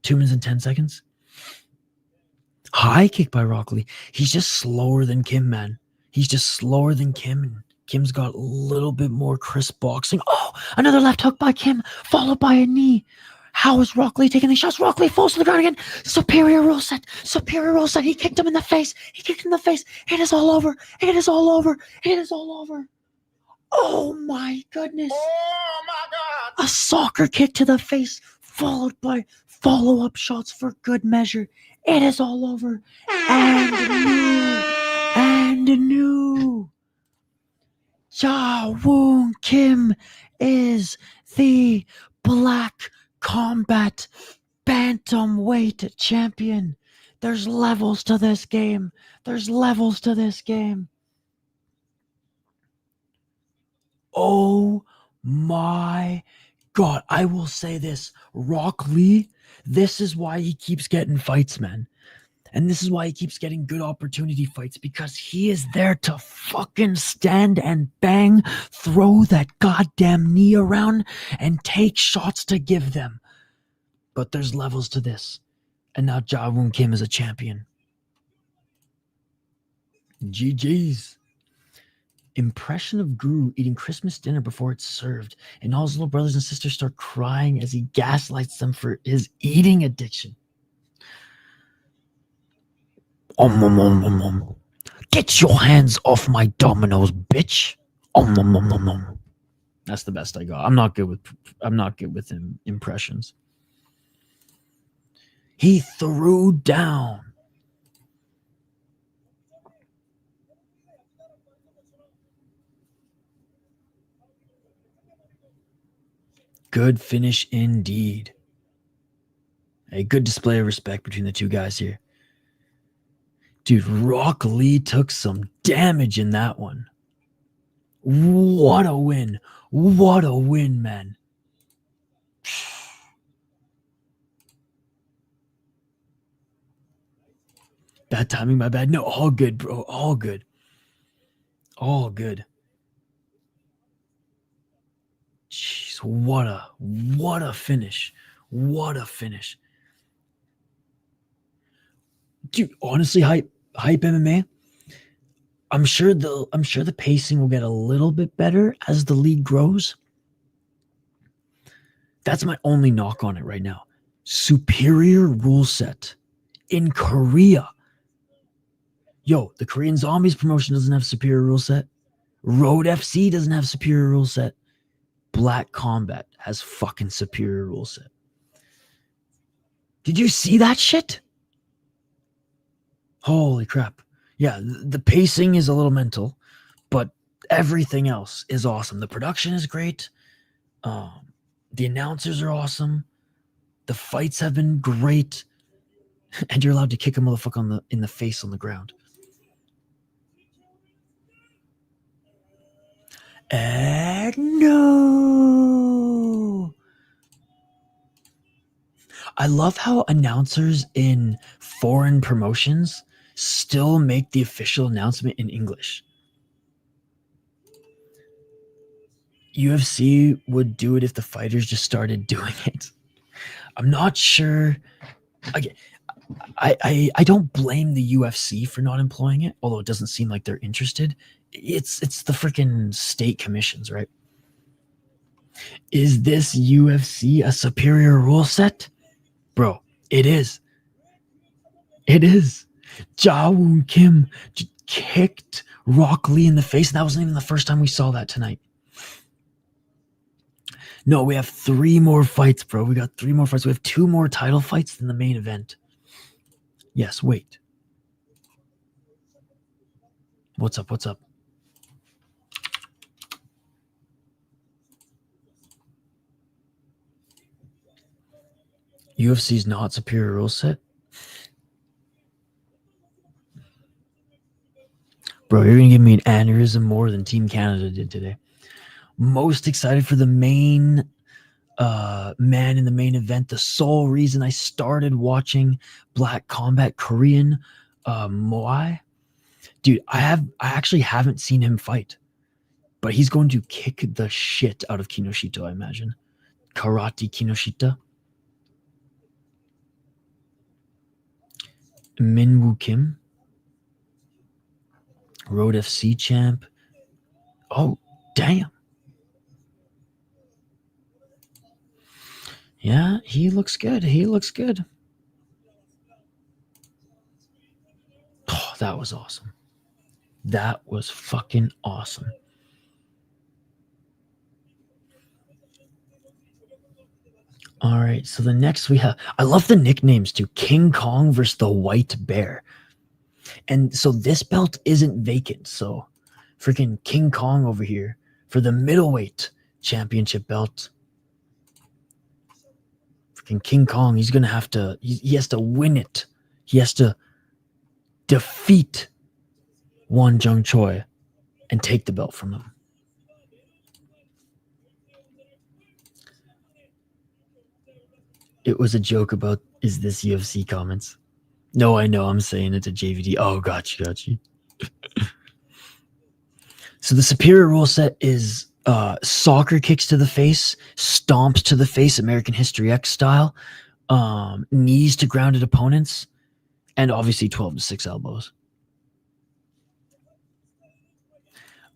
2 minutes and 10 seconds. High kick by Roque Lee. He's just slower than Kim, man. He's just slower than Kim, and Kim's got a little bit more crisp boxing. Oh, another left hook by Kim, followed by a knee. How is Roque Lee taking these shots? Roque Lee falls to the ground again. Superior roll set. He kicked him in the face. It is all over. Oh my goodness. Oh my God. A soccer kick to the face, followed by follow-up shots for good measure. It is all over. And new. Woong Kim is the Black Combat Bantamweight champion. There's levels to this game. Oh my God. I will say this. Roque Lee, this is why he keeps getting fights, man. And this is why he keeps getting good opportunity fights, because he is there to fucking stand and bang, throw that goddamn knee around, and take shots to give them. But there's levels to this. And now Woong Kim is a champion. GG's. Impression of Guru eating Christmas dinner before it's served, and all his little brothers and sisters start crying as he gaslights them for his eating addiction. Get your hands off my Domino's, bitch. That's the best I got. I'm not good with impressions. He threw down. Good finish indeed. A good display of respect between the two guys here. Dude, Rock Lee took some damage in that one. What a win. What a win, man. Bad timing, my bad. No, all good, bro. All good. All good. Jeez, what a finish. What a finish. Dude, honestly, hype MMA. I'm sure the pacing will get a little bit better as the league grows. That's my only knock on it right now. Superior rule set in Korea. Yo, the Korean Zombies promotion doesn't have superior rule set. Road FC doesn't have superior rule set. Black Combat has fucking superior rule set. Did you see that shit? Holy crap. Yeah, the pacing is a little mental, but everything else is awesome. The production is great. The announcers are awesome. The fights have been great. And you're allowed to kick a motherfucker in the face on the ground. And no. I love how announcers in foreign promotions still make the official announcement in English. UFC would do it if the fighters just started doing it. I'm not sure. Again, I don't blame the UFC for not employing it, although it doesn't seem like they're interested. It's the freaking state commissions, right? Is this UFC a superior rule set? Bro, it is. It is. Jawoon Kim kicked Rock Lee in the face, and that wasn't even the first time we saw that tonight. No, we have 3 more fights, bro. We got 3 more fights. We have 2 more title fights than the main event. Yes, wait. What's up? What's up? UFC's not superior rule set? Bro, you're going to give me an aneurysm more than Team Canada did today. Most excited for the main man in the main event. The sole reason I started watching Black Combat Korean Muay. Dude, I actually haven't seen him fight. But he's going to kick the shit out of Kinoshita, I imagine. Karate Kinoshita. Minwoo Kim. Road FC champ. Oh, damn. Yeah, he looks good. He looks good. Oh, that was awesome. That was fucking awesome. All right, so the next we have, I love the nicknames too. King Kong versus the White Bear. And so this belt isn't vacant. So freaking King Kong over here for the middleweight championship belt. Freaking King Kong, he's going to have to, he has to win it. He has to defeat Jun Choi and take the belt from him. It was a joke about, is this UFC comments? No, I know. I'm saying it to JVD. Oh, got you. So the superior rule set is soccer kicks to the face, stomps to the face, American History X style, knees to grounded opponents, and obviously 12-6 elbows.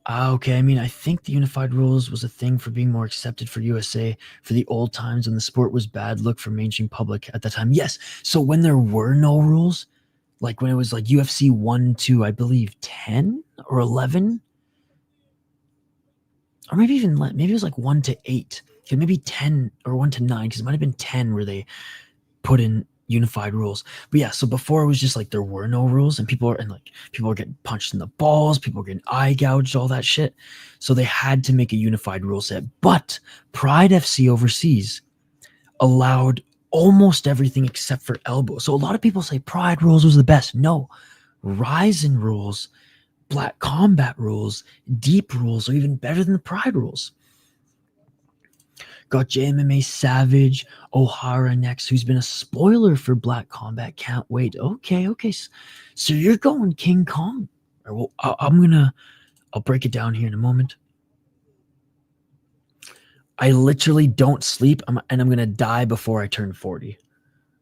Okay, I mean, I think the unified rules was a thing for being more accepted for USA for the old times when the sport was bad look for mainstream public at that time. Yes, so when there were no rules, like when it was like UFC 1 to, I believe, 10 or 11, or maybe it was like 1 to 8, maybe 10 or 1 to 9, because it might have been 10 where they put in unified rules. But yeah, so before it was just like there were no rules, and people were getting punched in the balls, people were getting eye gouged, all that shit. So they had to make a unified rule set. But Pride FC overseas allowed almost everything except for elbow. So a lot of people say Pride rules was the best. No, Ryzen rules, Black Combat rules, Deep rules are even better than the Pride rules. Got JMMA Savage, Ohara next, who's been a spoiler for Black Combat. Can't wait. Okay. So you're going King Kong. Well, I'll break it down here in a moment. I literally don't sleep, and I'm going to die before I turn 40.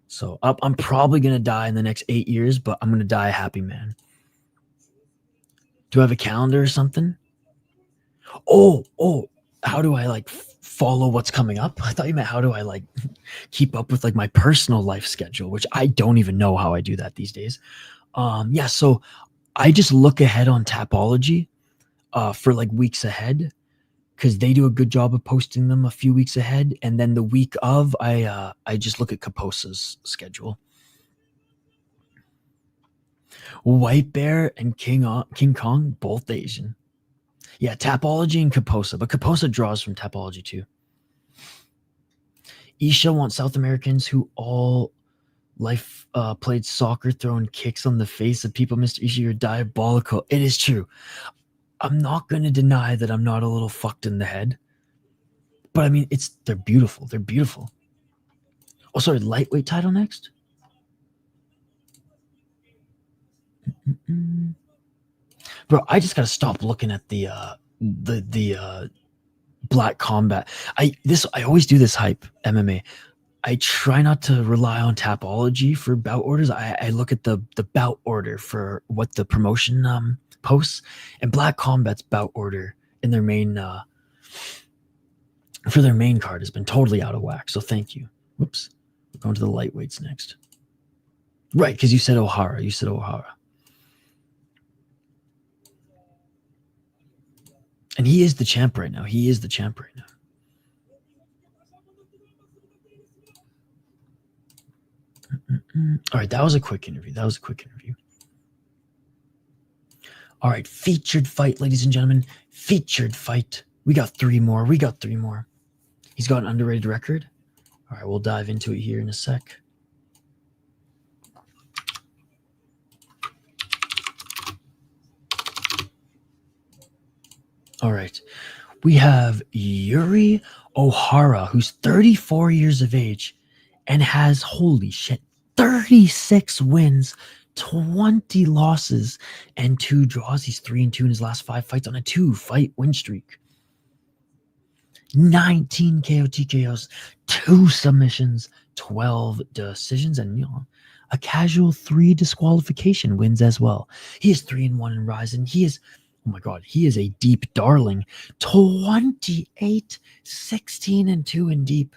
So I'm probably going to die in the next 8 years, but I'm going to die a happy man. Do I have a calendar or something? Oh, how do I like follow what's coming up? I thought you meant how do I like keep up with like my personal life schedule, which I don't even know how I do that these days. Yeah, so I just look ahead on Tapology for like weeks ahead, because they do a good job of posting them a few weeks ahead, and then the week of I just look at Kaposa's schedule. White Bear and King Kong, both Asian. Yeah, Tapology and Kaposa, but Kaposa draws from Tapology too. Isha wants South Americans who all life played soccer, throwing kicks on the face of people. Mr. Isha, you're diabolical. It is true. I'm not going to deny that I'm not a little fucked in the head, but I mean, they're beautiful. They're beautiful. Oh, sorry, lightweight title next. Bro, I just gotta stop looking at the Black Combat. I always do this hype MMA. I try not to rely on Tapology for bout orders. I look at the bout order for what the promotion posts, and Black Combat's bout order in their main for their main card has been totally out of whack. So thank you. Whoops. We're going to the lightweights next. Right, because you said Ohara. You said Ohara. And he is the champ right now. All right, that was a quick interview. All right, featured fight, ladies and gentlemen. Featured fight. We got three more. He's got an underrated record. All right, we'll dive into it here in a sec. All right, we have Yuri Ohara, who's 34 years of age and has, holy shit, 36 wins, 20 losses, and 2 draws. He's 3-2 in his last 5 fights on a 2-fight win streak. 19 KO TKOs, 2 submissions, 12 decisions, and a casual 3 disqualification wins as well. He is 3-1 in Ryzen. He is, oh my God, he is a deep darling. 28, 16-2 in deep.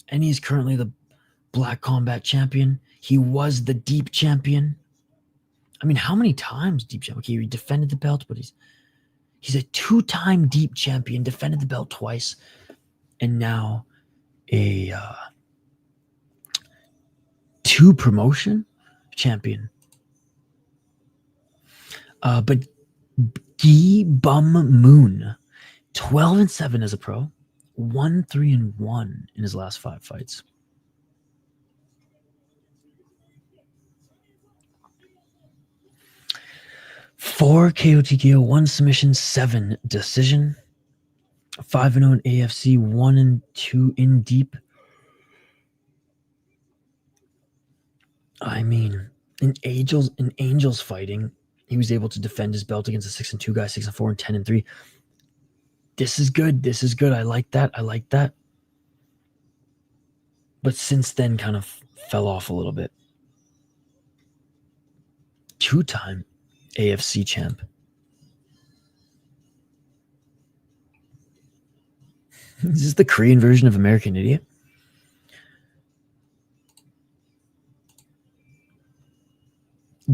And he's currently the Black Combat champion. He was the deep champion. I mean, how many times deep champion? Okay, he defended the belt, but he's a 2-time deep champion, defended the belt twice, and now a 2 promotion champion. But Gi Bum Moon, 12-7 as a pro, 1-3-1 in his last 5 fights. Four KO TKO, 1 submission, 7 decision. 5-0 in AFC, 1-2 in deep. I mean, in Angels fighting, he was able to defend his belt against a 6-2 guy, 6-4 and 10-3. This is good. I like that. But since then, kind of fell off a little bit. 2-time AFC champ. Is this the Korean version of American Idiot?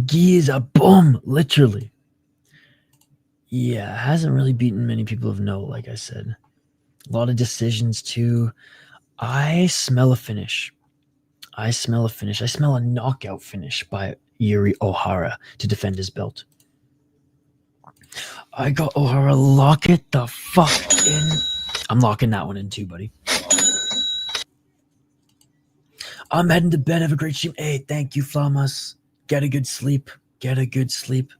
Gi is a boom, literally. Yeah, hasn't really beaten many people of note, like I said. A lot of decisions too. I smell a finish. I smell a finish. I smell a knockout finish by Yuri Ohara to defend his belt. I got Ohara. Lock it the fuck in. I'm locking that one in too, buddy. I'm heading to bed. Have a great stream. Hey, thank you, Flamas. Get a good sleep. Get a good sleep.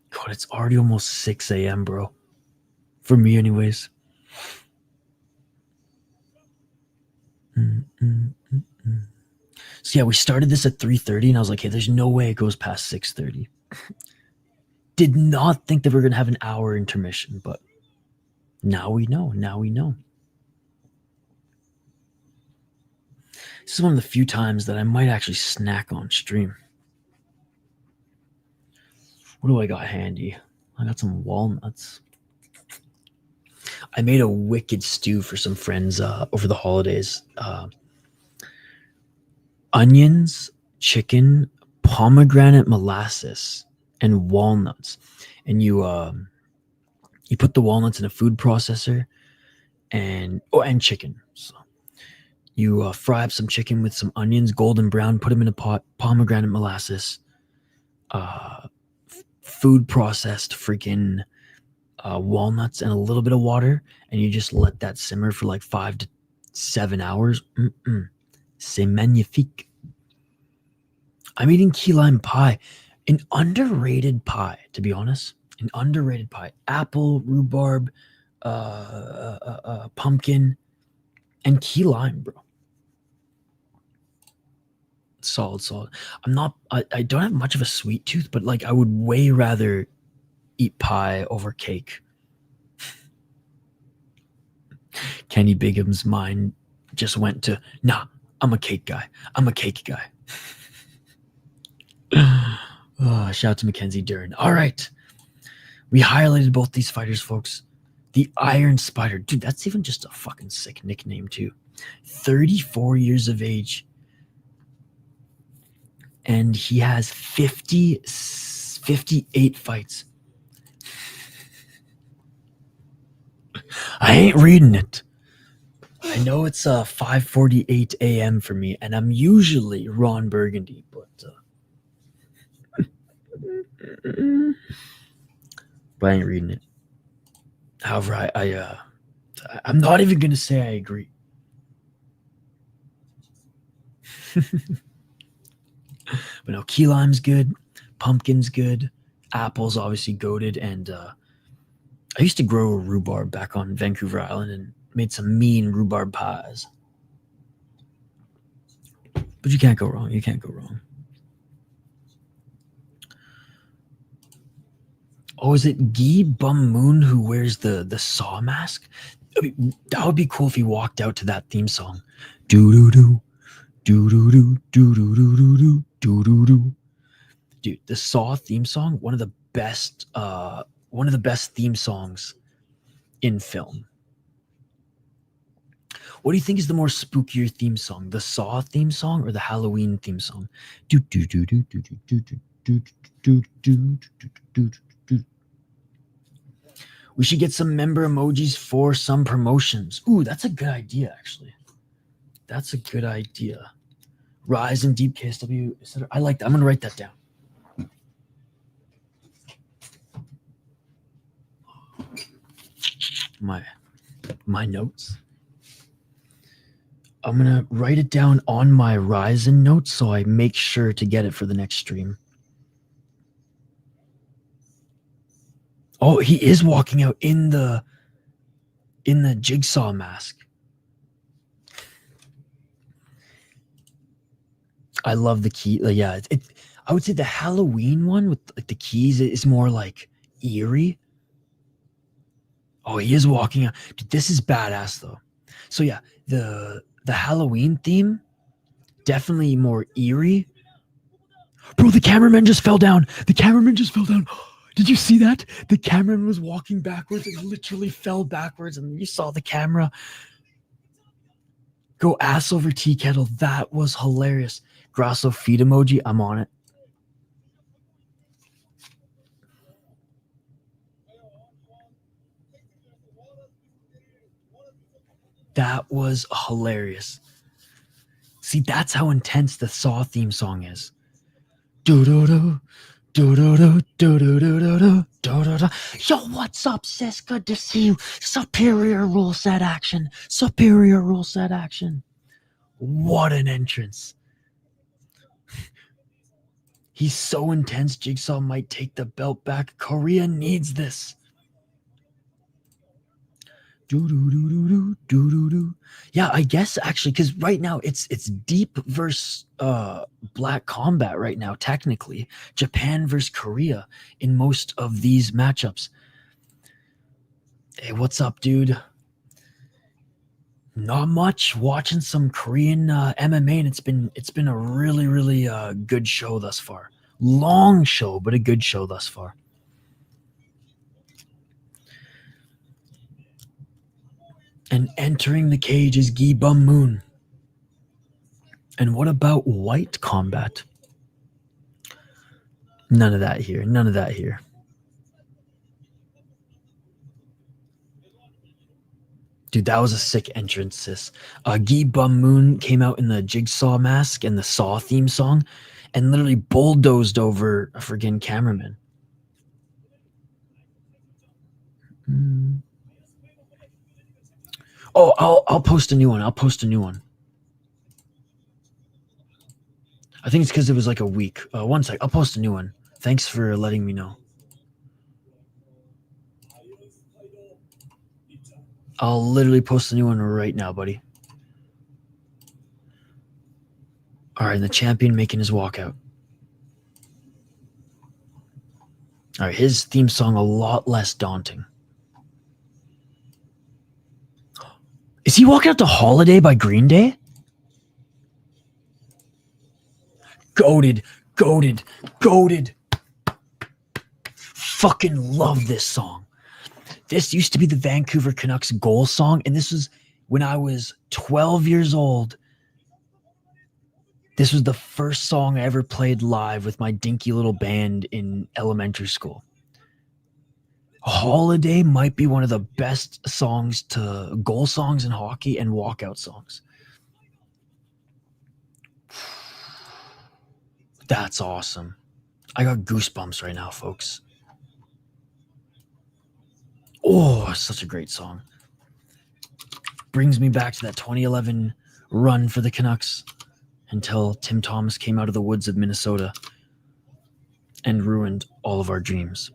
God, it's already almost 6 a.m., bro. For me, anyways. So yeah, we started this at 3:30, and I was like, hey, there's no way it goes past 6:30. Did not think that we are gonna have an hour intermission, but now we know. Now we know. This is one of the few times that I might actually snack on stream. What do I got handy? I got some walnuts. I made a wicked stew for some friends over the holidays. Onions, chicken, pomegranate molasses, and walnuts. And you put the walnuts in a food processor and chicken. So you fry up some chicken with some onions, golden brown, put them in a pot, pomegranate molasses, food processed freaking walnuts and a little bit of water, and you just let that simmer for like 5 to 7 hours. C'est magnifique. I'm eating key lime pie, an underrated pie, to be honest. An underrated pie. Apple, rhubarb, pumpkin, and key lime, bro. Solid. I don't have much of a sweet tooth, but like I would way rather eat pie over cake. Kenny Bigham's mind just went to, nah, I'm a cake guy. I'm a cake guy. Oh, shout out to Mackenzie Dern. All right. We highlighted both these fighters, folks. The Iron Spider. Dude, that's even just a fucking sick nickname, too. 34 years of age. And he has 58 fights. I ain't reading it. I know it's 5:48 a.m. for me, and I'm usually Ron Burgundy, but I ain't reading it. However, I'm not even gonna say I agree. But no, key lime's good, pumpkin's good, apple's obviously goated, and I used to grow a rhubarb back on Vancouver Island and made some mean rhubarb pies. But you can't go wrong. You can't go wrong. Oh, is it Guy Bum Moon who wears the saw mask? I mean, that would be cool if he walked out to that theme song. Do do do do do do do do do do do do do. Dude, the Saw theme song, one of the best theme songs in film. What do you think is the more spookier theme song, the Saw theme song or the Halloween theme song? Do do do do do do do do do do do do. We should get some member emojis for some promotions. Ooh, that's a good idea, actually. That's a good idea. Rise and Deep KSW. I like that. I'm gonna write that down. My notes. I'm gonna write it down on my Ryzen notes so I make sure to get it for the next stream. Oh, he is walking out in the jigsaw mask. I love the key. Yeah, I would say the Halloween one with like the keys is more like eerie. Oh, he is walking out. Dude, this is badass though. So yeah, the Halloween theme, definitely more eerie. Bro, the cameraman just fell down. The cameraman just fell down. Did you see that? The cameraman was walking backwards and literally fell backwards, and you saw the camera go ass over tea kettle. That was hilarious. Grasso feed emoji. I'm on it. That was hilarious. See, that's how intense the Saw theme song is. Do-do-do, do-do-do, do-do-do-do-do, do-do-do. Yo, what's up, sis? Good to see you. Superior rule set action. Superior rule set action. What an entrance. He's so intense, Jigsaw might take the belt back. Korea needs this. Do-do-do-do-do-do-do-do. Yeah, I guess actually, because right now it's Deep versus Black Combat right now, technically. Japan versus Korea in most of these matchups. Hey, what's up, dude? Not much. Watching some Korean MMA, and it's been a really, really good show thus far. Long show, but a good show thus far. And entering the cage is Gi Bum Moon. And what about white combat? None of that here. None of that here. Dude, that was a sick entrance, sis. Gi Bum Moon came out in the Jigsaw mask and the Saw theme song and literally bulldozed over a friggin' cameraman. Oh, I'll post a new one. I'll post a new one. I think it's because it was like a week. One sec. I'll post a new one. Thanks for letting me know. I'll literally post a new one right now, buddy. All right, and the champion making his walkout. All right, his theme song a lot less daunting. Is he walking out to Holiday by Green Day? Goated, goated, goated. Fucking love this song. This used to be the Vancouver Canucks goal song, and this was when I was 12 years old. This was the first song I ever played live with my dinky little band in elementary school. Holiday might be one of the best songs to goal songs in hockey and walkout songs. That's awesome. I got goosebumps right now, folks. Oh, such a great song. Brings me back to that 2011 run for the Canucks until Tim Thomas came out of the woods of Minnesota and ruined all of our dreams.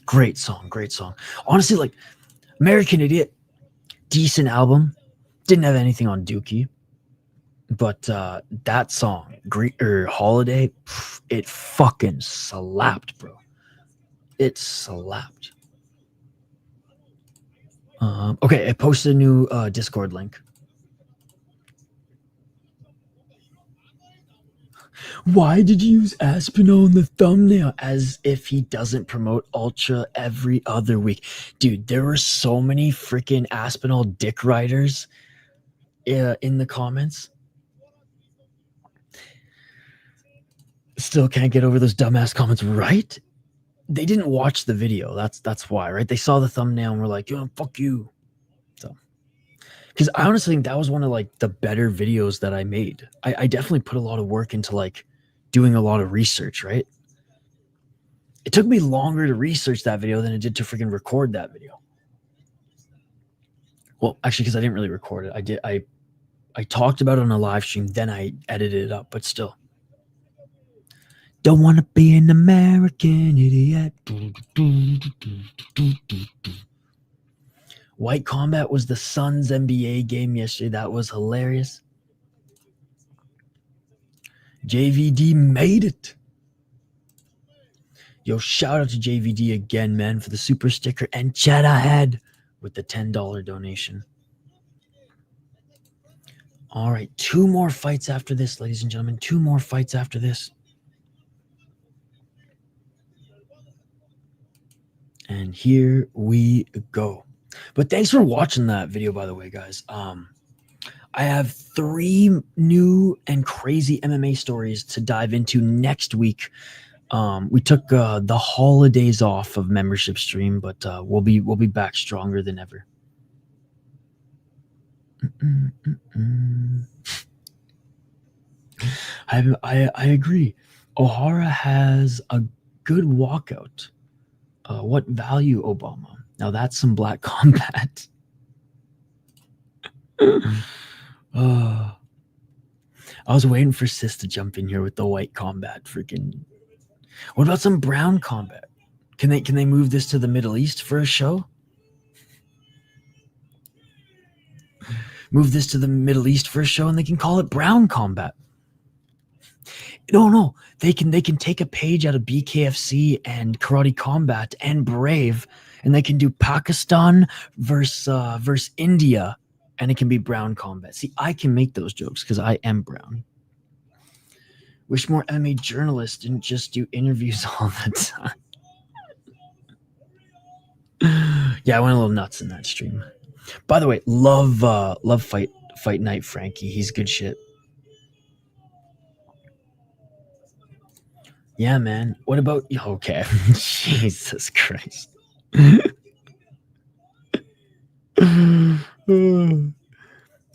Great song, great song. Honestly, like American Idiot, decent album. Didn't have anything on Dookie, but that song, Holiday, it fucking slapped, bro. It slapped. Okay, I posted a new Discord link. Why did you use Aspinall in the thumbnail? As if he doesn't promote Ultra every other week. Dude, there were so many freaking Aspinall dick riders in the comments. Still can't get over those dumbass comments, right? They didn't watch the video. That's why, right? They saw the thumbnail and were like, yo, fuck you. So, because I honestly think that was one of like the better videos that I made. I definitely put a lot of work into like doing a lot of research, right? It took me longer to research that video than it did to freaking record that video. Well, actually, because I didn't really record it. I talked about it on a live stream, then I edited it up, but still. Don't want to be an American idiot. White Combat was the Suns NBA game yesterday. That was hilarious. JVD made it. Yo, shout out to JVD again, man, for the super sticker, and chat ahead with the $10 donation. All right, 2 more fights after this, ladies and gentlemen. 2 more fights after this. And here we go. But thanks for watching that video, by the way, guys. I have 3 new and crazy MMA stories to dive into next week. We took the holidays off of membership stream, but we'll be back stronger than ever. I agree. Ohara has a good walkout. What value, Obama? Now that's some black combat. I was waiting for Sis to jump in here with the white combat. Freaking. What about some brown combat? Can they move this to the Middle East for a show? Move this to the Middle East for a show, and they can call it brown combat. No, they can take a page out of BKFC and Karate Combat and Brave, and they can do Pakistan versus India, and it can be brown combat. See, I can make those jokes because I am brown. Wish more MMA journalists didn't just do interviews all the time. Yeah, I went a little nuts in that stream. By the way, love Fight Night Frankie. He's good shit. Yeah, man. What about... Okay. Jesus Christ.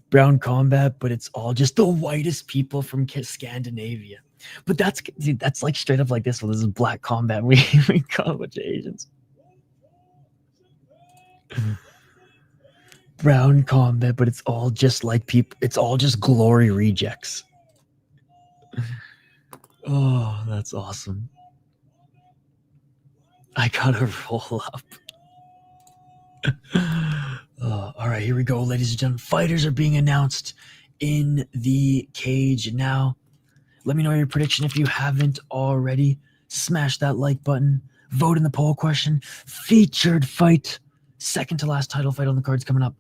Brown combat, but it's all just the whitest people from Scandinavia. But that's like straight up like this one. This is black combat. We call a bunch of Asians. Brown combat, but it's all just like people. It's all just glory rejects. Oh, that's awesome. I gotta roll up. All right, here we go, ladies and gentlemen. Fighters are being announced in the cage now. Let me know your prediction if you haven't already. Smash that like button. Vote in the poll question. Featured fight. Second to last title fight on the cards coming up.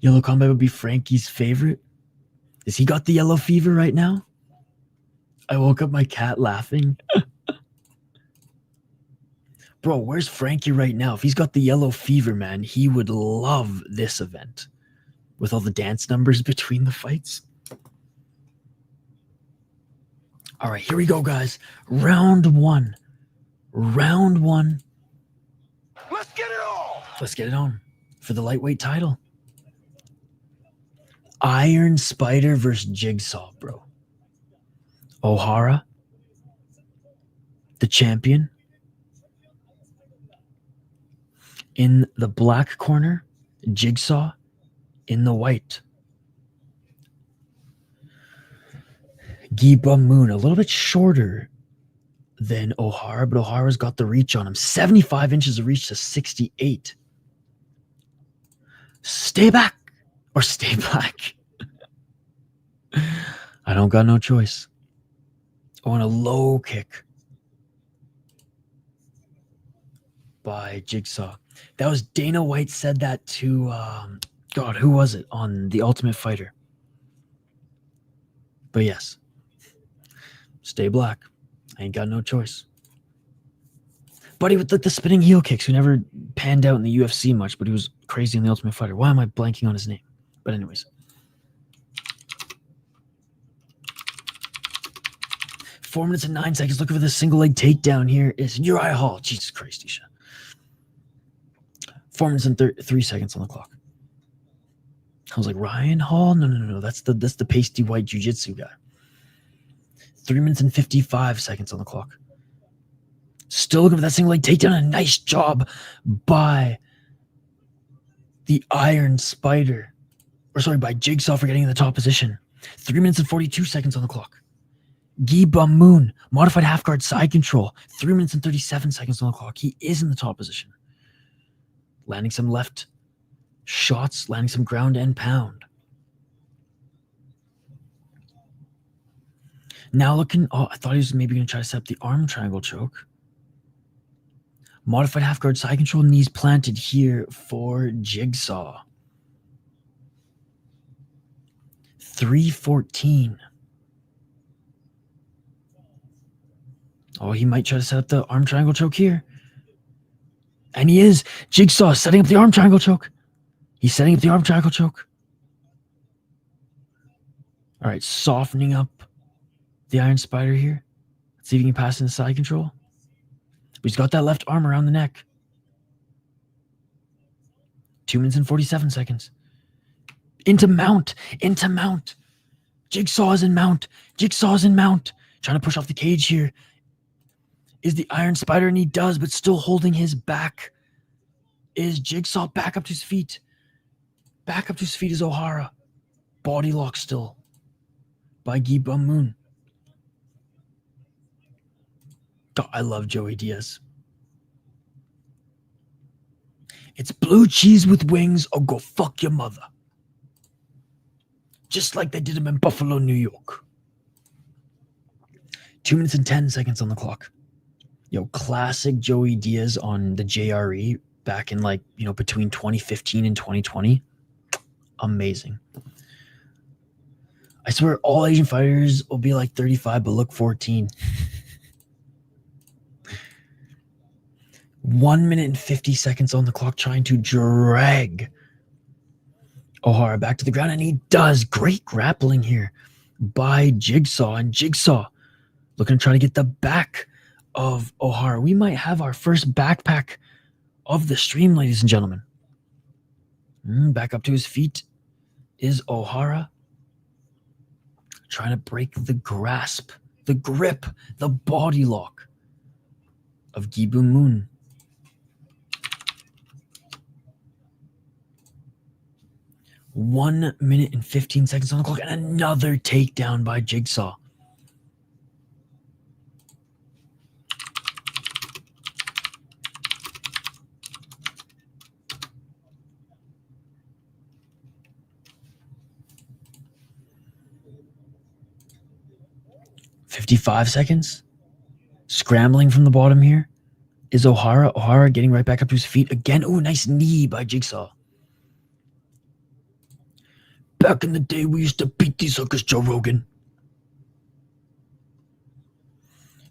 Yellow combat would be Frankie's favorite. Has he got the yellow fever right now? I woke up my cat laughing. Bro, where's Frankie right now? If he's got the yellow fever, man, he would love this event with all the dance numbers between the fights. All right, here we go, guys. Round one. Round one. Let's get it on. Let's get it on for the lightweight title. Iron Spider versus Jigsaw, bro. Ohara, the champion. In the black corner, Jigsaw in the white. Giba Moon, a little bit shorter than Ohara, but Ohara's got the reach on him. 75 inches of reach to 68. Stay back or stay black. I don't got no choice. I want a low kick by Jigsaw. That was Dana White said that to, God, who was it on The Ultimate Fighter? But yes, stay black. I ain't got no choice. Buddy with the spinning heel kicks who never panned out in the UFC much, but he was crazy in The Ultimate Fighter. Why am I blanking on his name? But anyways. 4 minutes and 9 seconds. Looking for the single leg takedown here is Uriah Hall. Jesus Christ, Isha. 4 minutes and 3 seconds on the clock. I was like, Ryan Hall? No. That's the pasty white jiu-jitsu guy. 3 minutes and 55 seconds on the clock. Still looking for that single leg takedown. A nice job by the Iron Spider. Or sorry, by Jigsaw for getting in the top position. 3 minutes and 42 seconds on the clock. Giba Moon, modified half guard side control. 3 minutes and 37 seconds on the clock. He is in the top position. Landing some left shots, landing some ground and pound. Now looking, I thought he was maybe going to try to set up the arm triangle choke. Modified half guard side control, knees planted here for Jigsaw. 3:14. Oh, he might try to set up the arm triangle choke here. And he is. Jigsaw setting up the arm triangle choke. He's setting up the arm triangle choke. All right, softening up the Iron Spider here. Let's see if he can pass into side control. But he's got that left arm around the neck. 2 minutes and 47 seconds. Into mount. Jigsaw is in mount. Trying to push off the cage here. Is the Iron Spider, and he does, but still holding his back. Is Jigsaw back up to his feet? Back up to his feet is Ohara. Body lock still by Gyeom Moon. God, I love Joey Diaz. It's blue cheese with wings or go fuck your mother. Just like they did him in Buffalo, New York. 2 minutes and 10 seconds on the clock. Yo, classic Joey Diaz on the JRE back in between 2015 and 2020. Amazing. I swear all Asian fighters will be like 35 but look 14. 1 minute and 50 seconds on the clock trying to drag Ohara back to the ground, and he does. Great grappling here by Jigsaw, and Jigsaw looking to try to get the back of Ohara. We might have our first backpack of the stream, ladies and gentlemen. Back up to his feet is Ohara. Trying to break the grasp, the grip, the body lock of Gyeom Moon. One minute and 15 seconds on the clock, and another takedown by Jigsaw. $55 seconds. Scrambling from the bottom here is Ohara. Ohara getting right back up to his feet again. Oh, nice knee by Jigsaw. Back in the day, we used to beat these suckers, Joe Rogan.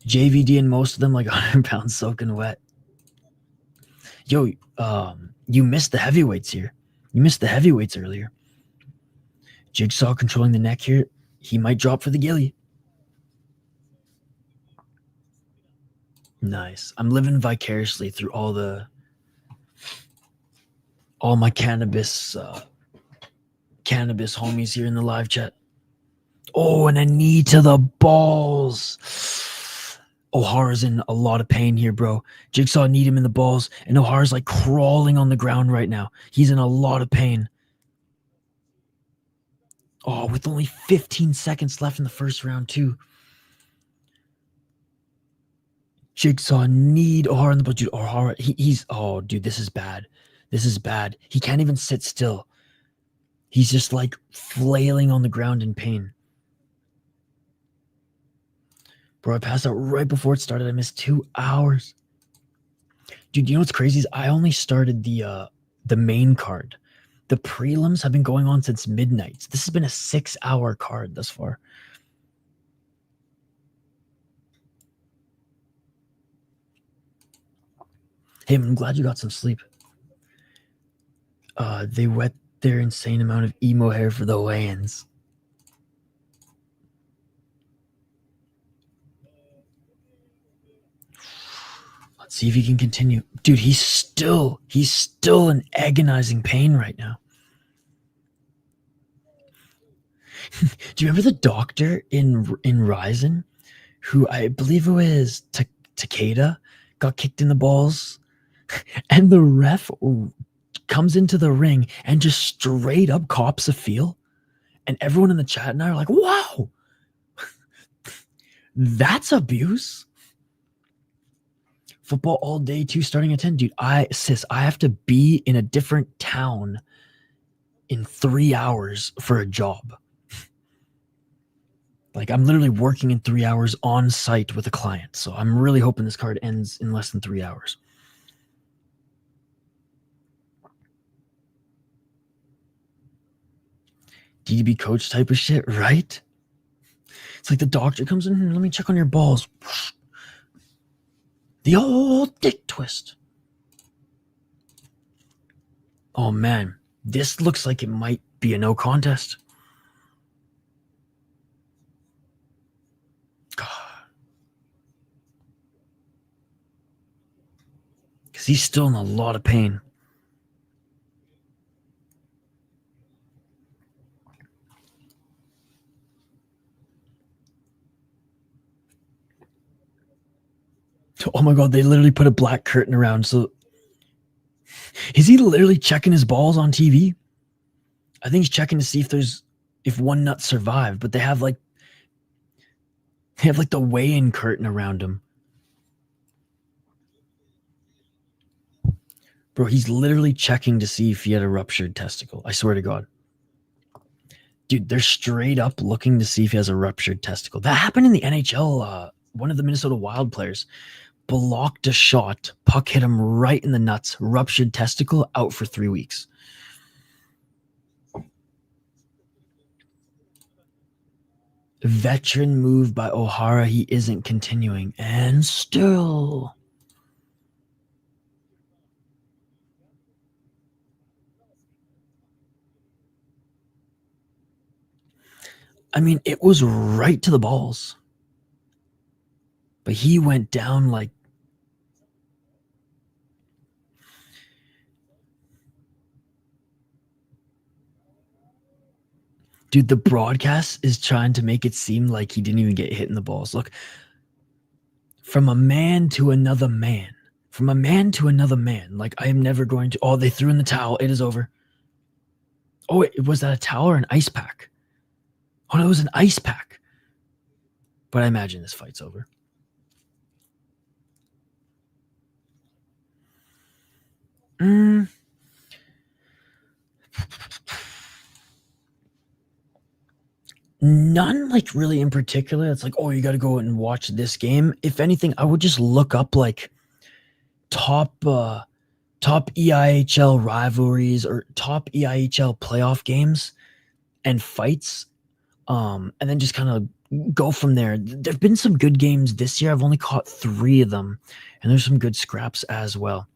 JVD and most of them like 100 pounds soaking wet. Yo, you missed the heavyweights here. You missed the heavyweights earlier. Jigsaw controlling the neck here. He might drop for the gilly. Nice. I'm living vicariously through all my cannabis homies here in the live chat. Oh, and a knee to the balls. Ohara's in a lot of pain here, bro. Jigsaw kneed him in the balls, and Ohara's like crawling on the ground right now. He's in a lot of pain. Oh, with only 15 seconds left in the first round, too. Jigsaw kneed Ohara in the butt. Dude, Ohara, dude, this is bad. This is bad. He can't even sit still. He's just like flailing on the ground in pain. Bro, I passed out right before it started. I missed 2 hours. Dude, you know what's crazy is I only started the main card. The prelims have been going on since midnight. This has been a 6-hour card thus far. Hey, I'm glad you got some sleep. They wet their insane amount of emo hair for the weigh-ins. Let's see if he can continue. Dude, he's still in agonizing pain right now. Do you remember the doctor in Ryzen who I believe it was Takeda got kicked in the balls and the ref comes into the ring and just straight up cops a feel, and everyone in the chat and I are like, wow, that's abuse. Football all day too, starting at 10. Dude, I have to be in a different town in 3 hours for a job. Like, I'm literally working in 3 hours on site with a client. So I'm really hoping this card ends in less than 3 hours. DDB coach type of shit, right? It's like the doctor comes in, let me check on your balls. The old dick twist. Oh man, this looks like it might be a no contest. he's still in a lot of pain. Oh my God, they literally put a black curtain around. So is he literally checking his balls on TV? I think he's checking to see if one nut survived, but they have like the weigh-in curtain around him. Bro, he's literally checking to see if he had a ruptured testicle. I swear to God. Dude, they're straight up looking to see if he has a ruptured testicle. That happened in the NHL. One of the Minnesota Wild players blocked a shot. Puck hit him right in the nuts. Ruptured testicle, out for 3 weeks. Veteran move by Ohara. He isn't continuing. And still... I mean, it was right to the balls. But he went down like... Dude, the broadcast is trying to make it seem like he didn't even get hit in the balls. Look, from a man to another man. From a man to another man. Like, I am never going to... Oh, they threw in the towel. It is over. Oh, was that a towel or an ice pack? Oh, no, it was an ice pack. But I imagine this fight's over. None like really in particular. It's like, oh, you got to go and watch this game. If anything, I would just look up like top EIHL rivalries or top EIHL playoff games and fights, and then just kind of go from there. There've been some good games this year. I've only caught 3 of them, and there's some good scraps as well.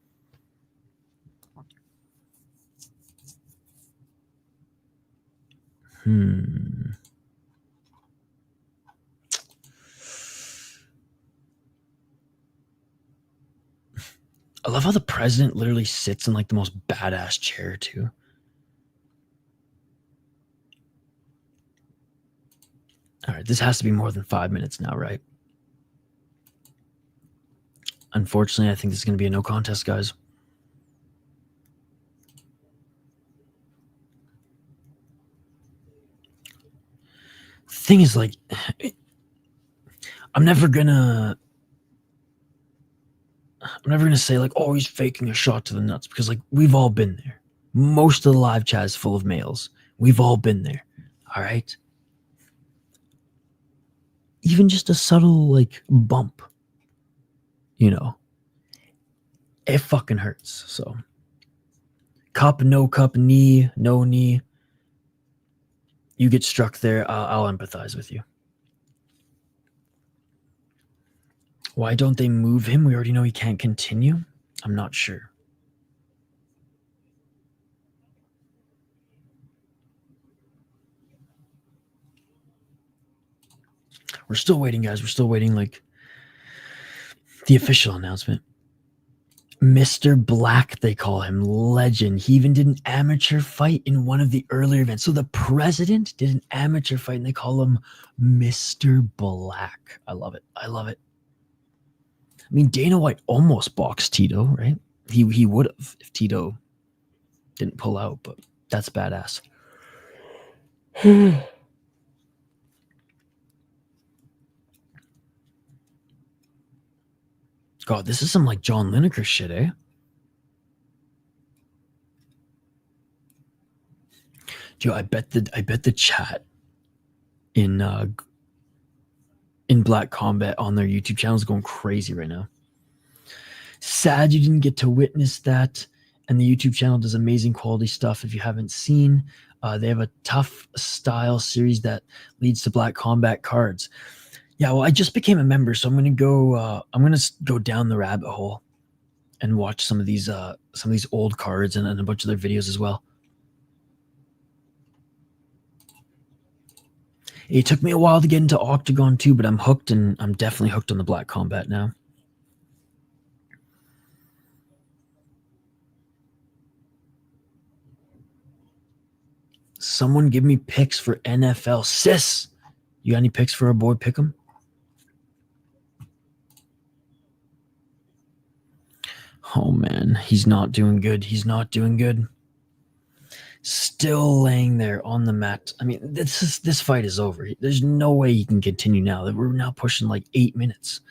I love how the president literally sits in like the most badass chair too. All right, this has to be more than 5 minutes now, right? Unfortunately, I think this is going to be a no contest, guys. The thing is, like, I'm never gonna say like, oh, he's faking a shot to the nuts, because like we've all been there. Most of the live chat is full of males. We've all been there. All right. Even just a subtle like bump, you know, it fucking hurts. So cup, no cup, knee, no knee. You get struck there, I'll empathize with you. Why don't they move him? We already know he can't continue. I'm not sure. We're still waiting, guys. We're still waiting, like, the official announcement. Mr. Black, they call him. Legend. He even did an amateur fight in one of the earlier events. So the president did an amateur fight, and they call him Mr. Black. I love it. I love it. I mean, Dana White almost boxed Tito, right? He would have if Tito didn't pull out, but that's badass. God, this is some like John Lineker shit, eh? Dude, I bet the chat in Black Combat on their YouTube channel is going crazy right now. Sad you didn't get to witness that. And the YouTube channel does amazing quality stuff. If you haven't seen, they have a tough style series that leads to Black Combat cards. Yeah, well, I just became a member, so I'm gonna go down the rabbit hole and watch some of these old cards and a bunch of their videos as well. It took me a while to get into Octagon too, but I'm hooked, and I'm definitely hooked on the Black Combat now. Someone give me picks for NFL. Sis, you got any picks for our boy Pick'em? Oh, man. He's not doing good. He's not doing good. Still laying there on the mat. I mean, this fight is over. There's no way he can continue now. We're now pushing like 8 minutes.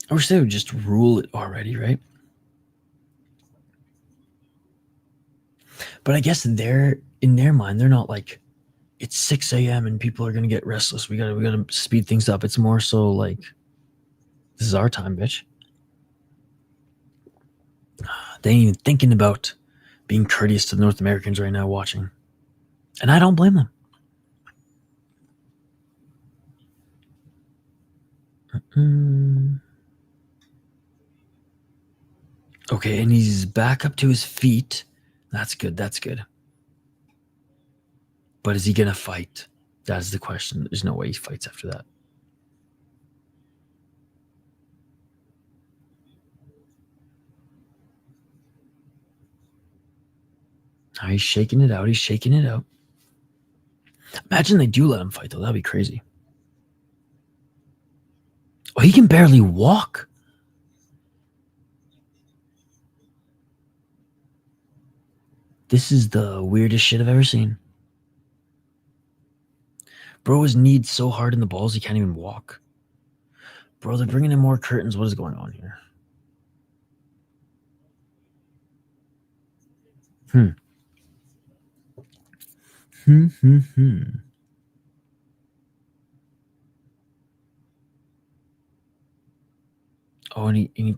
I wish they would just rule it already, right? But I guess in their mind, they're not like, it's 6 a.m. and people are gonna get restless. We gotta speed things up. It's more so like, this is our time, bitch. They ain't even thinking about being courteous to the North Americans right now watching. And I don't blame them. Okay, and he's back up to his feet. That's good. That's good. But is he going to fight? That's the question. There's no way he fights after that. Oh, he's shaking it out. He's shaking it out. Imagine they do let him fight, though. That'd be crazy. Oh, he can barely walk. This is the weirdest shit I've ever seen. Bro is kneed so hard in the balls he can't even walk. Bro, they're bringing in more curtains. What is going on here? Oh, and he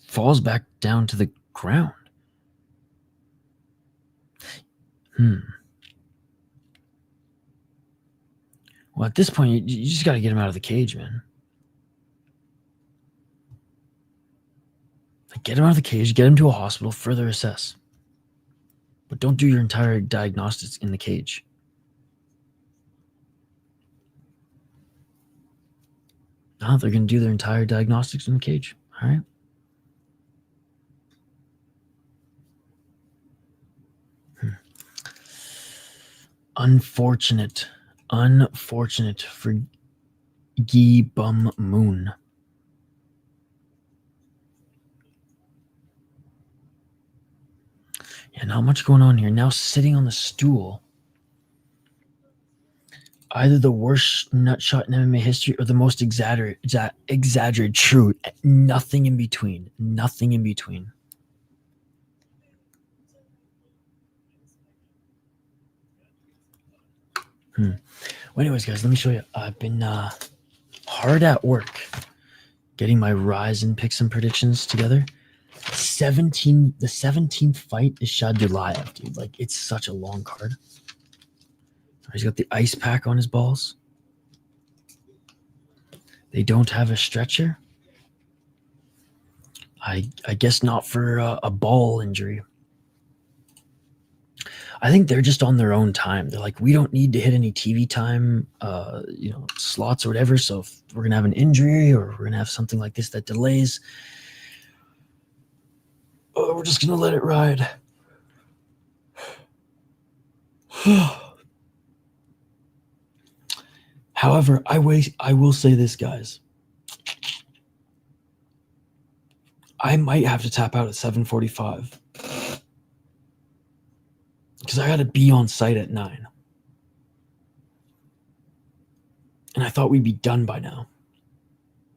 falls back down to the ground. Well, at this point, you just got to get him out of the cage, man. Get him out of the cage, get him to a hospital, further assess. But don't do your entire diagnostics in the cage. No, they're going to do their entire diagnostics in the cage. All right. Unfortunate for Gi Bum Moon. Yeah, not much going on here. Now sitting on the stool. Either the worst nut shot in MMA history or the most exaggerated true. Nothing in between. Nothing in between. Well, anyways, guys, let me show you. I've been hard at work getting my rise and pick some predictions together. The 17th fight is Shadulaev, dude. Like, it's such a long card. He's got the ice pack on his balls. They don't have a stretcher. I guess not for a ball injury. I think they're just on their own time. They're like, we don't need to hit any TV time, slots or whatever. So if we're gonna have an injury or we're gonna have something like this that delays, we're just gonna let it ride. However, I will say this, guys. I might have to tap out at 7:45 because I got to be on site at 9. And I thought we'd be done by now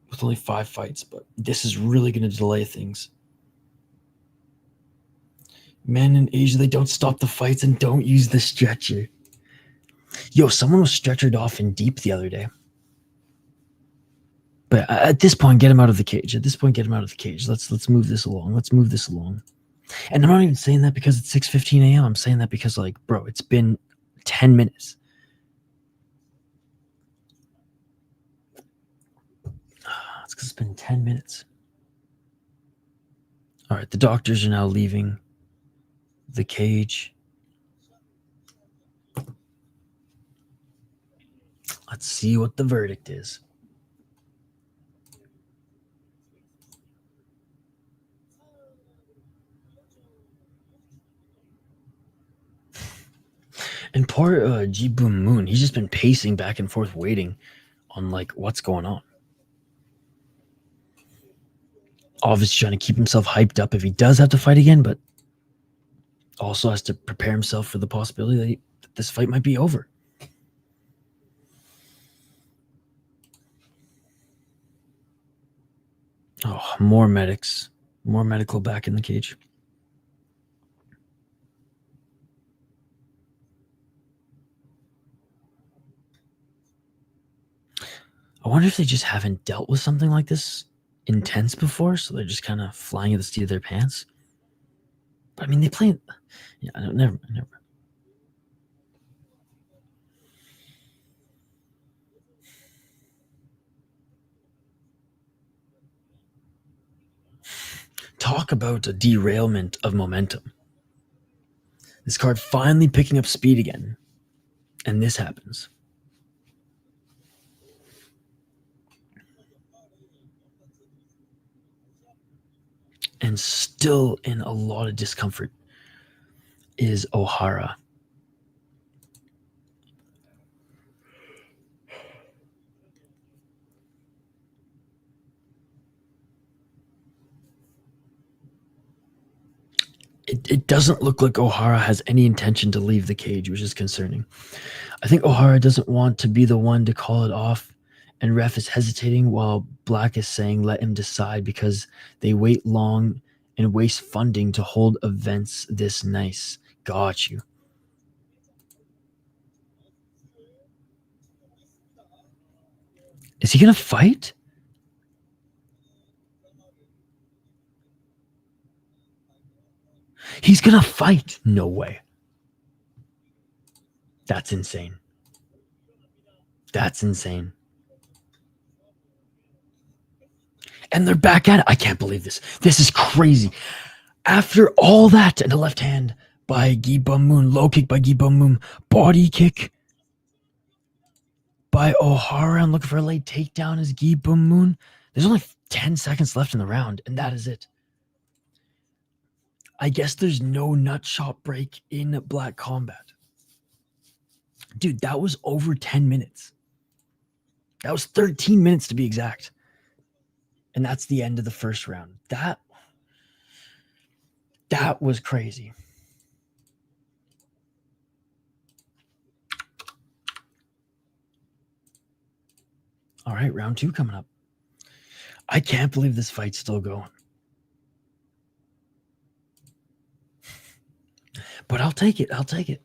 with only 5 fights, but this is really going to delay things. Men in Asia, they don't stop the fights and don't use the stretcher. Yo, someone was stretchered off in deep the other day. But at this point, get him out of the cage. Let's move this along. And I'm not even saying that because it's 6:15 a.m. I'm saying that because, like, bro, it's been 10 minutes. It's because it's been 10 minutes. All right, the doctors are now leaving the cage. Let's see what the verdict is. And poor Ji Boom Moon, he's just been pacing back and forth, waiting on like what's going on. Obviously trying to keep himself hyped up if he does have to fight again, but also has to prepare himself for the possibility that this fight might be over. Oh, more medics. More medical back in the cage. I wonder if they just haven't dealt with something like this intense before, so they're just kind of flying at the seat of their pants. But I mean, they play. Yeah, never. Talk about a derailment of momentum. This card finally picking up speed again, and this happens. And still in a lot of discomfort is Ohara. It doesn't look like Ohara has any intention to leave the cage, which is concerning. I think Ohara doesn't want to be the one to call it off, and ref is hesitating while Black is saying let him decide because they wait long and waste funding to hold events this nice. Got you. Is he gonna fight? He's gonna fight. No way. That's insane. That's insane. And they're back at it. I can't believe this. This is crazy. After all that, and a left hand by Gi Bum Moon, low kick by Gi Bum Moon, body kick by Ohara. I'm looking for a late takedown as Gi Bum Moon. There's only 10 seconds left in the round, and that is it. I guess there's no nut shot break in Black Combat. Dude, that was over 10 minutes. That was 13 minutes to be exact. And that's the end of the first round. That was crazy. All right, round 2 coming up. I can't believe this fight's still going. But I'll take it. I'll take it.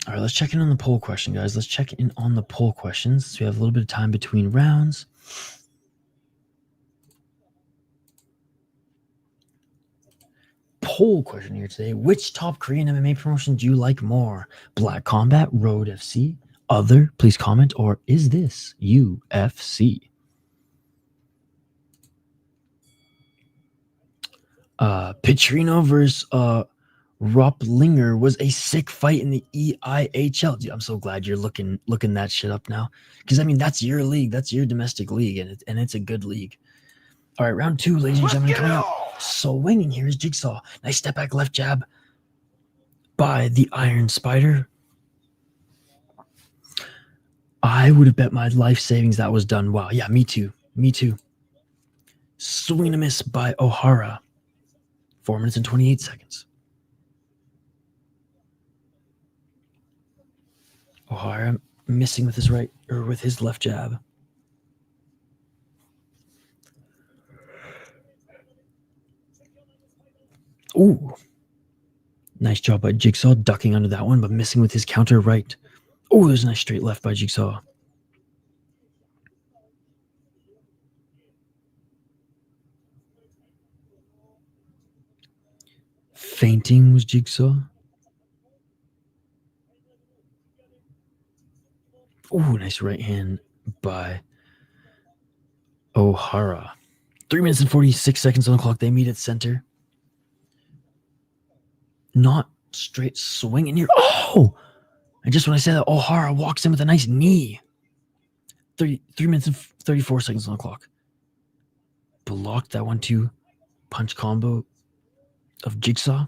All right, let's check in on the poll question, guys. Let's check in on the poll questions. So we have a little bit of time between rounds. Poll question here today. Which top Korean MMA promotion do you like more? Black Combat, Road FC, other? Please comment. Or is this UFC? Petrino versus Roplinger was a sick fight in the EIHL. Dude, I'm so glad you're looking that shit up now, because I mean that's your league, that's your domestic league, and it's a good league. All right, round 2, ladies and gentlemen, coming up. Swinging here is Jigsaw. Nice step back left jab by the Iron Spider. I would have bet my life savings that was done. Wow, yeah, me too. Swing and a miss by Ohara. 4 minutes and 28 seconds. Ohara missing with his right, or with his left jab. Ooh. Nice job by Jigsaw, ducking under that one, but missing with his counter right. Oh, there's a nice straight left by Jigsaw. Fainting was Jigsaw. Ooh, nice right hand by Ohara. 3 minutes and 46 seconds on the clock. They meet at center. not straight swinging here. Oh! And just when I said that, Ohara walks in with a nice knee. 3 minutes and 34 seconds on the clock. Blocked that 1-2 punch combo of Jigsaw.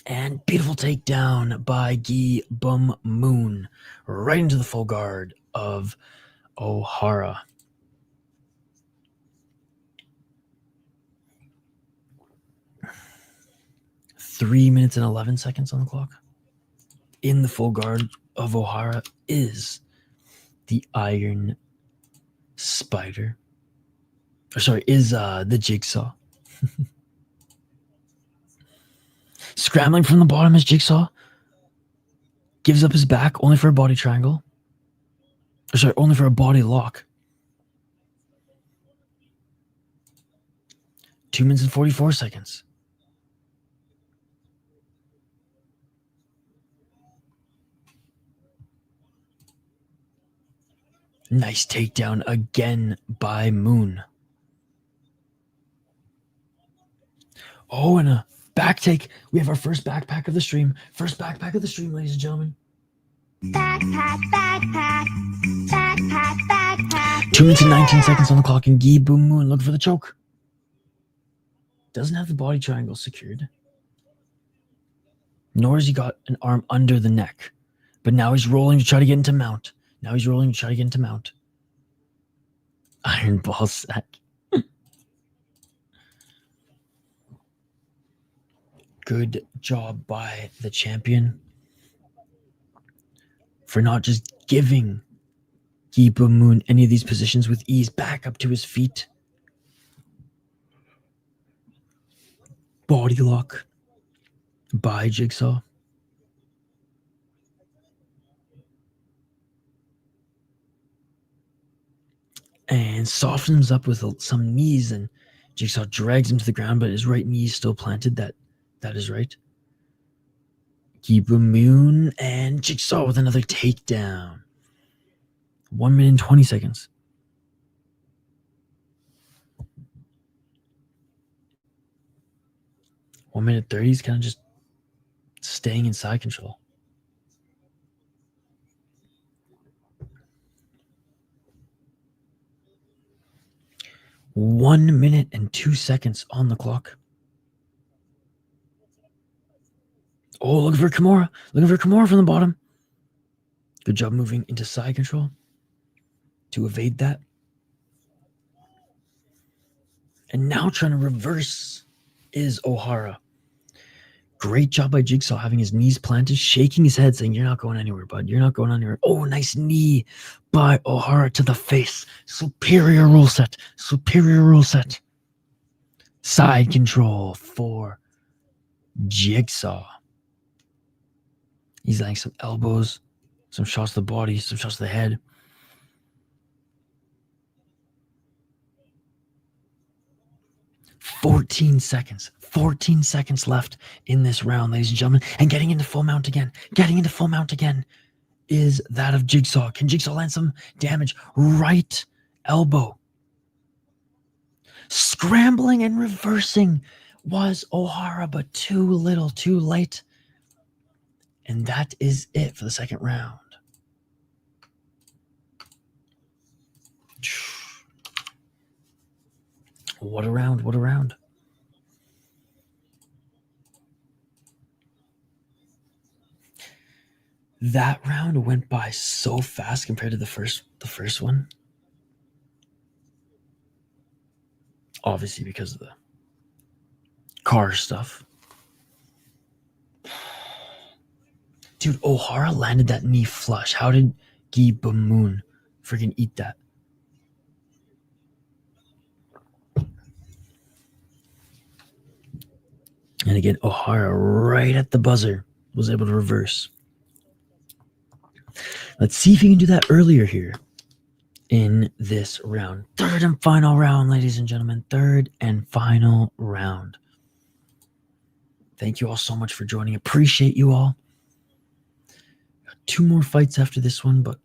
And beautiful takedown by Gi Bum Moon. Right into the full guard of Ohara. Three minutes and 11 seconds on the clock. In the full guard of Ohara is the Iron Spider. Or sorry, is the Jigsaw. Scrambling from the bottom is Jigsaw. Gives up his back only for a body triangle. Or sorry, only for a body lock. 2 minutes and 44 seconds. Nice takedown again by Moon. Oh, and a back take. We have our first backpack of the stream. First backpack of the stream, ladies and gentlemen. Backpack. 2 minutes and 19 seconds on the clock, and Gi Boom Moon looking for the choke. Doesn't have the body triangle secured. Nor has he got an arm under the neck. But now he's rolling to try to get into mount. Iron ball sack. Good job by the champion for not just giving Gi Bum Moon any of these positions with ease. Back up to his feet. Body lock by Jigsaw. And softens up with some knees, and Jigsaw drags him to the ground, but his right knee is still planted. That is right. Gi Bum Moon and Jigsaw with another takedown. 1 minute and 20 seconds. One minute 30 is kind of just staying in side control. 1 minute and 2 seconds on the clock. Oh, looking for Kimura from the bottom. Good job moving into side control to evade that. And now trying to reverse is Ohara. Great job by Jigsaw having his knees planted, shaking his head, saying, "You're not going anywhere, bud. You're not going anywhere." Oh, nice knee by Ohara to the face. Superior rule set. Side control for Jigsaw. He's landing some elbows, some shots to the body, some shots to the head. Fourteen seconds left in this round, ladies and gentlemen. And getting into full mount again is that of Jigsaw. Can Jigsaw land some damage? Right elbow. Scrambling and reversing was Ohara, but too little, too late. And that is it for the second round. What a round. That round went by so fast compared to the first one. Obviously because of the car stuff. Dude, Ohara landed that knee flush. How did Gi Bum Moon freaking eat that? And again, Ohara right at the buzzer was able to reverse. Let's see if he can do that earlier here in this round. Third and final round, ladies and gentlemen. Third and final round. Thank you all so much for joining. Appreciate you all. Got 2 more fights after this one, but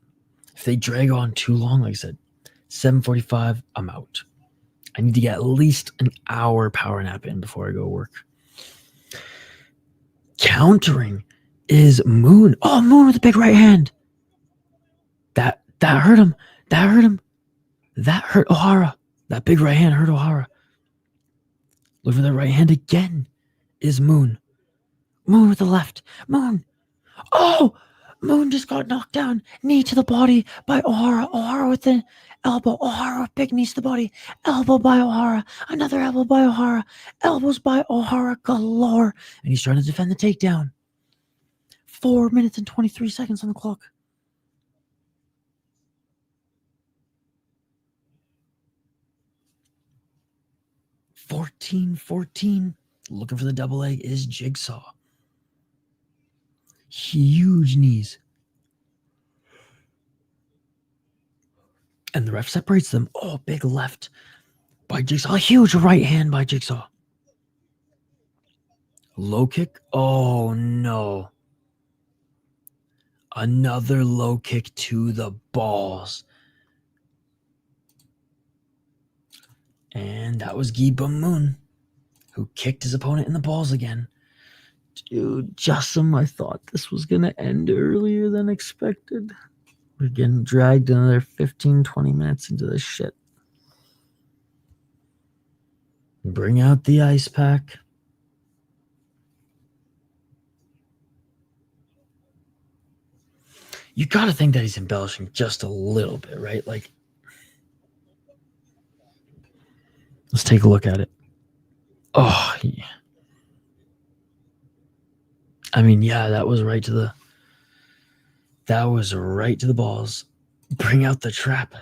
if they drag on too long, like I said, 7:45, I'm out. I need to get at least an hour power nap in before I go work. Countering is Moon. Oh, Moon with a big right hand. That hurt him. That hurt him. That hurt Ohara. That big right hand hurt Ohara. Look for the right hand again is Moon. Moon with the left. Moon. Oh! Moon just got knocked down. Knee to the body by Ohara. Ohara with the elbow. Ohara with big knees to the body. Elbow by Ohara. Another elbow by Ohara. Elbows by Ohara galore. And he's trying to defend the takedown. 4 minutes and 23 seconds on the clock. $14-14. Looking for the double leg is Jigsaw. Huge knees. And the ref separates them. Oh, big left by Jigsaw. Huge right hand by Jigsaw. Low kick. Oh, no. Another low kick to the balls. And that was Gi-Bum Moon, who kicked his opponent in the balls again. Dude, Justin, I thought this was going to end earlier than expected. We're getting dragged another 15-20 minutes into this shit. Bring out the ice pack. You got to think that he's embellishing just a little bit, right? Like, let's take a look at it. Oh, yeah. I mean, yeah, that was right to the balls. Bring out the trap.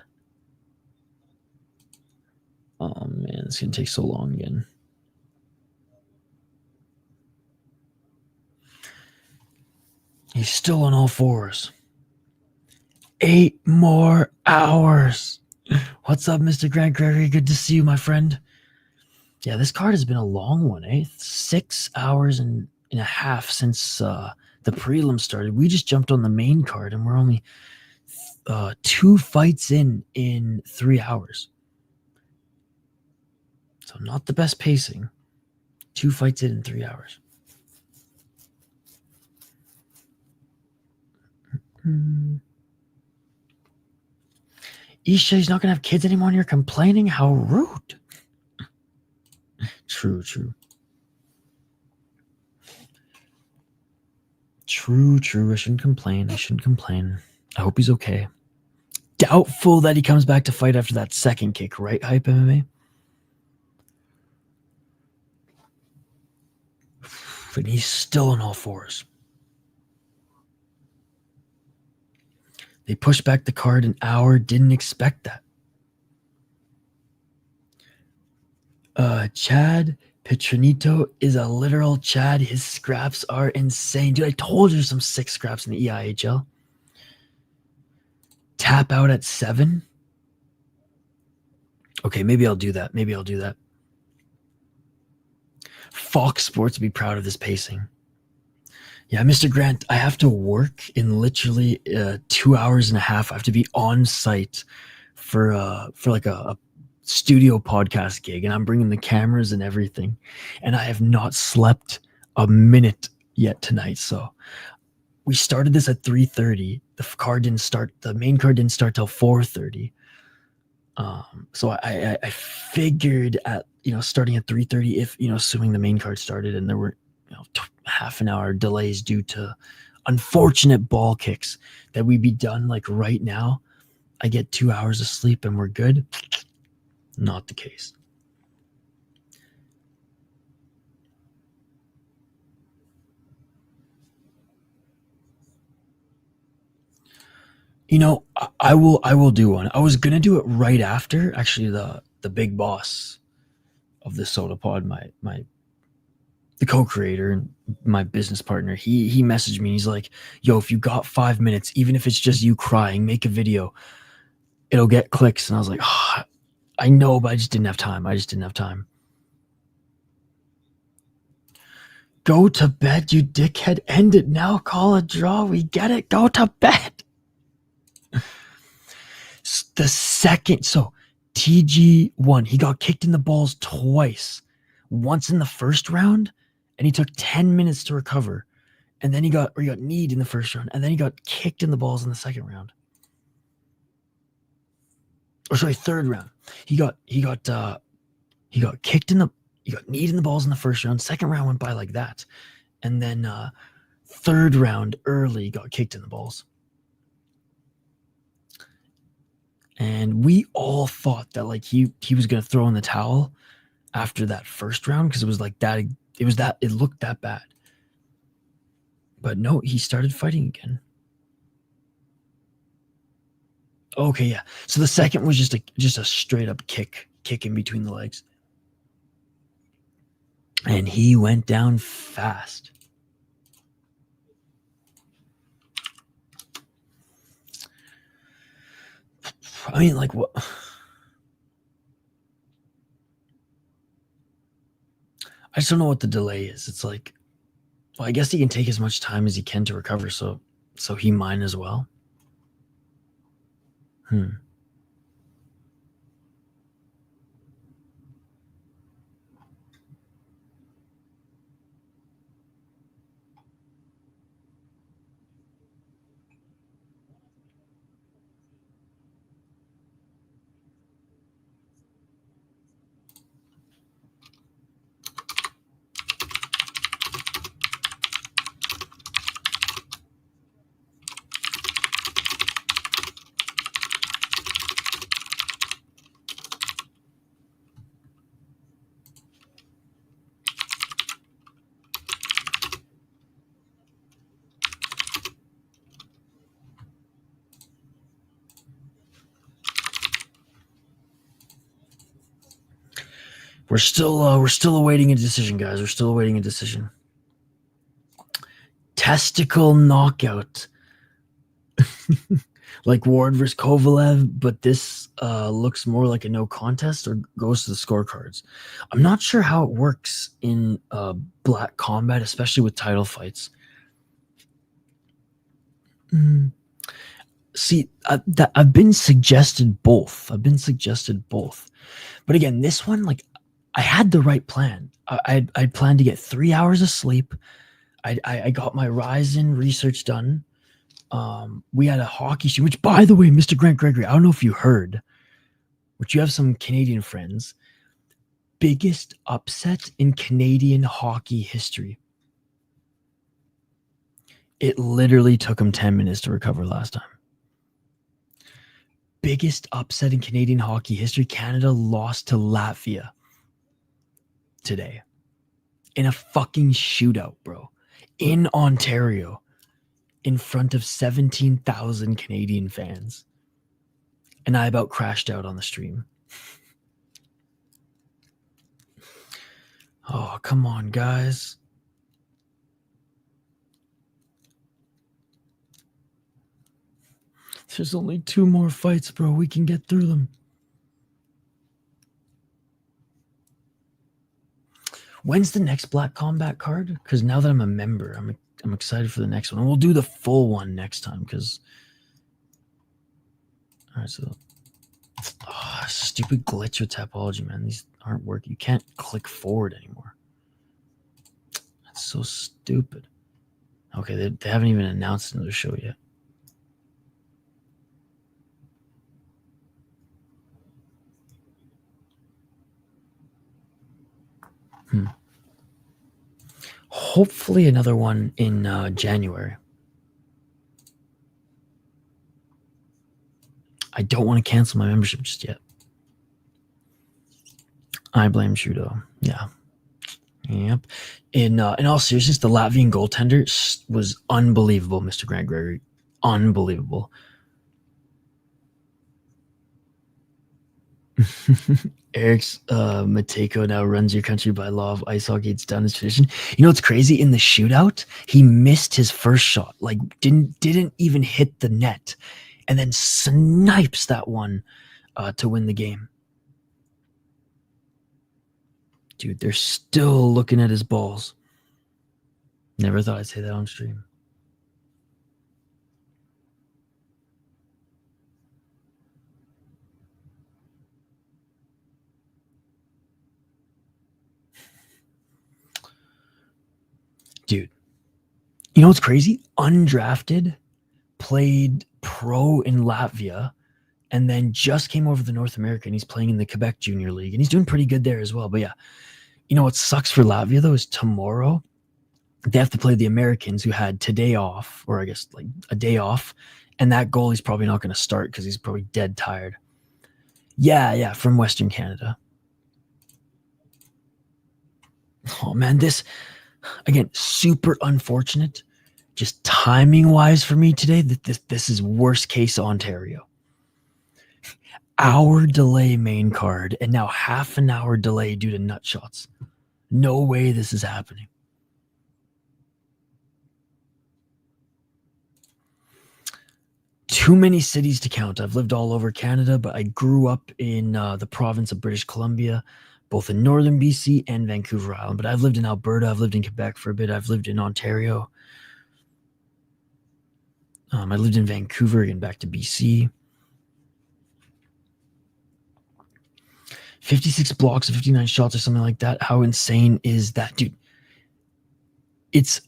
Oh man, it's gonna take so long again. He's still on all fours. 8 more hours. What's up, Mr. Grant Gregory? Good to see you, my friend. Yeah, this card has been a long one, eh? 6 hours and a half since the prelim started. We just jumped on the main card, and we're only 2 fights in 3 hours. So not the best pacing. 2 fights in 3 hours. Isha, he's not going to have kids anymore and you're complaining? How rude. True. I shouldn't complain. I hope he's okay. Doubtful that he comes back to fight after that second kick, right, Hype MMA? And he's still on all fours. They pushed back the card an hour. Didn't expect that. Chad Petronito is a literal Chad. His scraps are insane. Dude, I told you there's some sick scraps in the EIHL. Tap out at 7. Okay, maybe I'll do that. Fox Sports would be proud of this pacing. Yeah, Mr. Grant, I have to work in literally 2 hours and a half. I have to be on site for like a studio podcast gig, and I'm bringing the cameras and everything. And I have not slept a minute yet tonight. So we started this at 3:30. The main card didn't start till 4:30. So I figured at starting at 3:30, if assuming the main card started, and there were half an hour delays due to unfortunate ball kicks, that we'd be done like right now. I get 2 hours of sleep and we're good. Not the case. I will do one. I was gonna do it right after, actually, the big boss of the Soda Pod, the co-creator and my business partner, he messaged me and he's like, yo, if you got 5 minutes, even if it's just you crying, make a video. It'll get clicks. And I was like, oh, I know, but I just didn't have time. Go to bed, you dickhead. End it now. Call a draw. We get it. Go to bed. The second, so TG won. He got kicked in the balls twice. Once in the first round and he took 10 minutes to recover. And then he got kneed in the first round, and then he got kicked in the balls in the second round. Or sorry, third round. He got kneed in the balls in the first round. Second round went by like that. And then third round early got kicked in the balls. And we all thought that like he was gonna throw in the towel after that first round because it was like that. It looked that bad. But no, he started fighting again. Okay, yeah. So the second was just a straight up kick in between the legs. And he went down fast. I mean, like, what? I just don't know what the delay is. It's like, well, I guess he can take as much time as he can to recover, so he might as well. We're still awaiting a decision, guys. We're still awaiting a decision. Testicle knockout. Like Ward versus Kovalev, but this looks more like a no contest or goes to the scorecards. I'm not sure how it works in Black Combat, especially with title fights. See, I've been suggested both. But again, this one, like, I had the right plan. I'd planned to get 3 hours of sleep. I got my Ryzen research done. We had a hockey stream, which, by the way, Mr. Grant Gregory, I don't know if you heard, but you have some Canadian friends. Biggest upset in Canadian hockey history. It literally took him 10 minutes to recover last time. Biggest upset in Canadian hockey history. Canada lost to Latvia today in a fucking shootout, bro, in Ontario, in front of 17,000 Canadian fans. And I about crashed out on the stream. Oh, come on, guys. There's only 2 more fights, bro. We can get through them. When's the next Black Combat card? Because now that I'm a member, I'm excited for the next one. And we'll do the full one next time because... All right, so... Oh, stupid glitch with Tapology, man. These aren't working. You can't click forward anymore. That's so stupid. Okay, they haven't even announced another show yet. Hopefully another one in January. I don't want to cancel my membership just yet. I blame Trudeau. Yeah. Yep. In all seriousness, the Latvian goaltender was unbelievable, Mr. Grant Gregory. Unbelievable. Eric's Mateko now runs your country by law of ice hockey. It's done as tradition. You know what's crazy? In the shootout, he missed his first shot. Like didn't even hit the net, and then snipes that one to win the game. Dude, they're still looking at his balls. Never thought I'd say that on stream. You know what's crazy? Undrafted, played pro in Latvia, and then just came over to North America, and he's playing in the Quebec Junior League, and he's doing pretty good there as well. But yeah, you know what sucks for Latvia though is tomorrow they have to play the Americans who had today off, or I guess like a day off, and that goalie's probably not going to start because he's probably dead tired. Yeah, from Western Canada. Oh man, this again super unfortunate. Just timing wise for me today, that this is worst case Ontario. Hour delay main card, and now half an hour delay due to nut shots. No way this is happening. Too many cities to count. I've lived all over Canada, but I grew up in the province of British Columbia, both in northern BC and Vancouver Island. But I've lived in Alberta, I've lived in Quebec for a bit, I've lived in Ontario. I lived in Vancouver, again back to BC. 56 blocks, 59 shots or something like that. How insane is that, dude? It's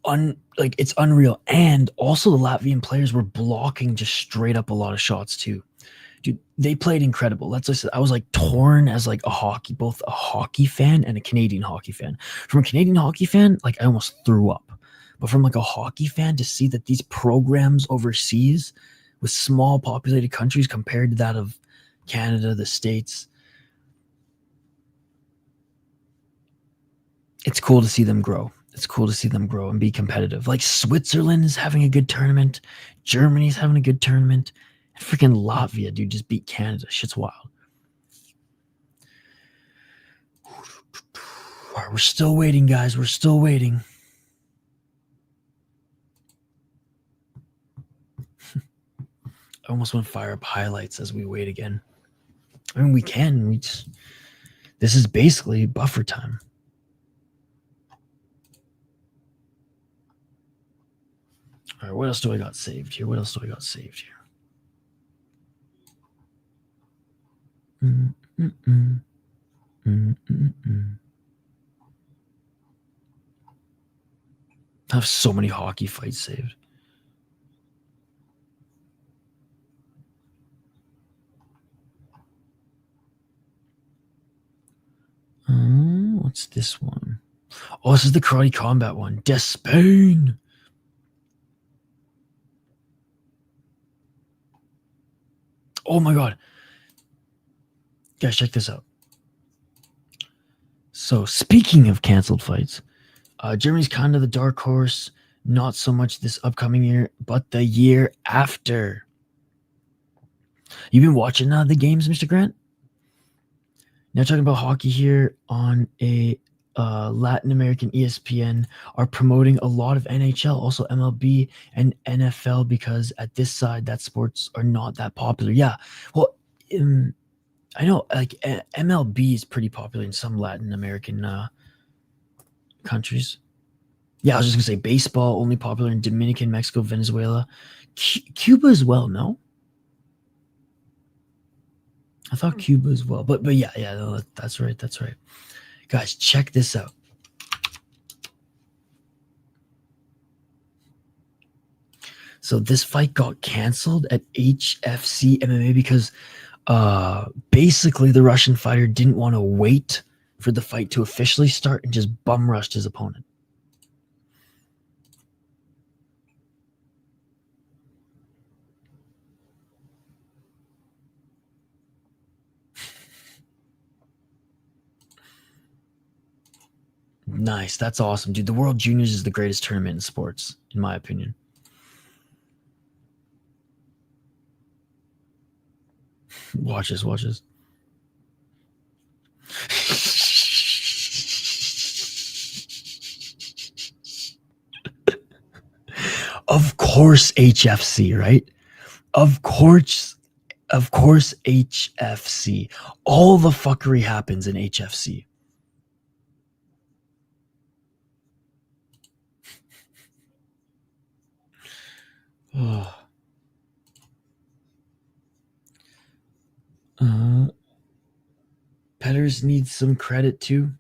unreal. And also the Latvian players were blocking just straight up a lot of shots too. Dude, they played incredible. Let's just, I was like torn as like both a hockey fan and a Canadian hockey fan. From a Canadian hockey fan, like I almost threw up. But from like a hockey fan, to see that these programs overseas with small populated countries compared to that of Canada, the States, it's cool to see them grow. It's cool to see them grow and be competitive. Like Switzerland is having a good tournament. Germany's having a good tournament. And freaking Latvia, dude, just beat Canada. Shit's wild. All right, we're still waiting, guys. We're still waiting. I almost want to fire up highlights as we wait again. I mean, we can. This is basically buffer time. All right, what else do I got saved here? I have so many hockey fights saved. What's this one? Oh, this is the Karate Combat one. Despain. Oh my god. Guys, check this out. So, speaking of canceled fights, Germany's kind of the dark horse. Not so much this upcoming year, but the year after. You've been watching the games, Mr. Grant? Now talking about hockey here on a Latin American ESPN are promoting a lot of NHL, also MLB and NFL, because at this side, that sports are not that popular. Yeah, well, I know like MLB is pretty popular in some Latin American countries. Yeah, I was just gonna say baseball only popular in Dominican, Mexico, Venezuela, Cuba as well. No. I thought Cuba as well, but yeah, no, that's right. Guys, check this out. So this fight got canceled at HFC MMA because basically the Russian fighter didn't want to wait for the fight to officially start and just bum rushed his opponent. Nice. That's awesome, dude. The World Juniors is the greatest tournament in sports, in my opinion. Watch this. Of course, HFC, right? Of course, HFC. All the fuckery happens in HFC. Petters needs some credit too.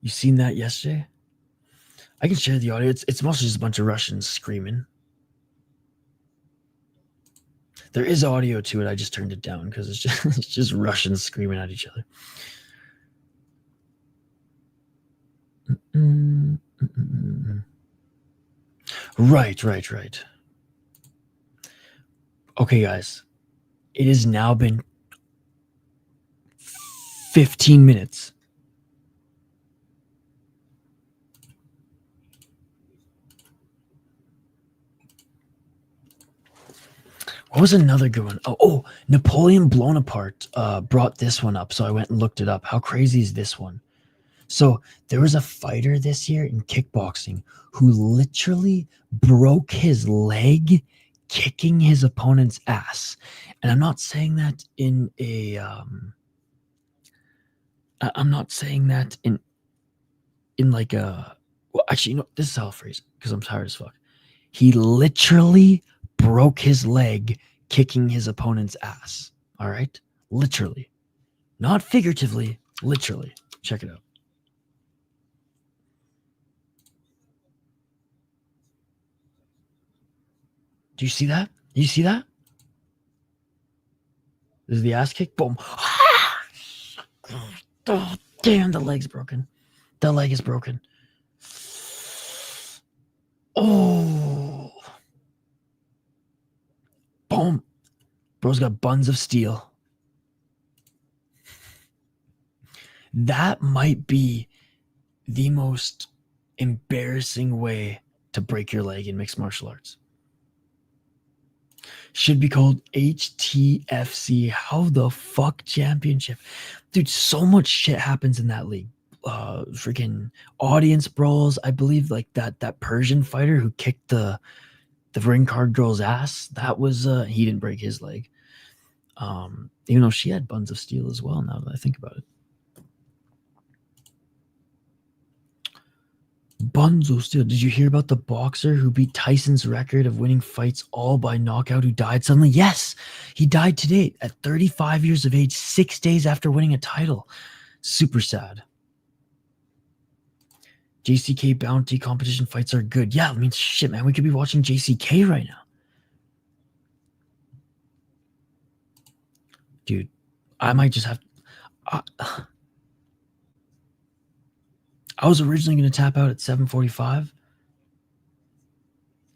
You seen that yesterday? I can share the audio. It's mostly just a bunch of Russians screaming. There is audio to it. I just turned it down because it's just Russians screaming at each other. Right. Okay, guys. It has now been 15 minutes. What was another good one? Oh, Napoleon Blown Apart brought this one up, so I went and looked it up. How crazy is this one? So there was a fighter this year in kickboxing who literally broke his leg kicking his opponent's ass. And I'm not saying that in a I'm not saying that in like a, well, actually, you know, this is how I'll phrase it because I'm tired as fuck. He literally broke his leg kicking his opponent's ass. All right? Literally. Not figuratively, literally. Check it out. Do you see that? You see that? This is the ass kick. Boom. Oh, damn, the leg's broken. The leg is broken. Oh. Boom. Bro's got buns of steel. That might be the most embarrassing way to break your leg in mixed martial arts. Should be called HTFC. How the fuck championship? Dude, so much shit happens in that league. Freaking audience brawls. I believe like that Persian fighter who kicked the ring card girl's ass. That was he didn't break his leg. Even though she had buns of steel as well, now that I think about it. Buns of steel. Did you hear about the boxer who beat Tyson's record of winning fights all by knockout who died suddenly? Yes, he died today at 35 years of age, 6 days after winning a title. Super sad. JCK bounty competition fights are good. Yeah, I mean, shit, man. We could be watching JCK right now. Dude, I might just have... I was originally going to tap out at 7:45.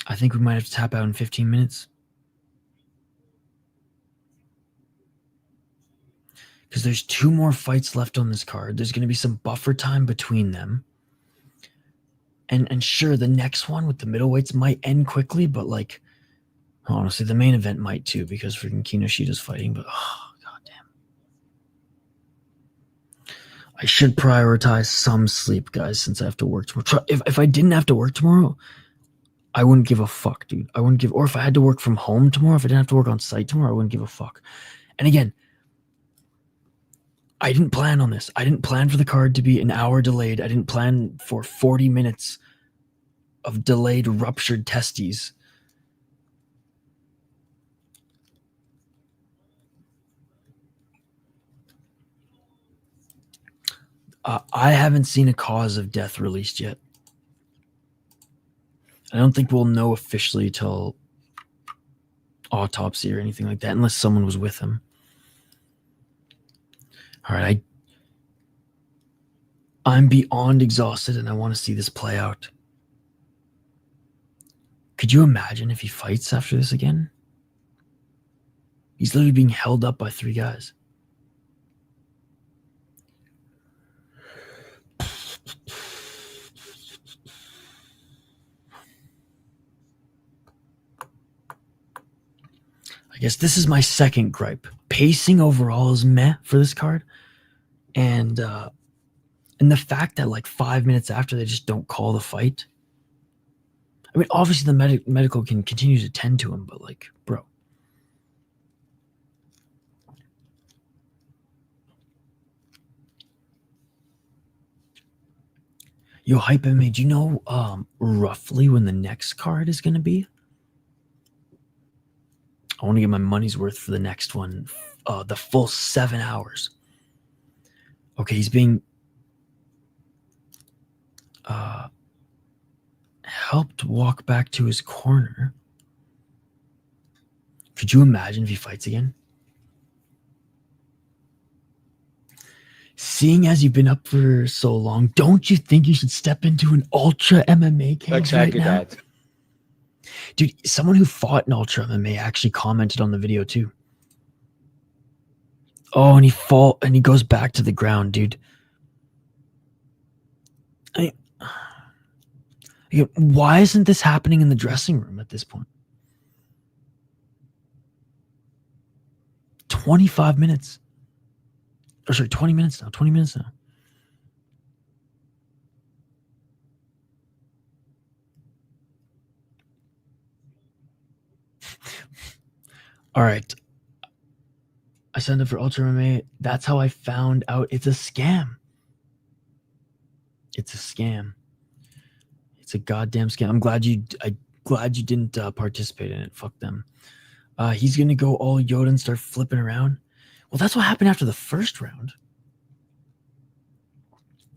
I think we might have to tap out in 15 minutes. Because there's 2 more fights left on this card. There's going to be some buffer time between them. And sure, the next one with the middleweights might end quickly, but like, honestly, the main event might too, because freaking Kinoshita's fighting, but oh, goddamn. I should prioritize some sleep, guys, since I have to work tomorrow. If I didn't have to work tomorrow, I wouldn't give a fuck, dude. I wouldn't give, or if I had to work from home tomorrow, if I didn't have to work on site tomorrow, I wouldn't give a fuck. And again, I didn't plan on this. I didn't plan for the card to be an hour delayed. I didn't plan for 40 minutes of delayed ruptured testes. I haven't seen a cause of death released yet. I don't think we'll know officially till autopsy or anything like that, unless someone was with him. All right, I'm beyond exhausted and I want to see this play out. Could you imagine if he fights after this again? He's literally being held up by 3 guys. I guess this is my second gripe. Pacing overall is meh for this card. And the fact that like 5 minutes after they just don't call the fight. I mean, obviously the medical can continue to tend to him, but like, bro. Yo, Hype MMA, do you know roughly when the next card is going to be? I want to get my money's worth for the next one. The full 7 hours. Okay, he's being... helped walk back to his corner. Could you imagine if he fights again? Seeing as you've been up for so long, don't you think you should step into an ultra MMA cage right now? that. Dude, someone who fought in ultra MMA actually commented on the video too. Oh, and he goes back to the ground, dude. Why isn't this happening in the dressing room at this point? 25 minutes. Or sorry, 20 minutes now. 20 minutes now. All right. I signed up for Ultra MMA. That's how I found out it's a scam. It's a scam. It's a goddamn scam. I'm glad you didn't participate in it. Fuck them. He's gonna go all Yoda and start flipping around. Well, that's what happened after the first round.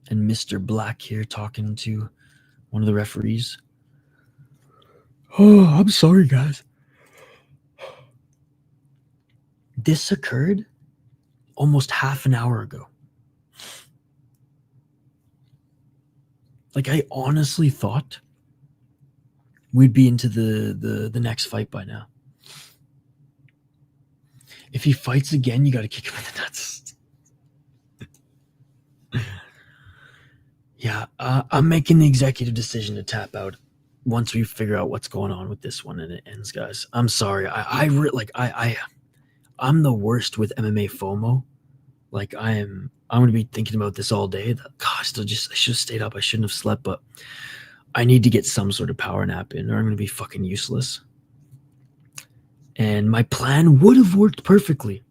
And Mr. Black here talking to one of the referees. Oh, I'm sorry, guys. This occurred almost half an hour ago. Like, I honestly thought we'd be into the next fight by now. If he fights again, you got to kick him in the nuts. Yeah, I'm making the executive decision to tap out once we figure out what's going on with this one and it ends, guys. I'm sorry. I'm the worst with MMA FOMO. Like, I'm going to be thinking about this all day. Gosh, I should have stayed up. I shouldn't have slept, but I need to get some sort of power nap in or I'm going to be fucking useless. And my plan would have worked perfectly.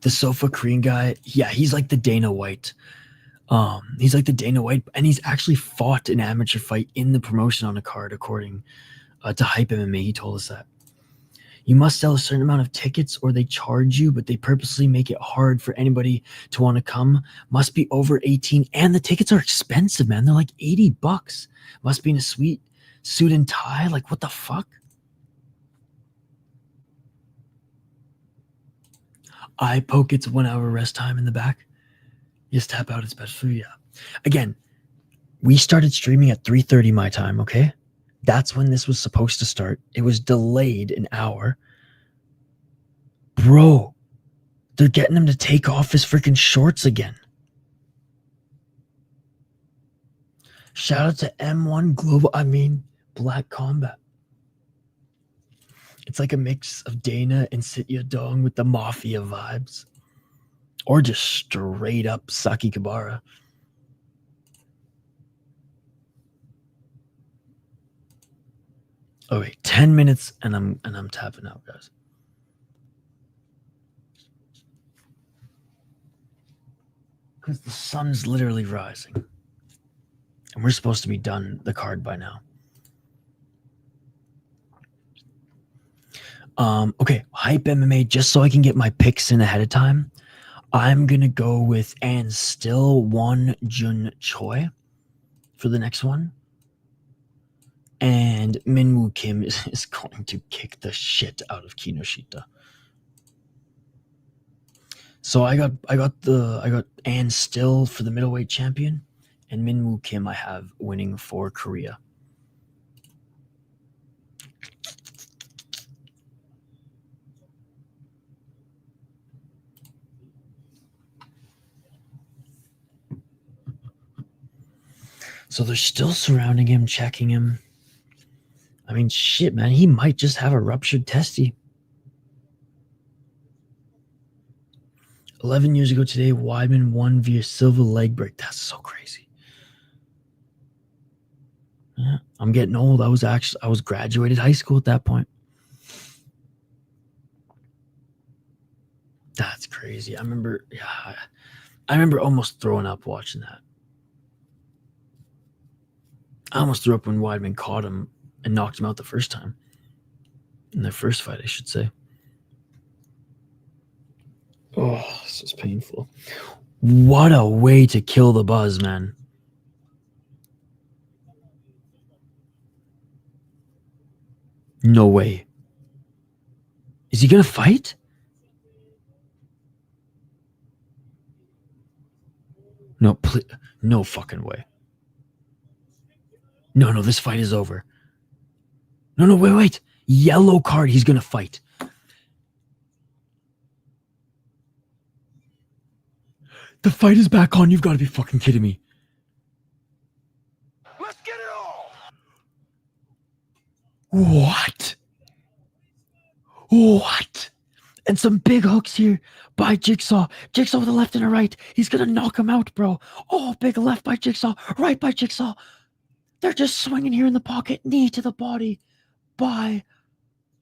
The Sofa Korean guy, yeah, he's like the Dana White. He's like the Dana White, and he's actually fought an amateur fight in the promotion on a card, according to Hype MMA. He told us that. You must sell a certain amount of tickets or they charge you, but they purposely make it hard for anybody to want to come. Must be over 18, and the tickets are expensive, man. They're like $80. Must be in a sweet suit and tie. Like, what the fuck? Eye poke, it's 1 hour rest time in the back. Just tap out, it's best for you. Yeah. Again, we started streaming at 3:30 my time, okay? That's when this was supposed to start. It was delayed an hour. Bro, they're getting him to take off his freaking shorts again. Shout out to M1 Global, Black Combat. It's like a mix of Dana and Sitya Dong with the Mafia vibes. Or just straight up Saki Kabara. Oh wait, 10 minutes and I'm tapping out, guys. Because the sun's literally rising. And we're supposed to be done the card by now. Okay, Hype MMA, just so I can get my picks in ahead of time. I'm going to go with and still one Jun Choi for the next one. And Minwoo Kim is going to kick the shit out of Kinoshita. So I got and still for the middleweight champion, and Minwoo Kim I have winning for Korea. So they're still surrounding him, checking him. I mean, shit, man. He might just have a ruptured testy. 11 years ago today, Weidman won via silver leg break. That's so crazy. Yeah, I'm getting old. I was graduated high school at that point. That's crazy. I remember almost throwing up watching that. I almost threw up when Weidman caught him and knocked him out the first time. In their first fight, I should say. Oh, this is painful. What a way to kill the buzz, man. No way. Is he gonna fight? No, no fucking way. No, this fight is over. No, wait. Yellow card, he's gonna fight. The fight is back on. You've got to be fucking kidding me. Let's get it all. What? And some big hooks here by Jigsaw. Jigsaw with a left and a right. He's gonna knock him out, bro. Oh, big left by Jigsaw, right by Jigsaw. They're just swinging here in the pocket. Knee to the body by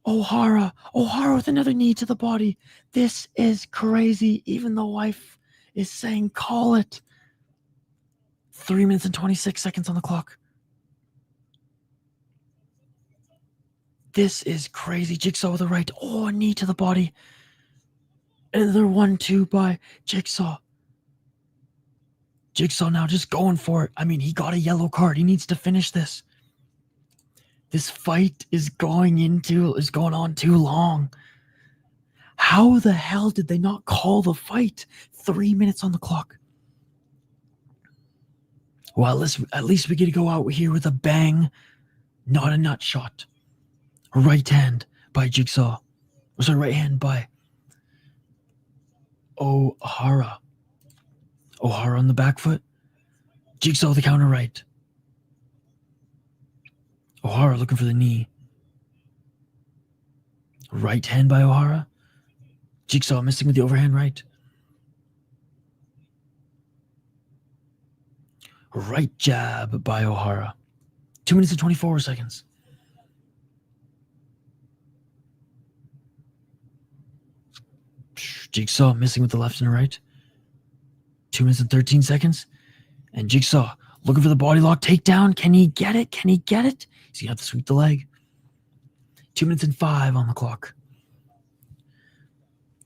Ohara. Ohara with another knee to the body. This is crazy. Even the wife is saying, call it. 3 minutes and 26 seconds on the clock. This is crazy. Jigsaw with a right. Oh, a knee to the body. Another 1-2 by Jigsaw. Jigsaw now just going for it. I mean, he got a yellow card. He needs to finish this. This fight is going on too long. How the hell did they not call the fight? 3 minutes on the clock. Well, at least we get to go out here with a bang, not a nut shot. Right hand by Jigsaw. Right hand by Ohara. Ohara on the back foot. Jigsaw with the counter right. Ohara looking for the knee. Right hand by Ohara. Jigsaw missing with the overhand right. Right jab by Ohara. 2 minutes and 24 seconds. Jigsaw missing with the left and the right. 2 minutes and 13 seconds. And Jigsaw looking for the body lock takedown. Can he get it? He's going to have to sweep the leg. 2 minutes and 5 on the clock.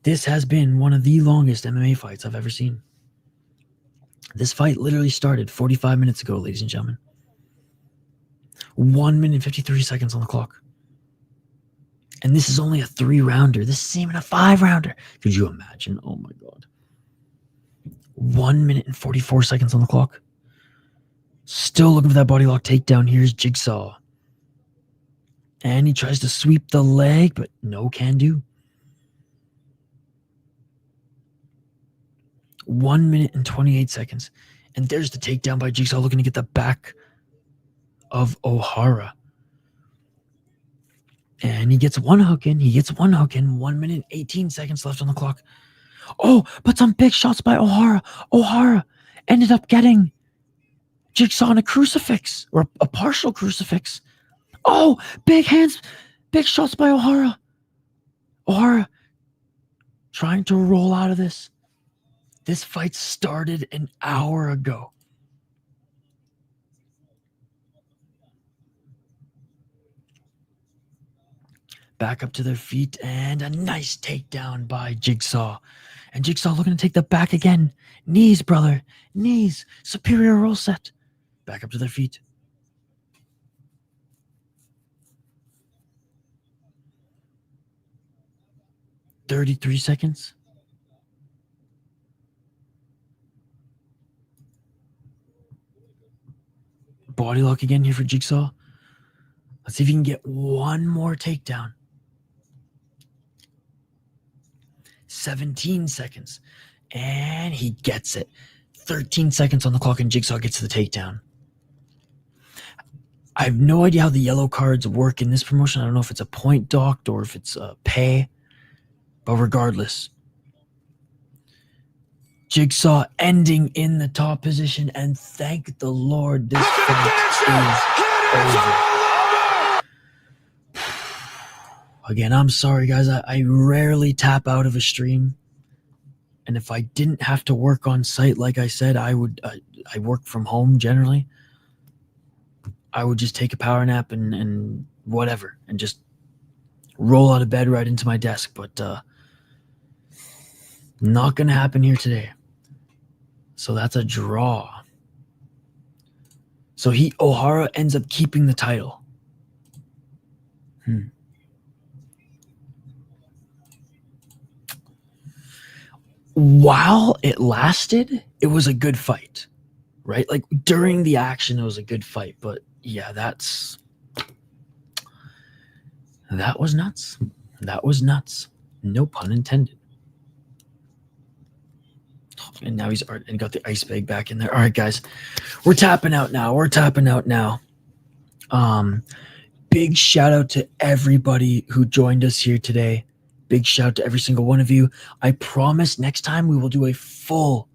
This has been one of the longest MMA fights I've ever seen. This fight literally started 45 minutes ago, ladies and gentlemen. 1 minute and 53 seconds on the clock. And this is only a 3-rounder. This is even a 5-rounder. Could you imagine? Oh my God. 1 minute and 44 seconds on the clock. Still looking for that body lock takedown. Here's Jigsaw. And he tries to sweep the leg, but no can do. 1 minute and 28 seconds. And there's the takedown by Jigsaw looking to get the back of Ohara. And he gets one hook in. 1 minute and 18 seconds left on the clock. Oh, but some big shots by Ohara. Ohara ended up getting Jigsaw in a crucifix, or a partial crucifix. Oh, big hands, big shots by Ohara. Ohara trying to roll out of this. This fight started an hour ago. Back up to their feet, and a nice takedown by Jigsaw. And Jigsaw looking to take the back again. Knees, brother. Knees. Superior roll set. Back up to their feet. "33 seconds. Body lock again here for Jigsaw. Let's see if he can get one more takedown. 17 seconds. And he gets it. 13 seconds on the clock and Jigsaw gets the takedown. I have no idea how the yellow cards work in this promotion. I don't know if it's a point docked or if it's a pay. But regardless, Jigsaw ending in the top position, and thank the Lord this fight is over. Again, I'm sorry, guys. I rarely tap out of a stream. And if I didn't have to work on site, like I said, I work from home generally. I would just take a power nap and whatever, and just roll out of bed right into my desk. But not going to happen here today. So that's a draw. So Ohara ends up keeping the title. while it lasted, it was a good fight, right? Like during the action, it was a good fight. But yeah, that was nuts. That was nuts. No pun intended. And now he's and got the ice bag back in there. All right, guys, we're tapping out now. Big shout out to everybody who joined us here today. Big shout out to every single one of you. I promise next time we will do a full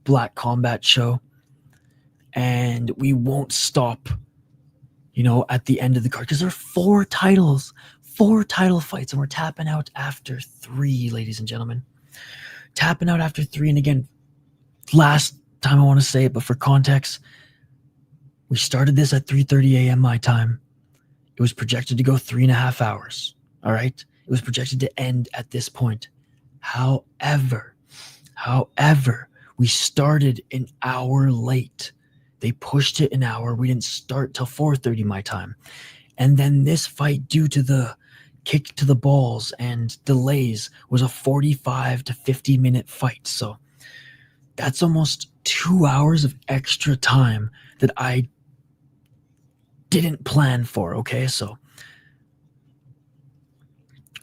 Black Combat show, and we won't stop, at the end of the card, because there are 4 title fights, and we're tapping out after 3, ladies and gentlemen. Tapping out after 3, and again, last time I want to say it, but for context, we started this at 3:30 a.m. my time. It was projected to go 3.5 hours. All right? It was projected to end at this point. However, we started an hour late. They pushed it an hour. We didn't start till 4:30 my time. And then this fight, due to the kick to the balls and delays, was a 45 to 50 minute fight. So that's almost 2 hours of extra time that I didn't plan for. Okay, so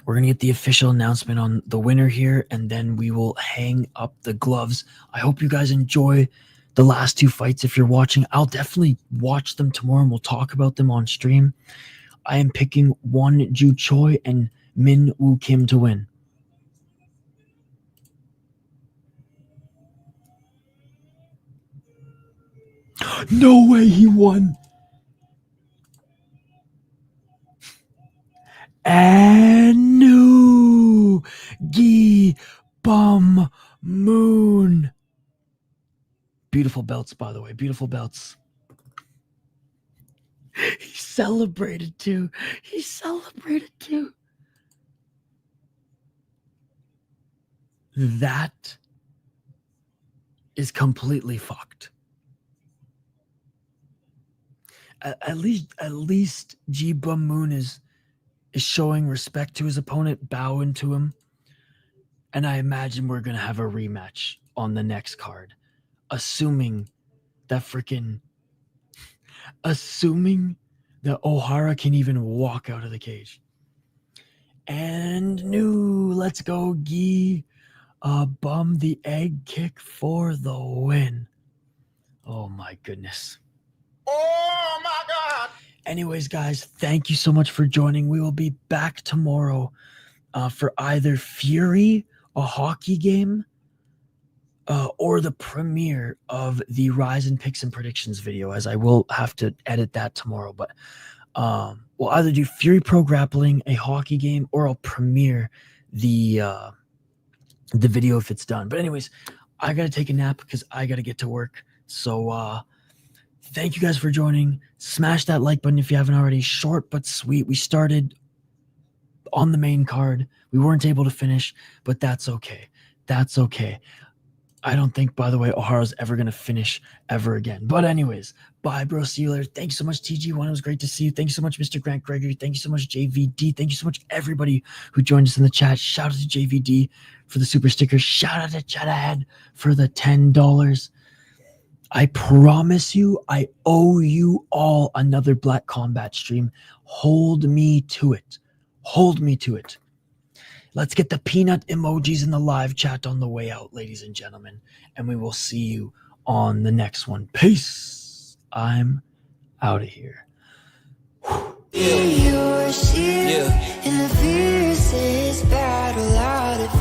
we're gonna get the official announcement on the winner here, and then we will hang up the gloves. I hope you guys enjoy the last 2 fights. If you're watching, I'll definitely watch them tomorrow and we'll talk about them on stream. I am picking Jun Choi and Min Woo Kim to win. No way he won. And no, Gi Bum Moon. Beautiful belts, by the way. Beautiful belts. He celebrated too. That is completely fucked. At least Gi Bum Moon is showing respect to his opponent, bowing to him. And I imagine we're going to have a rematch on the next card. Assuming that Ohara can even walk out of the cage. And new, let's go Gi Bum the egg kick for the win. Oh my goodness. Oh my God! Anyways, guys, thank you so much for joining. We will be back tomorrow for either Fury, a hockey game, or the premiere of the Rise and Picks and Predictions video, as I will have to edit that tomorrow. But we'll either do Fury Pro Grappling, a hockey game, or I'll premiere the video if it's done. But anyways, I got to take a nap because I got to get to work. So thank you guys for joining. Smash that like button if you haven't already. Short but sweet. We started on the main card. We weren't able to finish, but that's okay. I don't think, by the way, Ohara's ever going to finish ever again. But anyways, bye, bro. See you later. Thanks so much, TG1. It was great to see you. Thank you so much, Mr. Grant Gregory. Thank you so much, JVD. Thank you so much, everybody who joined us in the chat. Shout out to JVD for the super sticker. Shout out to Chat Ahead for the $10. I promise you, I owe you all another Black Combat stream. Hold me to it. Let's get the peanut emojis in the live chat on the way out, ladies and gentlemen. And we will see you on the next one. Peace. I'm out of here. Yeah.